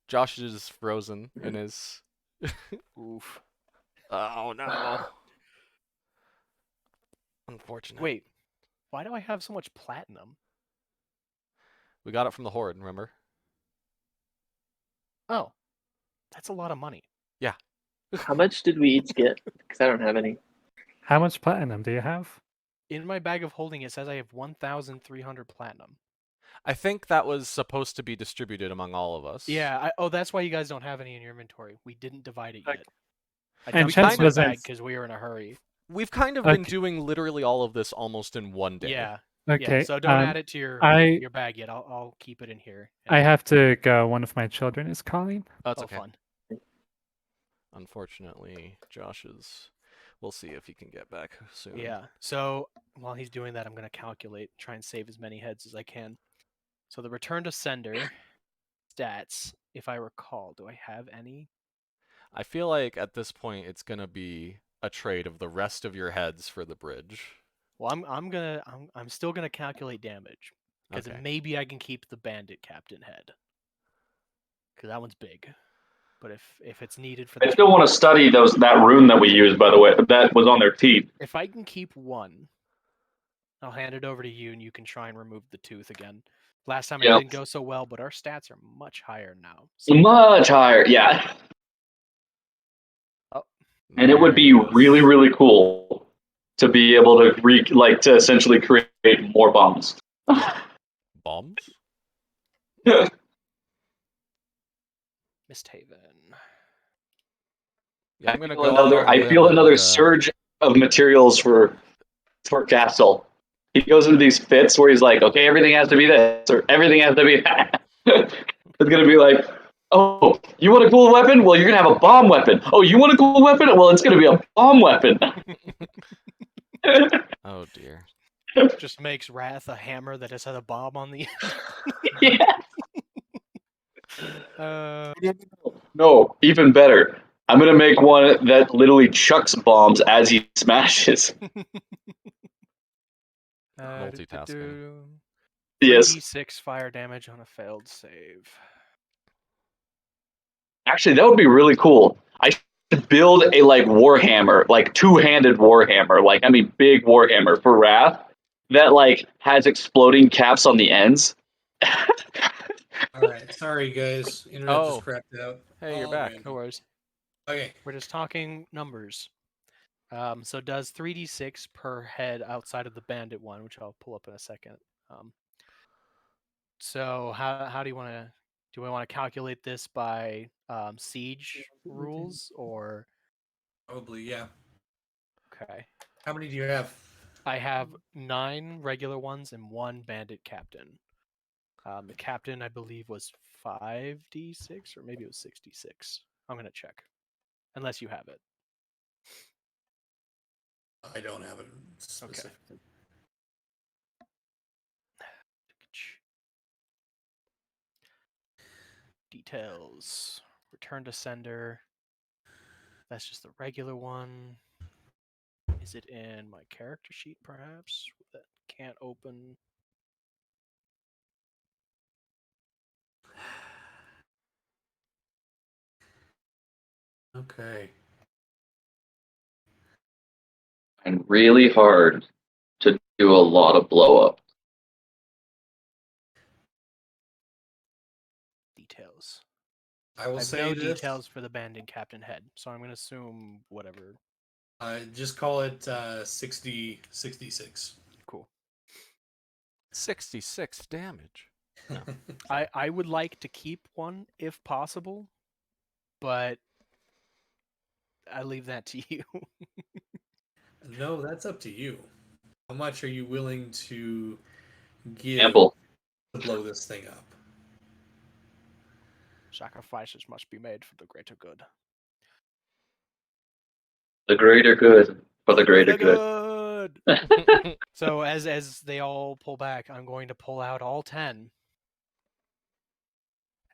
Josh is frozen in his. Oof. Oh no. Unfortunate. Wait, why do I have so much platinum? We got it from the Horde, remember? Oh, that's a lot of money. Yeah. How much did we each get? Because I don't have any. How much platinum do you have? In my bag of holding, it says I have 1,300 platinum. I think that was supposed to be distributed among all of us. Yeah. That's why you guys don't have any in your inventory. We didn't divide it yet. I And dumped Chance it in my wasn't- bag because we were in a hurry. We've kind of been doing literally all of this almost in one day. Yeah. Okay. Yeah, so don't add it to your bag yet. I'll keep it in here. I have to go. One of my children is calling. Oh, it's okay. Fun. Unfortunately, Josh is. We'll see if he can get back soon. Yeah. So while he's doing that, I'm going to calculate, try and save as many heads as I can. So the return to sender stats, if I recall, do I have any? I feel like at this point it's gonna be a trade of the rest of your heads for the bridge. Well, I'm still gonna calculate damage because maybe I can keep the bandit captain head because that one's big. But if it's needed for, I still want to study that rune that we used, by the way. That was on their teeth. If I can keep one, I'll hand it over to you, and you can try and remove the tooth again. Last time it didn't go so well, but our stats are much higher now. So. Much higher, yeah. Oh. And it would be really, really cool to be able to to essentially create more bombs. Bombs? Misthaven. Yeah, I'm gonna go out on a I limb feel another and, surge of materials for Castle. He goes into these fits where he's like, okay, everything has to be this or everything has to be that. It's gonna be like, oh, you want a cool weapon? Well, you're gonna have a bomb weapon. Oh, you want a cool weapon? Well, it's gonna be a bomb weapon. oh dear. Just makes Wrath a hammer that has had a bomb on the Yeah. end. No, even better. I'm gonna make one that literally chucks bombs as he smashes. Multitasking. yes. 3d6 fire damage on a failed save. Actually, that would be really cool. I should build a like warhammer, like two-handed warhammer, like I mean big warhammer for Wrath that like has exploding caps on the ends. All right, sorry guys, internet Oh. just crapped out. Hey, you're All back. random. No worries. Okay, We're just talking numbers. So does 3d6 per head outside of the bandit one, which I'll pull up in a second. So how do you want to do? We want to calculate this by siege rules or probably yeah. okay? How many do you have? I have 9 regular ones and 1 bandit captain. The captain, I believe, was 5d6 or maybe it was 66. I'm gonna check, unless you have it. I don't have it specific. Details. Return to sender. That's just the regular one. Is it in my character sheet, perhaps? That can't open. Okay. And really hard to do a lot of blow up. Details. I will I have say no this. details for the bandit captain head, so I'm going to assume whatever. Just call it 66. Cool. 66 damage. No. I would like to keep one if possible, but I leave that to you. No, that's up to you. How much are you willing to give Ample. to blow this thing up? Sacrifices must be made for the greater good. The greater good for the greater good. So as they all pull back, I'm going to pull out all 10.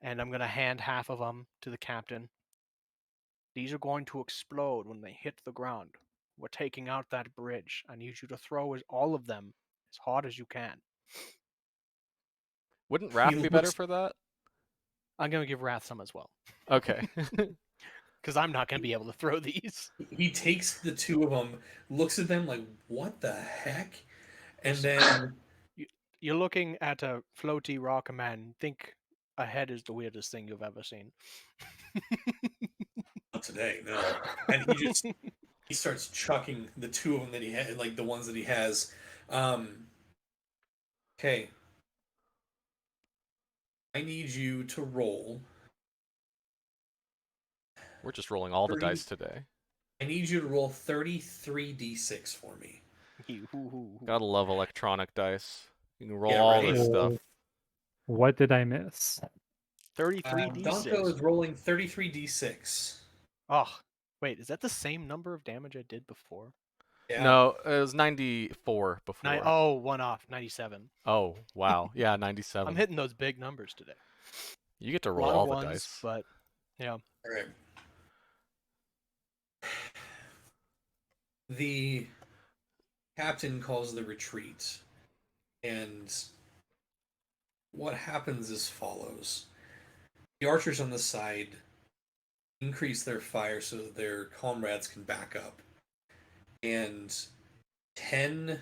And I'm going to hand half of them to the captain. These are going to explode when they hit the ground. We're taking out that bridge. I need you to throw all of them as hard as you can. Wouldn't Wrath be better looks- for that? I'm going to give Wrath some as well. Okay. Because I'm not going to be able to throw these. He takes the 2 of them, looks at them like, what the heck? And then You're looking at a floaty rock man. Think a head is the weirdest thing you've ever seen. not today, no. And he starts chucking the 2 of them that he had, like the ones that he has. Okay. I need you to roll. We're just rolling all the 30. dice today. I need you to roll 33d6 for me. Gotta love electronic dice. You can roll Yeah, all right. this stuff. What did I miss? 33d6. Donko is rolling 33d6. Oh, wait, is that the same number of damage I did before? Yeah. No, it was 94 before. Oh, one off, 97. Oh, wow. Yeah, 97. I'm hitting those big numbers today. You get to A roll lot all of the ones, dice. but yeah. All right. The captain calls the retreat, and what happens is follows. The archers on the side increase their fire so that their comrades can back up, and 10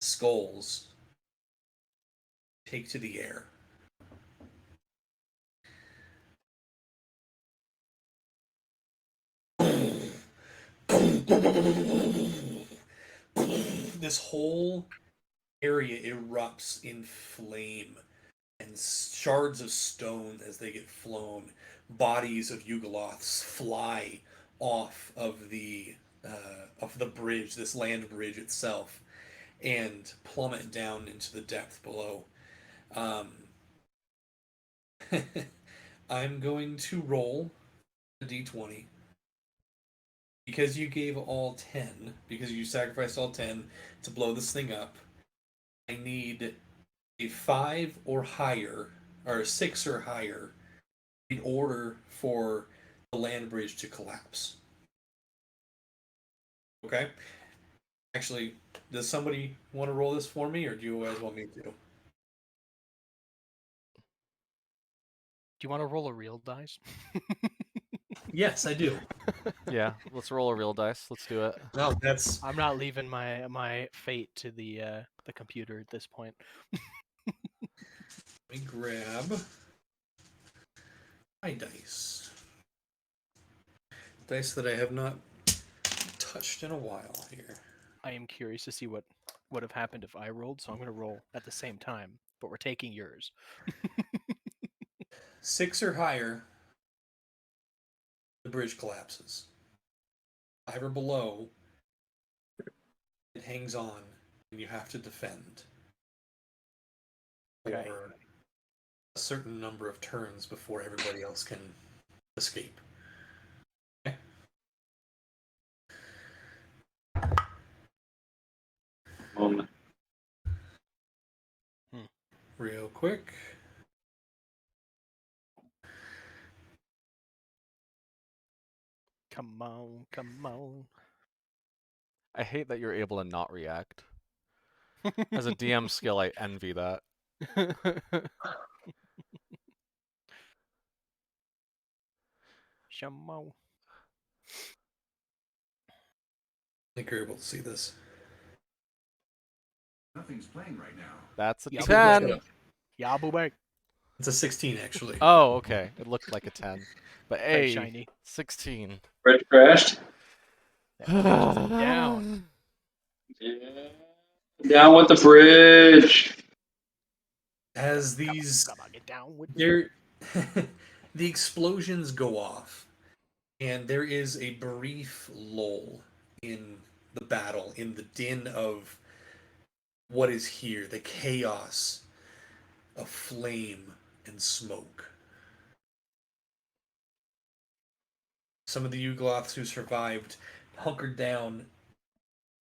skulls take to the air. This whole area erupts in flame and shards of stone as they get flown. Bodies of Yugoloths fly off the bridge, this land bridge itself, and plummet down into the depth below. Um, I'm going to roll a d20 because you gave all 10, because you sacrificed all 10 to blow this thing up. I need a 5 or higher, or a 6 or higher, in order for the land bridge to collapse. Okay? Actually, does somebody want to roll this for me, or do you guys want me to? Do you want to roll a real dice? Yes, I do. Yeah, let's roll a real dice. Let's do it. No, that's I'm not leaving my fate to the computer at this point. Let me grab my dice. Dice that I have not touched in a while here. I am curious to see what would have happened if I rolled, so I'm going to roll at the same time, but we're taking yours. 6 or higher, the bridge collapses. 5 or below, it hangs on, and you have to defend Okay. for a certain number of turns before everybody else can escape. Okay. Real quick. Come on, come on. I hate that you're able to not react. As a DM skill, I envy that. Shamo. I think you're able to see this. Nothing's playing right now. That's a Yeah, 10. Yeah, boo. It's a 16, actually. Oh, okay. It looked like a 10. But Very hey, shiny. 16. Bridge crashed. Down. Yeah. Down with the bridge. As these Come on, get down with there the explosions go off, and there is a brief lull in the battle, in the din of what is here, the chaos of flame and smoke. Some of the Yugoloths who survived hunkered down,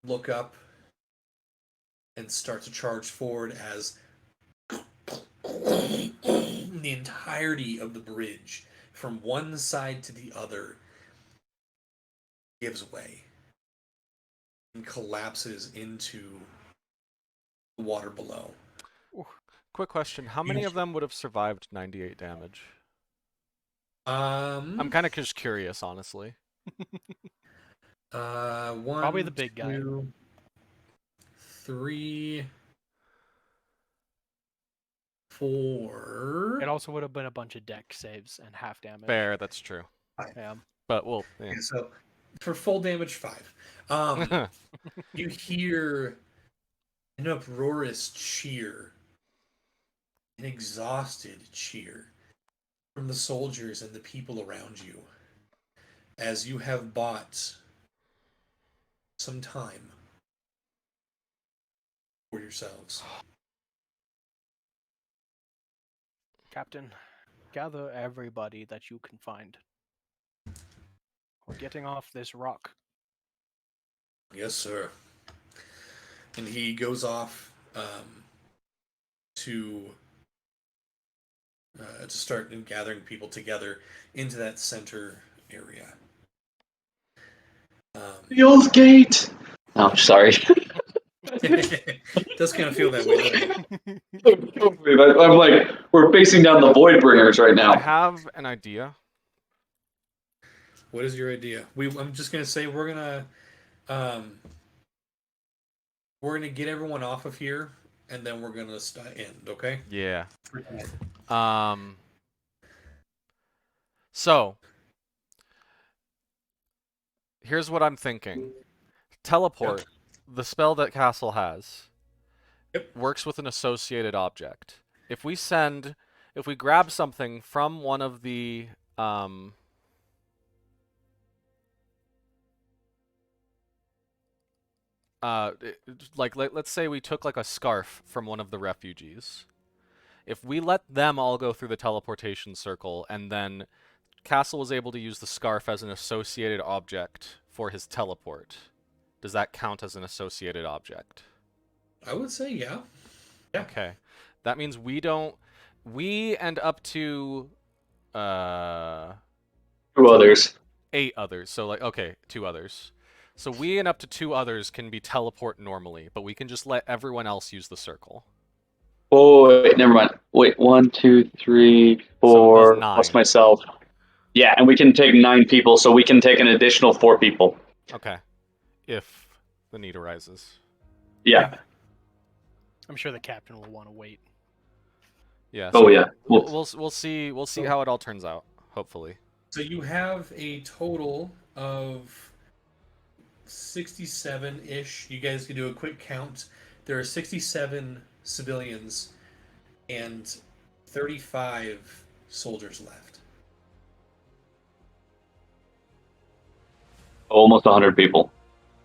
look up, and start to charge forward as the entirety of the bridge, from one side to the other, gives way and collapses into the water below. Quick question. How many of them would have survived 98 damage? I'm kind of just curious, honestly. One, Probably the big guy. 2, 3, 4. It also would have been a bunch of deck saves and half damage. Fair, that's true. Yeah. But we'll. Yeah. Okay, so for full damage, 5. You hear an uproarious cheer, an exhausted cheer from the soldiers and the people around you, as you have bought some time for yourselves. Captain, gather everybody that you can find. We're getting off this rock. Yes, sir. And he goes off to start gathering people together into that center area. The old gate. Oh, sorry. It does kind of feel that way, doesn't it? I'm like, we're facing down the void bringers right now. I have an idea. What is your idea? I'm just gonna say we're gonna get everyone off of here, and then we're gonna end. Okay. Yeah. So here's what I'm thinking. Teleport, the spell that Castle has, Yep. works with an associated object. if we grab something from one of the let's say we took like a scarf from one of the refugees. If we let them all go through the teleportation circle and then Castle was able to use the scarf as an associated object for his teleport, does that count as an associated object? I would say yeah. Yeah. Okay. That means we and up to Two others. 8 others. So like okay, 2 others. So we and up to 2 others can be teleport normally, but we can just let everyone else use the circle. Oh, wait, never mind. Wait, 1, 2, 3, So it 4, does plus 9. myself. Yeah, and we can take 9 people, so we can take an additional 4 people. Okay. If the need arises. Yeah. I'm sure the captain will want to wait. Yeah. Oh, So yeah. we'll see how it all turns out. Hopefully. So you have a total of 67-ish. You guys can do a quick count. There are 67 civilians and 35 soldiers left. Almost 100 people.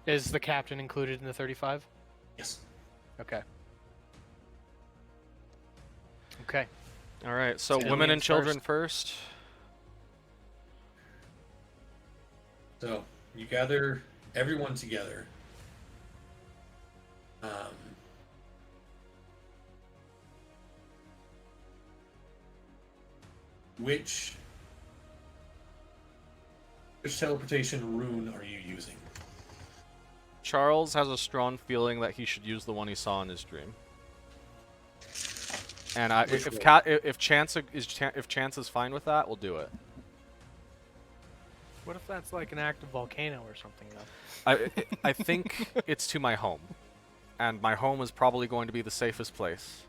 Is the captain included in the 35? Yes. Okay. Okay. All right. So women Civilians and children first. first. So you gather everyone together. Which teleportation rune are you using? Charles has a strong feeling that he should use the one he saw in his dream. And Which if one? if Chance is fine with that, we'll do it. What if that's like an active volcano or something, though? I think it's to my home, and my home is probably going to be the safest place.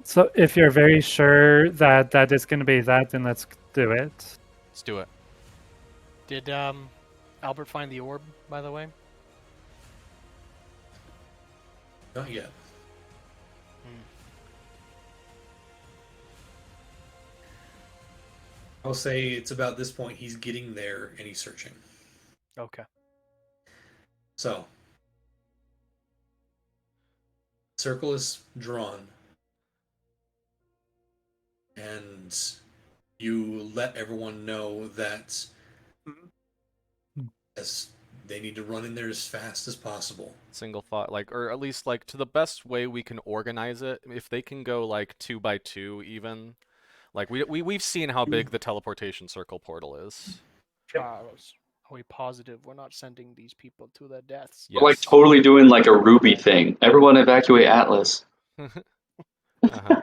So if you're very sure that that is going to be that, then let's do it. Let's do it. Did Albert find the orb, by the way? Not yet. I'll say it's about this point he's getting there and he's searching. Okay. So, circle is drawn, and you let everyone know that as they need to run in there as fast as possible. Single thought, like, or at least like to the best way we can organize it. If they can go like 2 by 2, even, like we've seen how big the teleportation circle portal is. Charles, are we positive we're not sending these people to their deaths? Yes. We're like totally doing like a Ruby thing. Everyone evacuate Atlas. Uh-huh.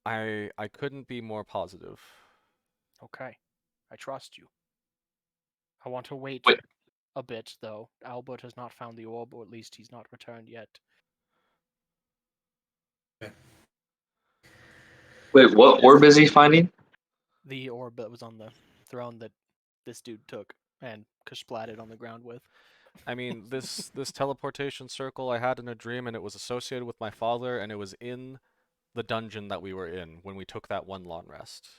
I couldn't be more positive. Okay. I trust you. I want to wait Wait. a bit, though. Albert has not found the orb, or at least he's not returned yet. Wait, what orb is he finding? The orb that was on the throne that this dude took and splatted on the ground with. I mean, this teleportation circle I had in a dream, and it was associated with my father, and it was in the dungeon that we were in when we took that one long rest.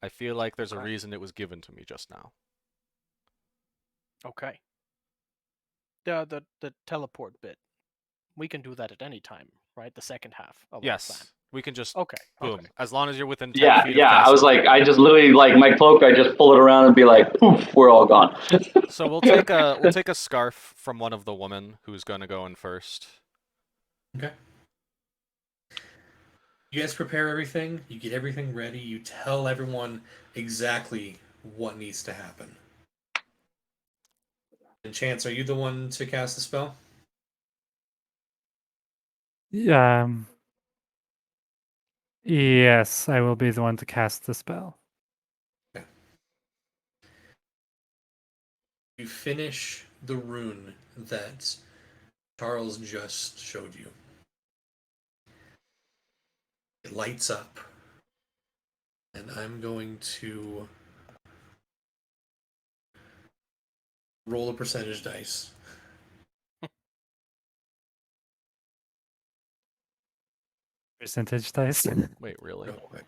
I feel like there's a reason it was given to me just now. Okay. The teleport bit. We can do that at any time, right? The second half of our plan. Yes, we can just Okay. boom. Okay. As long as you're within 10 Yeah, feet of yeah. I Castle. was like, I just literally like my cloak. I just pull it around and be like, poof, we're all gone. So we'll take a scarf from one of the women who's gonna go in first. Okay. You guys prepare everything. You get everything ready. You tell everyone exactly what needs to happen. And Chance, are you the one to cast the spell? Yes, I will be the one to cast the spell. Okay. You finish the rune that Charles just showed you. It lights up. And I'm going to roll a percentage dice. percentage dice. Wait, really? Okay.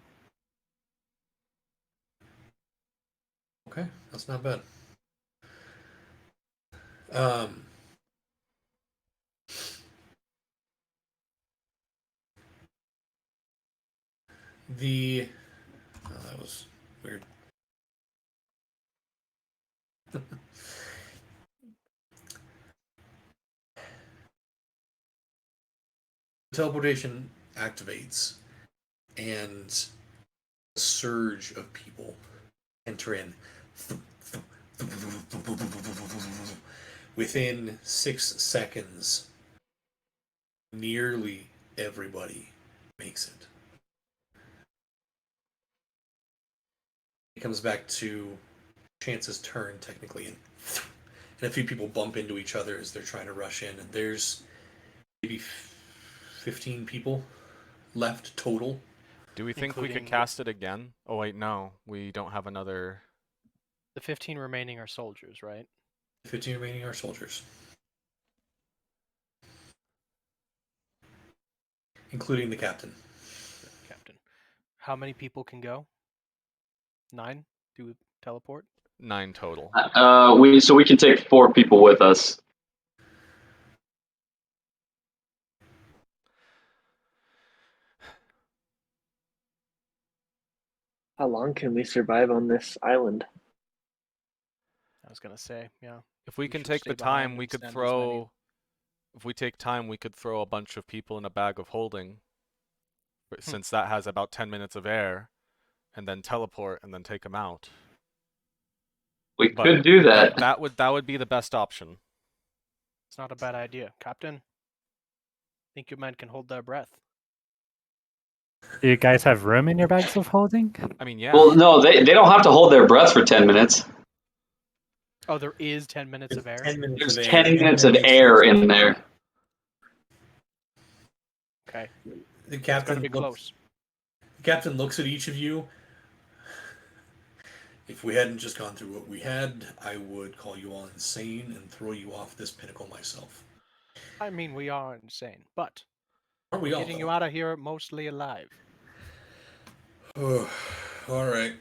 Okay, that's not bad. The that was weird. Teleportation activates, and a surge of people enter in. Within 6 seconds, nearly everybody makes it. It comes back to Chance's turn, technically, and a few people bump into each other as they're trying to rush in, and there's maybe 15 people left total. Do we think we could Including- cast it again? Oh wait, no. We don't have another... The 15 remaining are soldiers, right? 15 remaining are soldiers, including the captain. Captain. How many people can go? 9 do teleport? 9 total. We can take 4 people with us. How long can we survive on this island? I was gonna say, yeah. If we We can should take stay the behind time, and we could send as many- throw... If we take time, we could throw a bunch of people in a bag of holding. But since that has about 10 minutes of air, and then teleport, and then take them out. We But could do that. That would be the best option. It's not a bad idea. Captain, think your men can hold their breath? Do you guys have room in your bags of holding? I mean, yeah. Well, no, they don't have to hold their breaths for 10 minutes. Oh, there is 10 minutes of air? 10 minutes There's of 10 air, minutes and of air in there. Okay. The It's captain gonna be looks, close. the captain looks at each of you. If we hadn't just gone through what we had, I would call you all insane and throw you off this pinnacle myself. I mean, we are insane, but Aren't we all? getting you though? out of here mostly alive. Oh, all right.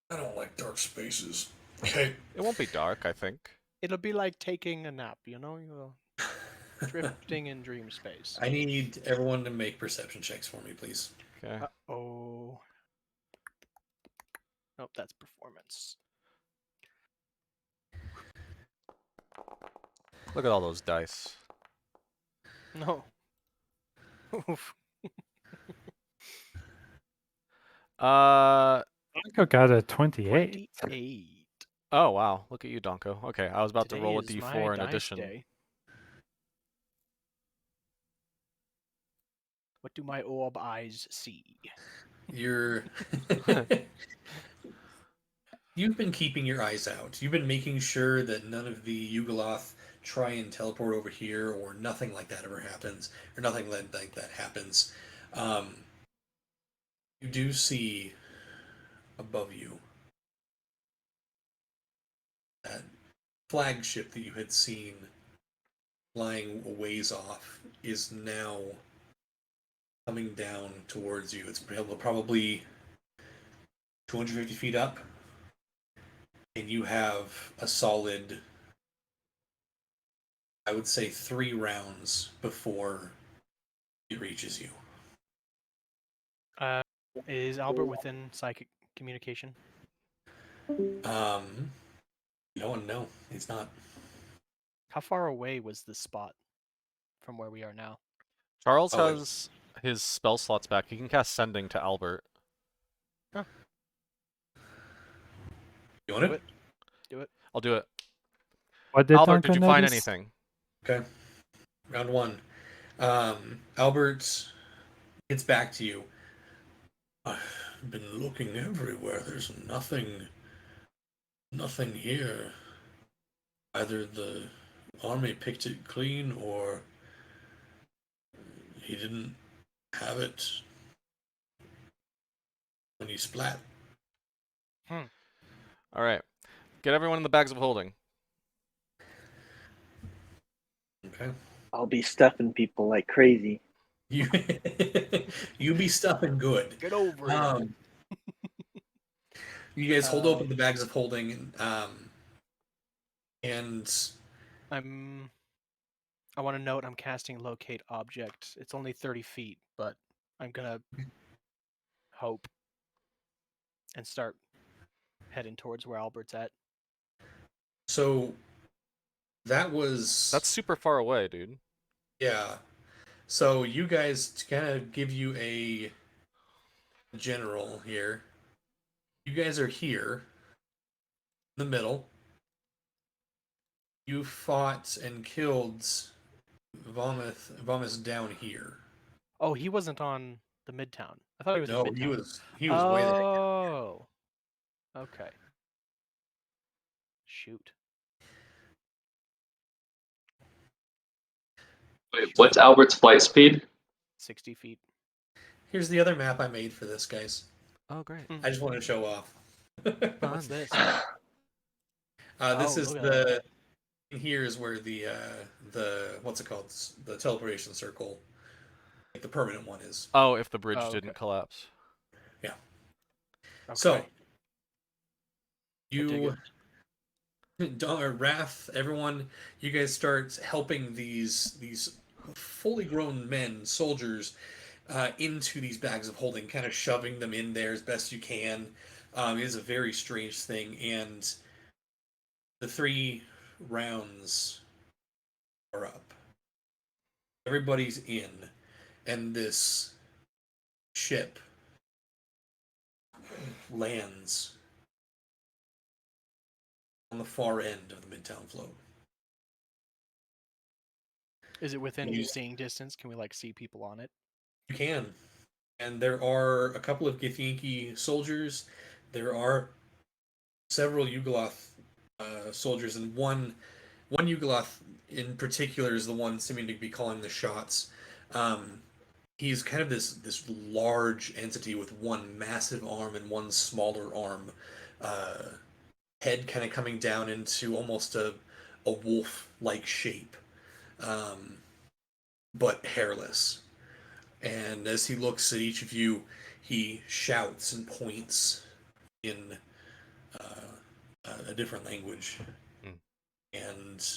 I don't like dark spaces. Okay. It won't be dark, I think. It'll be like taking a nap, you know? You're drifting in dream space. I need everyone to make perception checks for me, please. Okay. Uh-oh. Nope, that's performance. Look at all those dice. No. Oof. Donko got a 28. 28. Oh wow, look at you, Donko. Okay, I was about to Today roll a is my d4 in dice addition. day. What do my orb eyes see? You're. You've been keeping your eyes out. You've been making sure that none of the Yugoloth try and teleport over here, or nothing like that ever happens, or nothing like that happens. You do see above you that flagship that you had seen flying a ways off is now coming down towards you. It's probably 250 feet up, and you have a solid, I would say, 3 rounds before it reaches you. Is Albert within psychic communication? No, it's not. How far away was this spot from where we are now? Charles Oh, has his spell slots back. He can cast Sending to Albert. You want Do it? it. Do it. I'll do it. What did Albert, Donko did you find notice? anything? Okay. Round 1. Albert gets back to you. I've been looking everywhere. There's nothing here. Either the army picked it clean, or he didn't have it when he splat. All right. Get everyone in the bags of holding. Okay. I'll be stuffing people like crazy. You you be stuffing good. Get over it. Um, you guys hold open the bags of holding, and I want to note I'm casting locate object. It's only 30 feet, but I'm gonna hope and start heading towards where Albert's at. so that was That's super far away, dude. yeah. So you guys, to kind of give you a general here, you guys are here in the middle. You fought and killed Vomith down here. Oh, he wasn't on the Midtown. I thought he was No, in Midtown. he was way the heck down. Oh, okay. Shoot. Wait, what's Albert's flight speed? 60 feet. Here's the other map I made for this, guys. Oh, great. I just wanted to show off. What's this? This Oh, is look at that. here is where the what's it called? The teleportation circle, like the permanent one is. Oh, if the bridge Oh, didn't okay. collapse. Okay. So dig you Wrath, everyone, you guys start helping these fully grown men, soldiers, into these bags of holding, kind of shoving them in there as best you can. It is a very strange thing, and the 3 rounds are up. Everybody's in, and this ship lands on the far end of the Midtown float. Is it within You- seeing distance? Can we like see people on it? You can. And there are a couple of Githyanki soldiers. There are several Yugoloth soldiers, and one Yugoloth in particular is the one seeming to be calling the shots. He's kind of this large entity with one massive arm and one smaller arm, head kind of coming down into almost a wolf-like shape, but hairless. And as he looks at each of you, he shouts and points in a different language. Hmm. And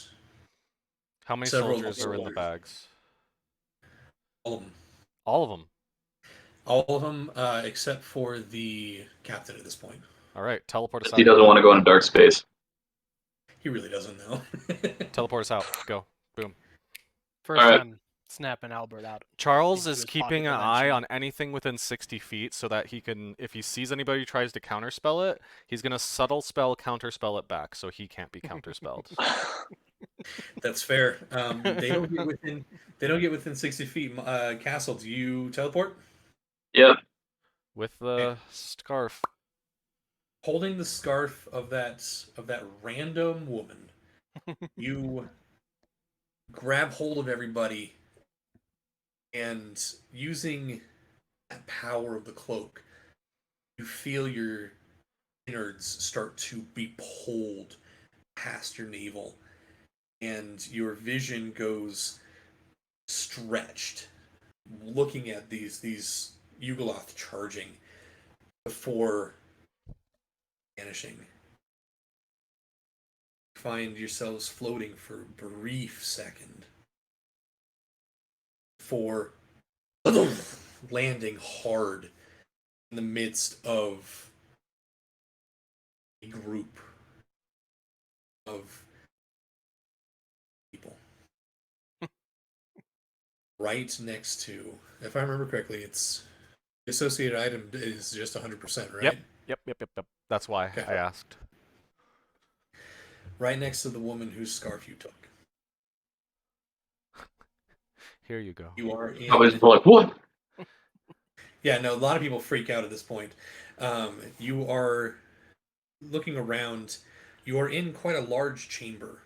How many Several soldiers are in the soldiers. bags? all of them, All of them. except for the captain at this point. All right, teleport us out. He doesn't want to go into dark space. He really doesn't know. Teleport us out. Go. Boom. First All right. time snapping Albert out. Charles Into is his keeping pocket an eye dimension. on anything within 60 feet so that he can, if he sees anybody who tries to counterspell it, he's going to subtle spell counterspell it back so he can't be counterspelled. That's fair. They don't get within 60 feet. Castle, do you teleport? Yep. With the scarf. Holding the scarf of that random woman, you grab hold of everybody, and using that power of the cloak, you feel your innards start to be pulled past your navel, and your vision goes stretched, looking at these Yugoloth charging before vanishing. Find yourselves floating for a brief second before landing hard in the midst of a group of people. Right next to, if I remember correctly, it's the associated item is just 100%, right? Yep. That's why Okay. I asked. Right next to the woman whose scarf you took. Here you go. You are in. I was like, what? Yeah, no, a lot of people freak out at this point. You are looking around. You are in quite a large chamber.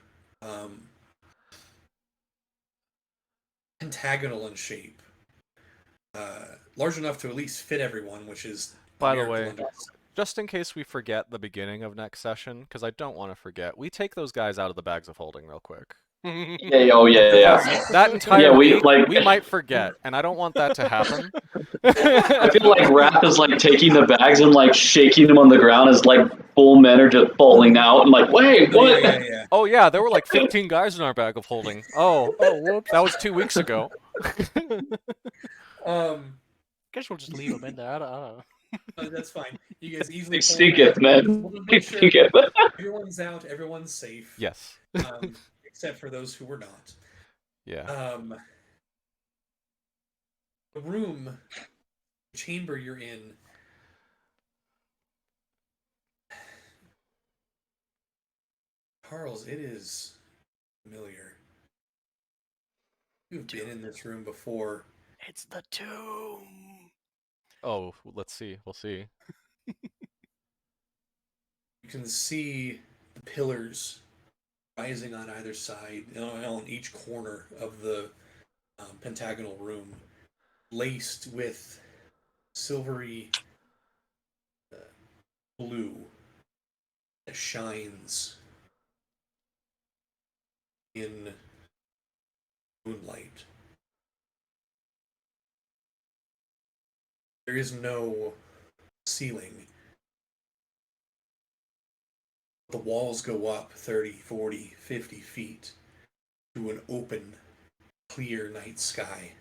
Pentagonal in shape. Large enough to at least fit everyone, which is a By the miracle way, under itself. just in case we forget the beginning of next session, because I don't want to forget, we take those guys out of the bags of holding real quick. Yeah, oh yeah, yeah. That entire Yeah, we, week, like- we might forget, and I don't want that to happen. I feel like Wrath is like taking the bags and like shaking them on the ground as like full men are just falling out and like, wait, Oh, what? yeah. Oh yeah, there were like 15 guys in our bag of holding. Oh, whoops. that was 2 weeks ago. Guess we'll just leave them in there. I don't know. That's fine. You guys easily They pull stinketh, them man. out. We'll They make sure stinketh. everyone's out, everyone's safe. Yes. Except for those who were not. Yeah. The room, the chamber you're in. Charles, it is familiar. You've been in this room before. It's the tomb. Oh, let's see. We'll see. You can see the pillars rising on either side, on each corner of the pentagonal room, laced with silvery blue that shines in moonlight. There is no ceiling. The walls go up 30, 40, 50 feet to an open, clear night sky.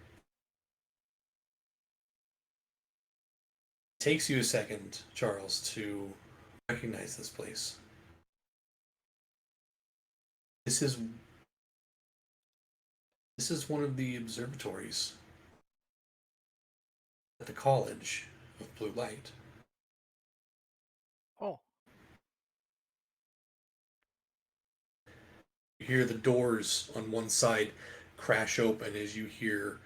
It takes you a second, Charles, to recognize this place. This is one of the observatories at the College of Blue Light. Oh. You hear the doors on one side crash open as you hear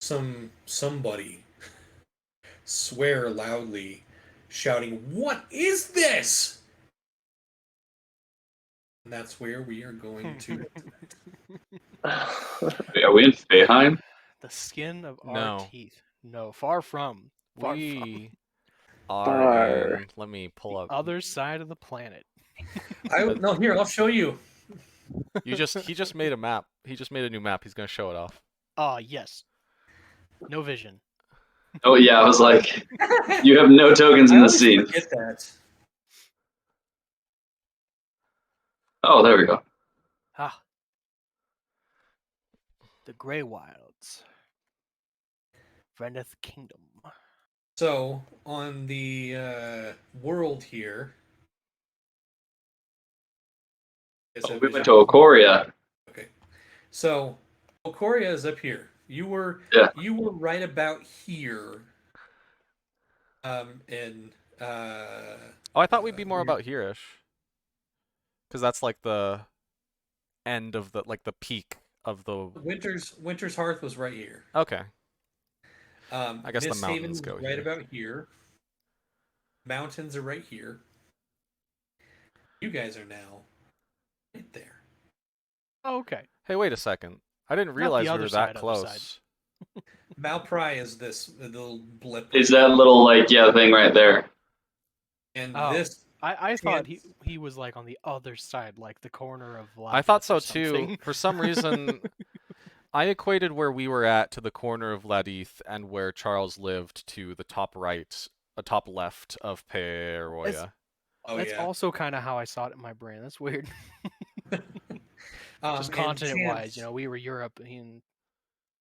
somebody swear loudly, shouting, "What is this?" And that's where we are going to. Are we in Feyheim? The skin of No. our teeth. No, far from. Far from. We are Far. in. Let me pull The up. other side of the planet. No, here, I'll show you. He just made a map. He just made a new map. He's gonna show it off. Yes. No vision. Oh yeah, I was like, you have no tokens in I the always scene. forget that. Oh, there we go. Ah. The Grey Wilds. Vreneth Kingdom. So, on the world here. Oh, we went to Okoria. Okay. So, Okoria is up here. You were right about here. In Oh, I thought we'd be more about here-ish. Because that's like the end of the peak of the. Winter's Hearth was right here. Okay. I guess the mountains go right here. about here. Mountains are right here. You guys are now right there. Oh, okay. Hey, wait a second. I didn't realize we other were side that of the side. close. Malpry is this little blip. Is that little thing right there? And Oh. this I thought he was like on the other side, like the corner of I thought Latith so or too. something. For some reason, I equated where we were at to the corner of Ladith and where Charles lived to the top right, top left of Peroya. That's also kind of how I saw it in my brain. That's weird. Just and continent-wise, Chance- we were Europe, and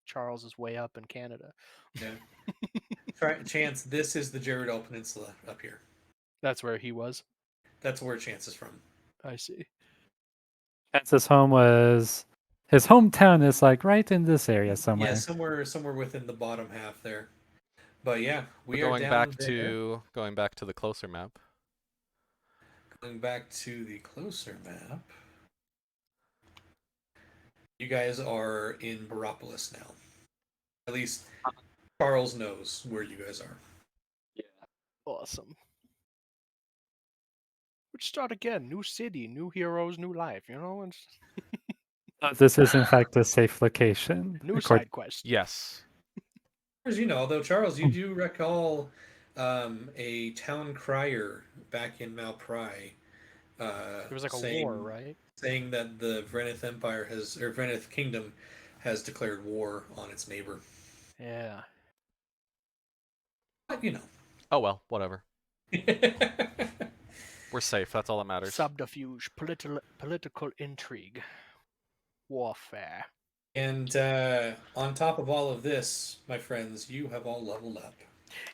Charles is way up in Canada. Yeah. Chance, this is the Jaredell Peninsula up here. That's where he was. That's where Chance is from. I see. Chance's home was his hometown is like right in this area somewhere. Yeah, somewhere within the bottom half there. But yeah, we are going down back there. to the closer map. Going back to the closer map. You guys are in Baropolis now. At least Charles knows where you guys are. Yeah. Awesome. Let's start again. New city, new heroes, new life. And This is in fact a safe location. new side quest. Yes. As you know, though, Charles, you do recall a town crier back in Malpry. There was like a war, right? saying that the Vrenith Empire or Vrenith Kingdom has declared war on its neighbor. Yeah. But, you know. Oh well, whatever. We're safe. That's all that matters. Subterfuge, political intrigue, warfare. And on top of all of this, my friends, you have all leveled up.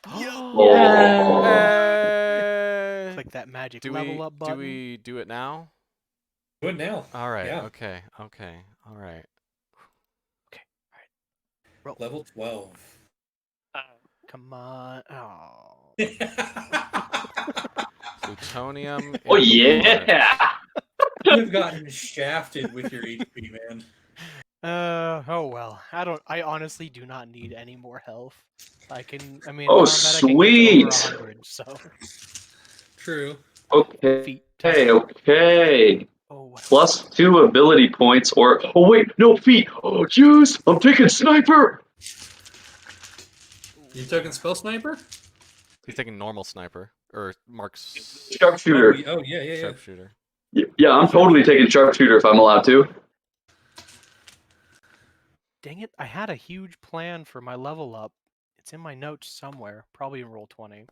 Oh. Hey! Click that magic Do level we up button. do we do it now? Do it now. All right. Yeah. Okay. Okay. All right. Level 12. Come on. Oh. Plutonium. Oh import. yeah. You've gotten shafted with your HP, man. Oh well. I honestly do not need any more health. I mean, Oh, combat I can get to over sweet. 100, so. True. Okay. Feet. Okay. Oh, what +2 ability points, or oh wait, no feet. Oh jeez, I'm taking sniper. You took Spell Sniper? He's taking normal sniper or Mark's Sharpshooter. Yeah. sharpshooter. Yeah, I'm totally taking sharpshooter if I'm allowed to. Dang it, I had a huge plan for my level up. It's in my notes somewhere, probably in roll 20. I'm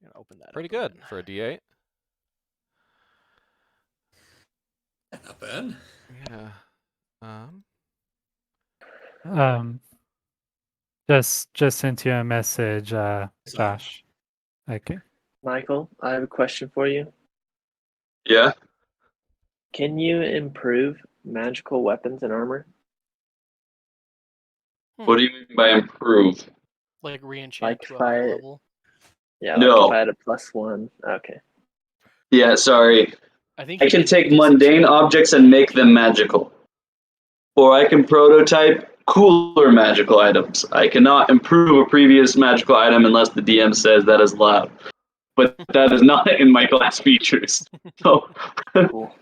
gonna open that Pretty up good again. for a D8. Not bad. Yeah. Just sent you a message, Josh. Okay. Michael, I have a question for you. Yeah. Can you improve magical weapons and armor? What do you mean by improve? Like re-enchant Like to a if higher I- level. Yeah, No. like if I had a +1. Okay. Yeah, sorry. I think I you can take disenchant- mundane objects and make them magical. Or I can prototype cooler magical items. I cannot improve a previous magical item unless the DM says that is allowed. But that is not in my class features. So Cool.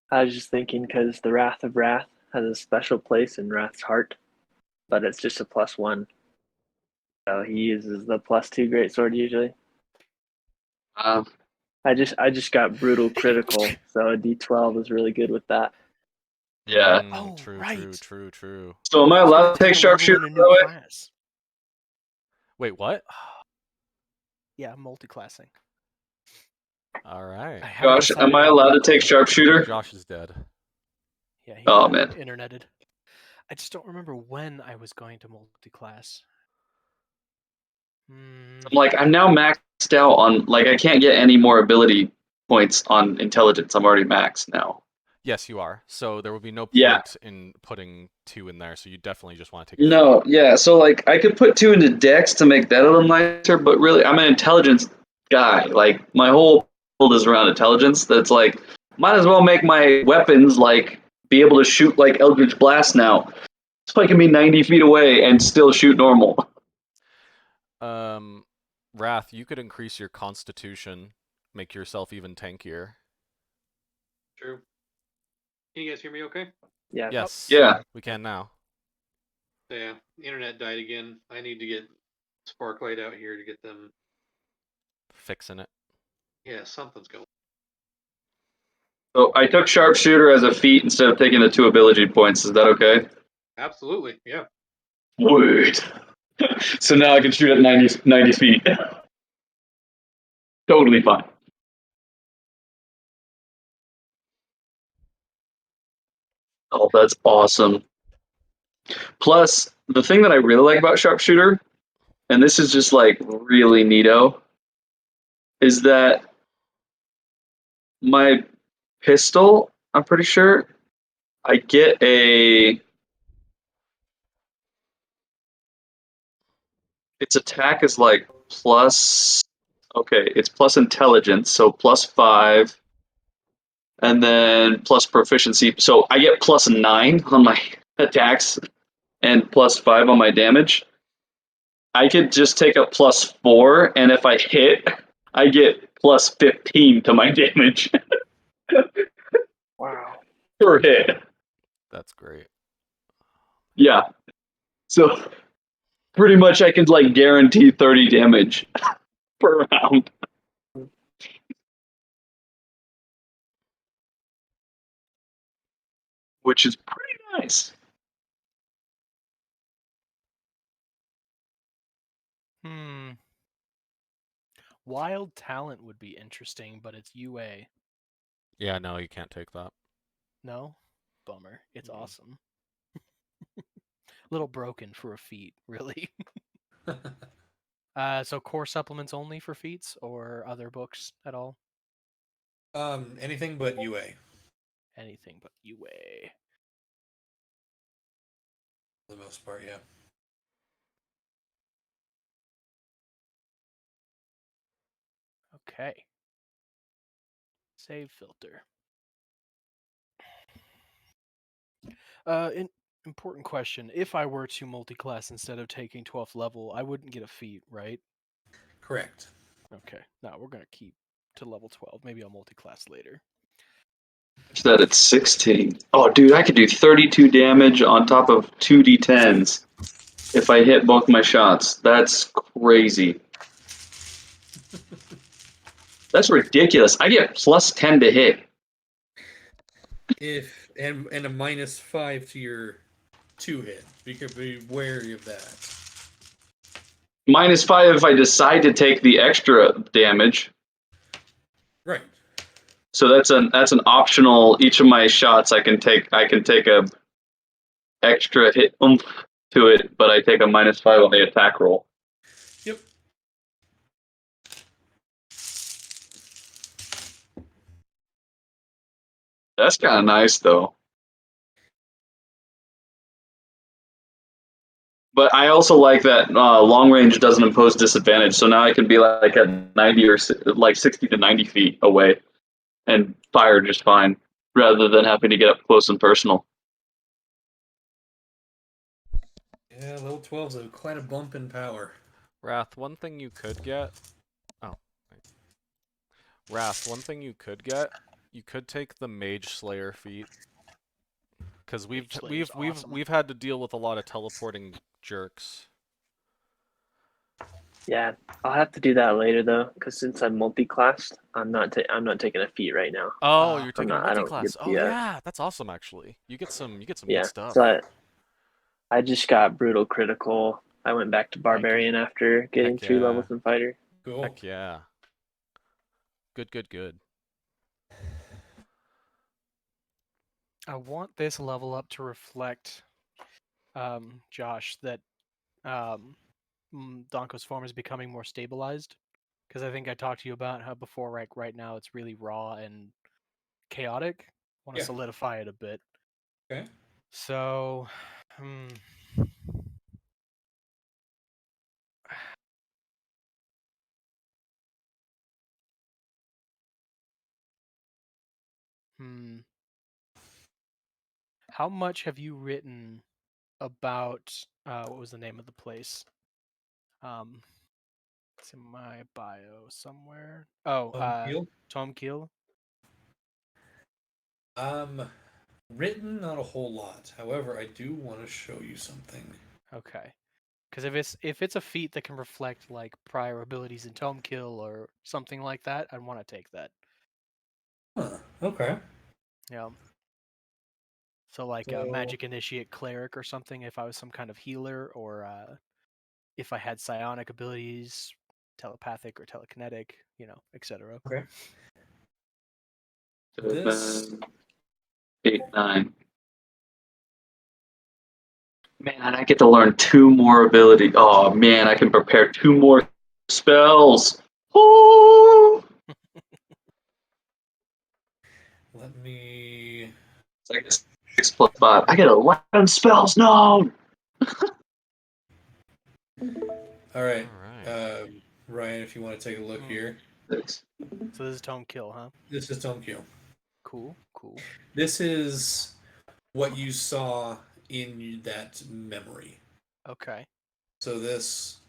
I was just thinking because the Wrath of Wrath has a special place in Wrath's heart, but it's just a +1. So he uses the +2 greatsword usually. I just got brutal critical, so a D12 is really good with that. Yeah. Oh, True. right. True. So am I was gonna allowed to take a level sharpshooter, in a by the new way? class. Wait, what? Yeah, multi-classing. All right. I haven't Josh, decided am I on allowed to what take though. sharpshooter? Josh is dead. Yeah, he Oh, got man. interneted. I just don't remember when I was going to multi-class. I'm now maxed out on, like, I can't get any more ability points on intelligence. I'm already maxed now. Yes, you are. So there will be no Yeah. point in putting 2 in there. So you definitely just want to take. No, yeah. So like, I could put 2 into Dex to make that a little nicer, but really, I'm an intelligence guy. Like, my whole build is around intelligence. That's like, might as well make my weapons like be able to shoot like Eldritch Blast now. So I can be 90 feet away and still shoot normal. Wrath, you could increase your Constitution, make yourself even tankier. True. Can you guys hear me okay? Yeah. Yes. Yeah. We can now. Yeah, the internet died again. I need to get Sparklight out here to get them. Fixing it. Yeah, something's going. So I took sharpshooter as a feat instead of taking the 2 ability points. Is that okay? Absolutely, yeah. Word. So now I can shoot at 90 feet. Totally fine. Oh, that's awesome. Plus, the thing that I really like about sharpshooter, and this is just like really neato, is that my pistol, I'm pretty sure, I get its attack is like plus, okay, it's plus intelligence, so +5, and then plus proficiency. So I get +9 on my attacks and +5 on my damage. I could just take a +4, and if I hit, I get +15 to my damage Wow. per hit. That's great. Yeah. So pretty much I could like guarantee 30 damage per round. which is pretty nice. Wild talent would be interesting, but it's UA. Yeah, no, you can't take that. No? Bummer. It's Mm. awesome. Little broken for a feat, really. So core supplements only for feats or other books at all? Anything but UA. Anything but UA. For the most part, yeah. Okay. Save filter. Important question. If I were to multi-class instead of taking 12th level, I wouldn't get a feat, right? Correct. Okay. No, we're going to keep to level 12. Maybe I'll multi-class later. That at 16. Oh, dude, I could do 32 damage on top of 2d10s if I hit both my shots. That's crazy. That's ridiculous. I get plus 10 to hit. If and a -5 to your 2-hit. You could be wary of that. -5 if I decide to take the extra damage. Right. So that's an optional. Each of my shots, I can take a extra hit to it, but I take a -5 on the attack roll. Yep. That's kind of nice, though. But I also like that long range doesn't impose disadvantage, so now I can be like at 90 or like 60 to 90 feet away and fire just fine, rather than having to get up close and personal. Yeah, level 12's quite a bump in power. Wrath, one thing you could get. Oh, wait. Wrath, one thing you could take the Mage Slayer feat, because we've had to deal with a lot of teleporting jerks. Yeah, I'll have to do that later though, because since I'm multi-classed, I'm not taking a feat right now. Oh, you're taking I don't multi-class. get Oh the yeah, that's awesome actually. You get some yeah. good stuff. So I just got brutal critical. I went back to barbarian after getting Heck 3 yeah. levels in fighter. Cool. Heck yeah. Good. I want this level up to reflect, Josh, that Donko's form is becoming more stabilized. Because I think I talked to you about how before, right now, it's really raw and chaotic. I want to Yeah. solidify it a bit. Okay. So, how much have you written about what was the name of the place? It's in my bio somewhere. Oh, Heal? Tom Keel. Written not a whole lot. However, I do want to show you something. Okay. Because if it's a feat that can reflect like prior abilities in Tome Kill or something like that, I'd want to take that. Huh. Okay. Yeah. So like a So- Magic Initiate Cleric or something, if I was some kind of healer, or if I had psionic abilities, telepathic or telekinetic, etc. Okay. This 7, 8, 9. Man, I get to learn 2 more abilities. Oh man, I can prepare 2 more spells. Ooh! let me It's like a 6 plus 5. I get 11 spells. No. all right. Alright. Ryan, if you want to take a look here. So this is Tome Kill, huh? This is Tome Kill. Cool. This is what you saw in that memory. Okay. So this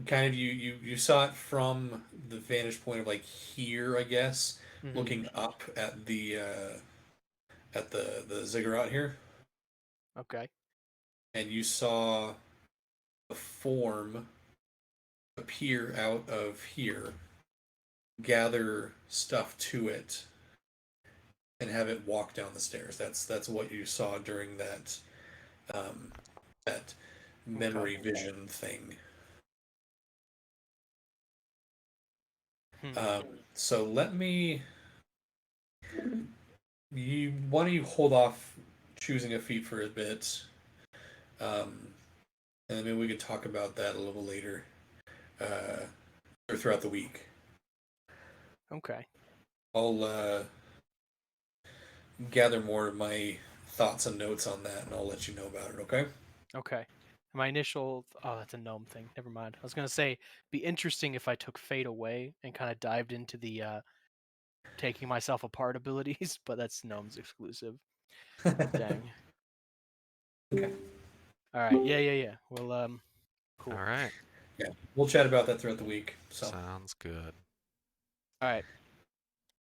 kind of you saw it from the vantage point of like here, I guess, looking up at the ziggurat here, Okay. and you saw a form appear out of here, gather stuff to it, and have it walk down the stairs. That's what you saw during that that memory vision thing. So let me. Why don't you hold off choosing a feat for a bit, and maybe we could talk about that a little later, or throughout the week. Okay. I'll gather more of my thoughts and notes on that, and I'll let you know about it. Okay. Okay. My initial that's a gnome thing. Never mind. I was gonna say be interesting if I took fate away and kind of dived into the taking myself apart abilities, but that's gnomes exclusive. Dang. Okay. All right. Yeah. Well, cool. All right. Yeah, we'll chat about that throughout the week. So. Sounds good. All right.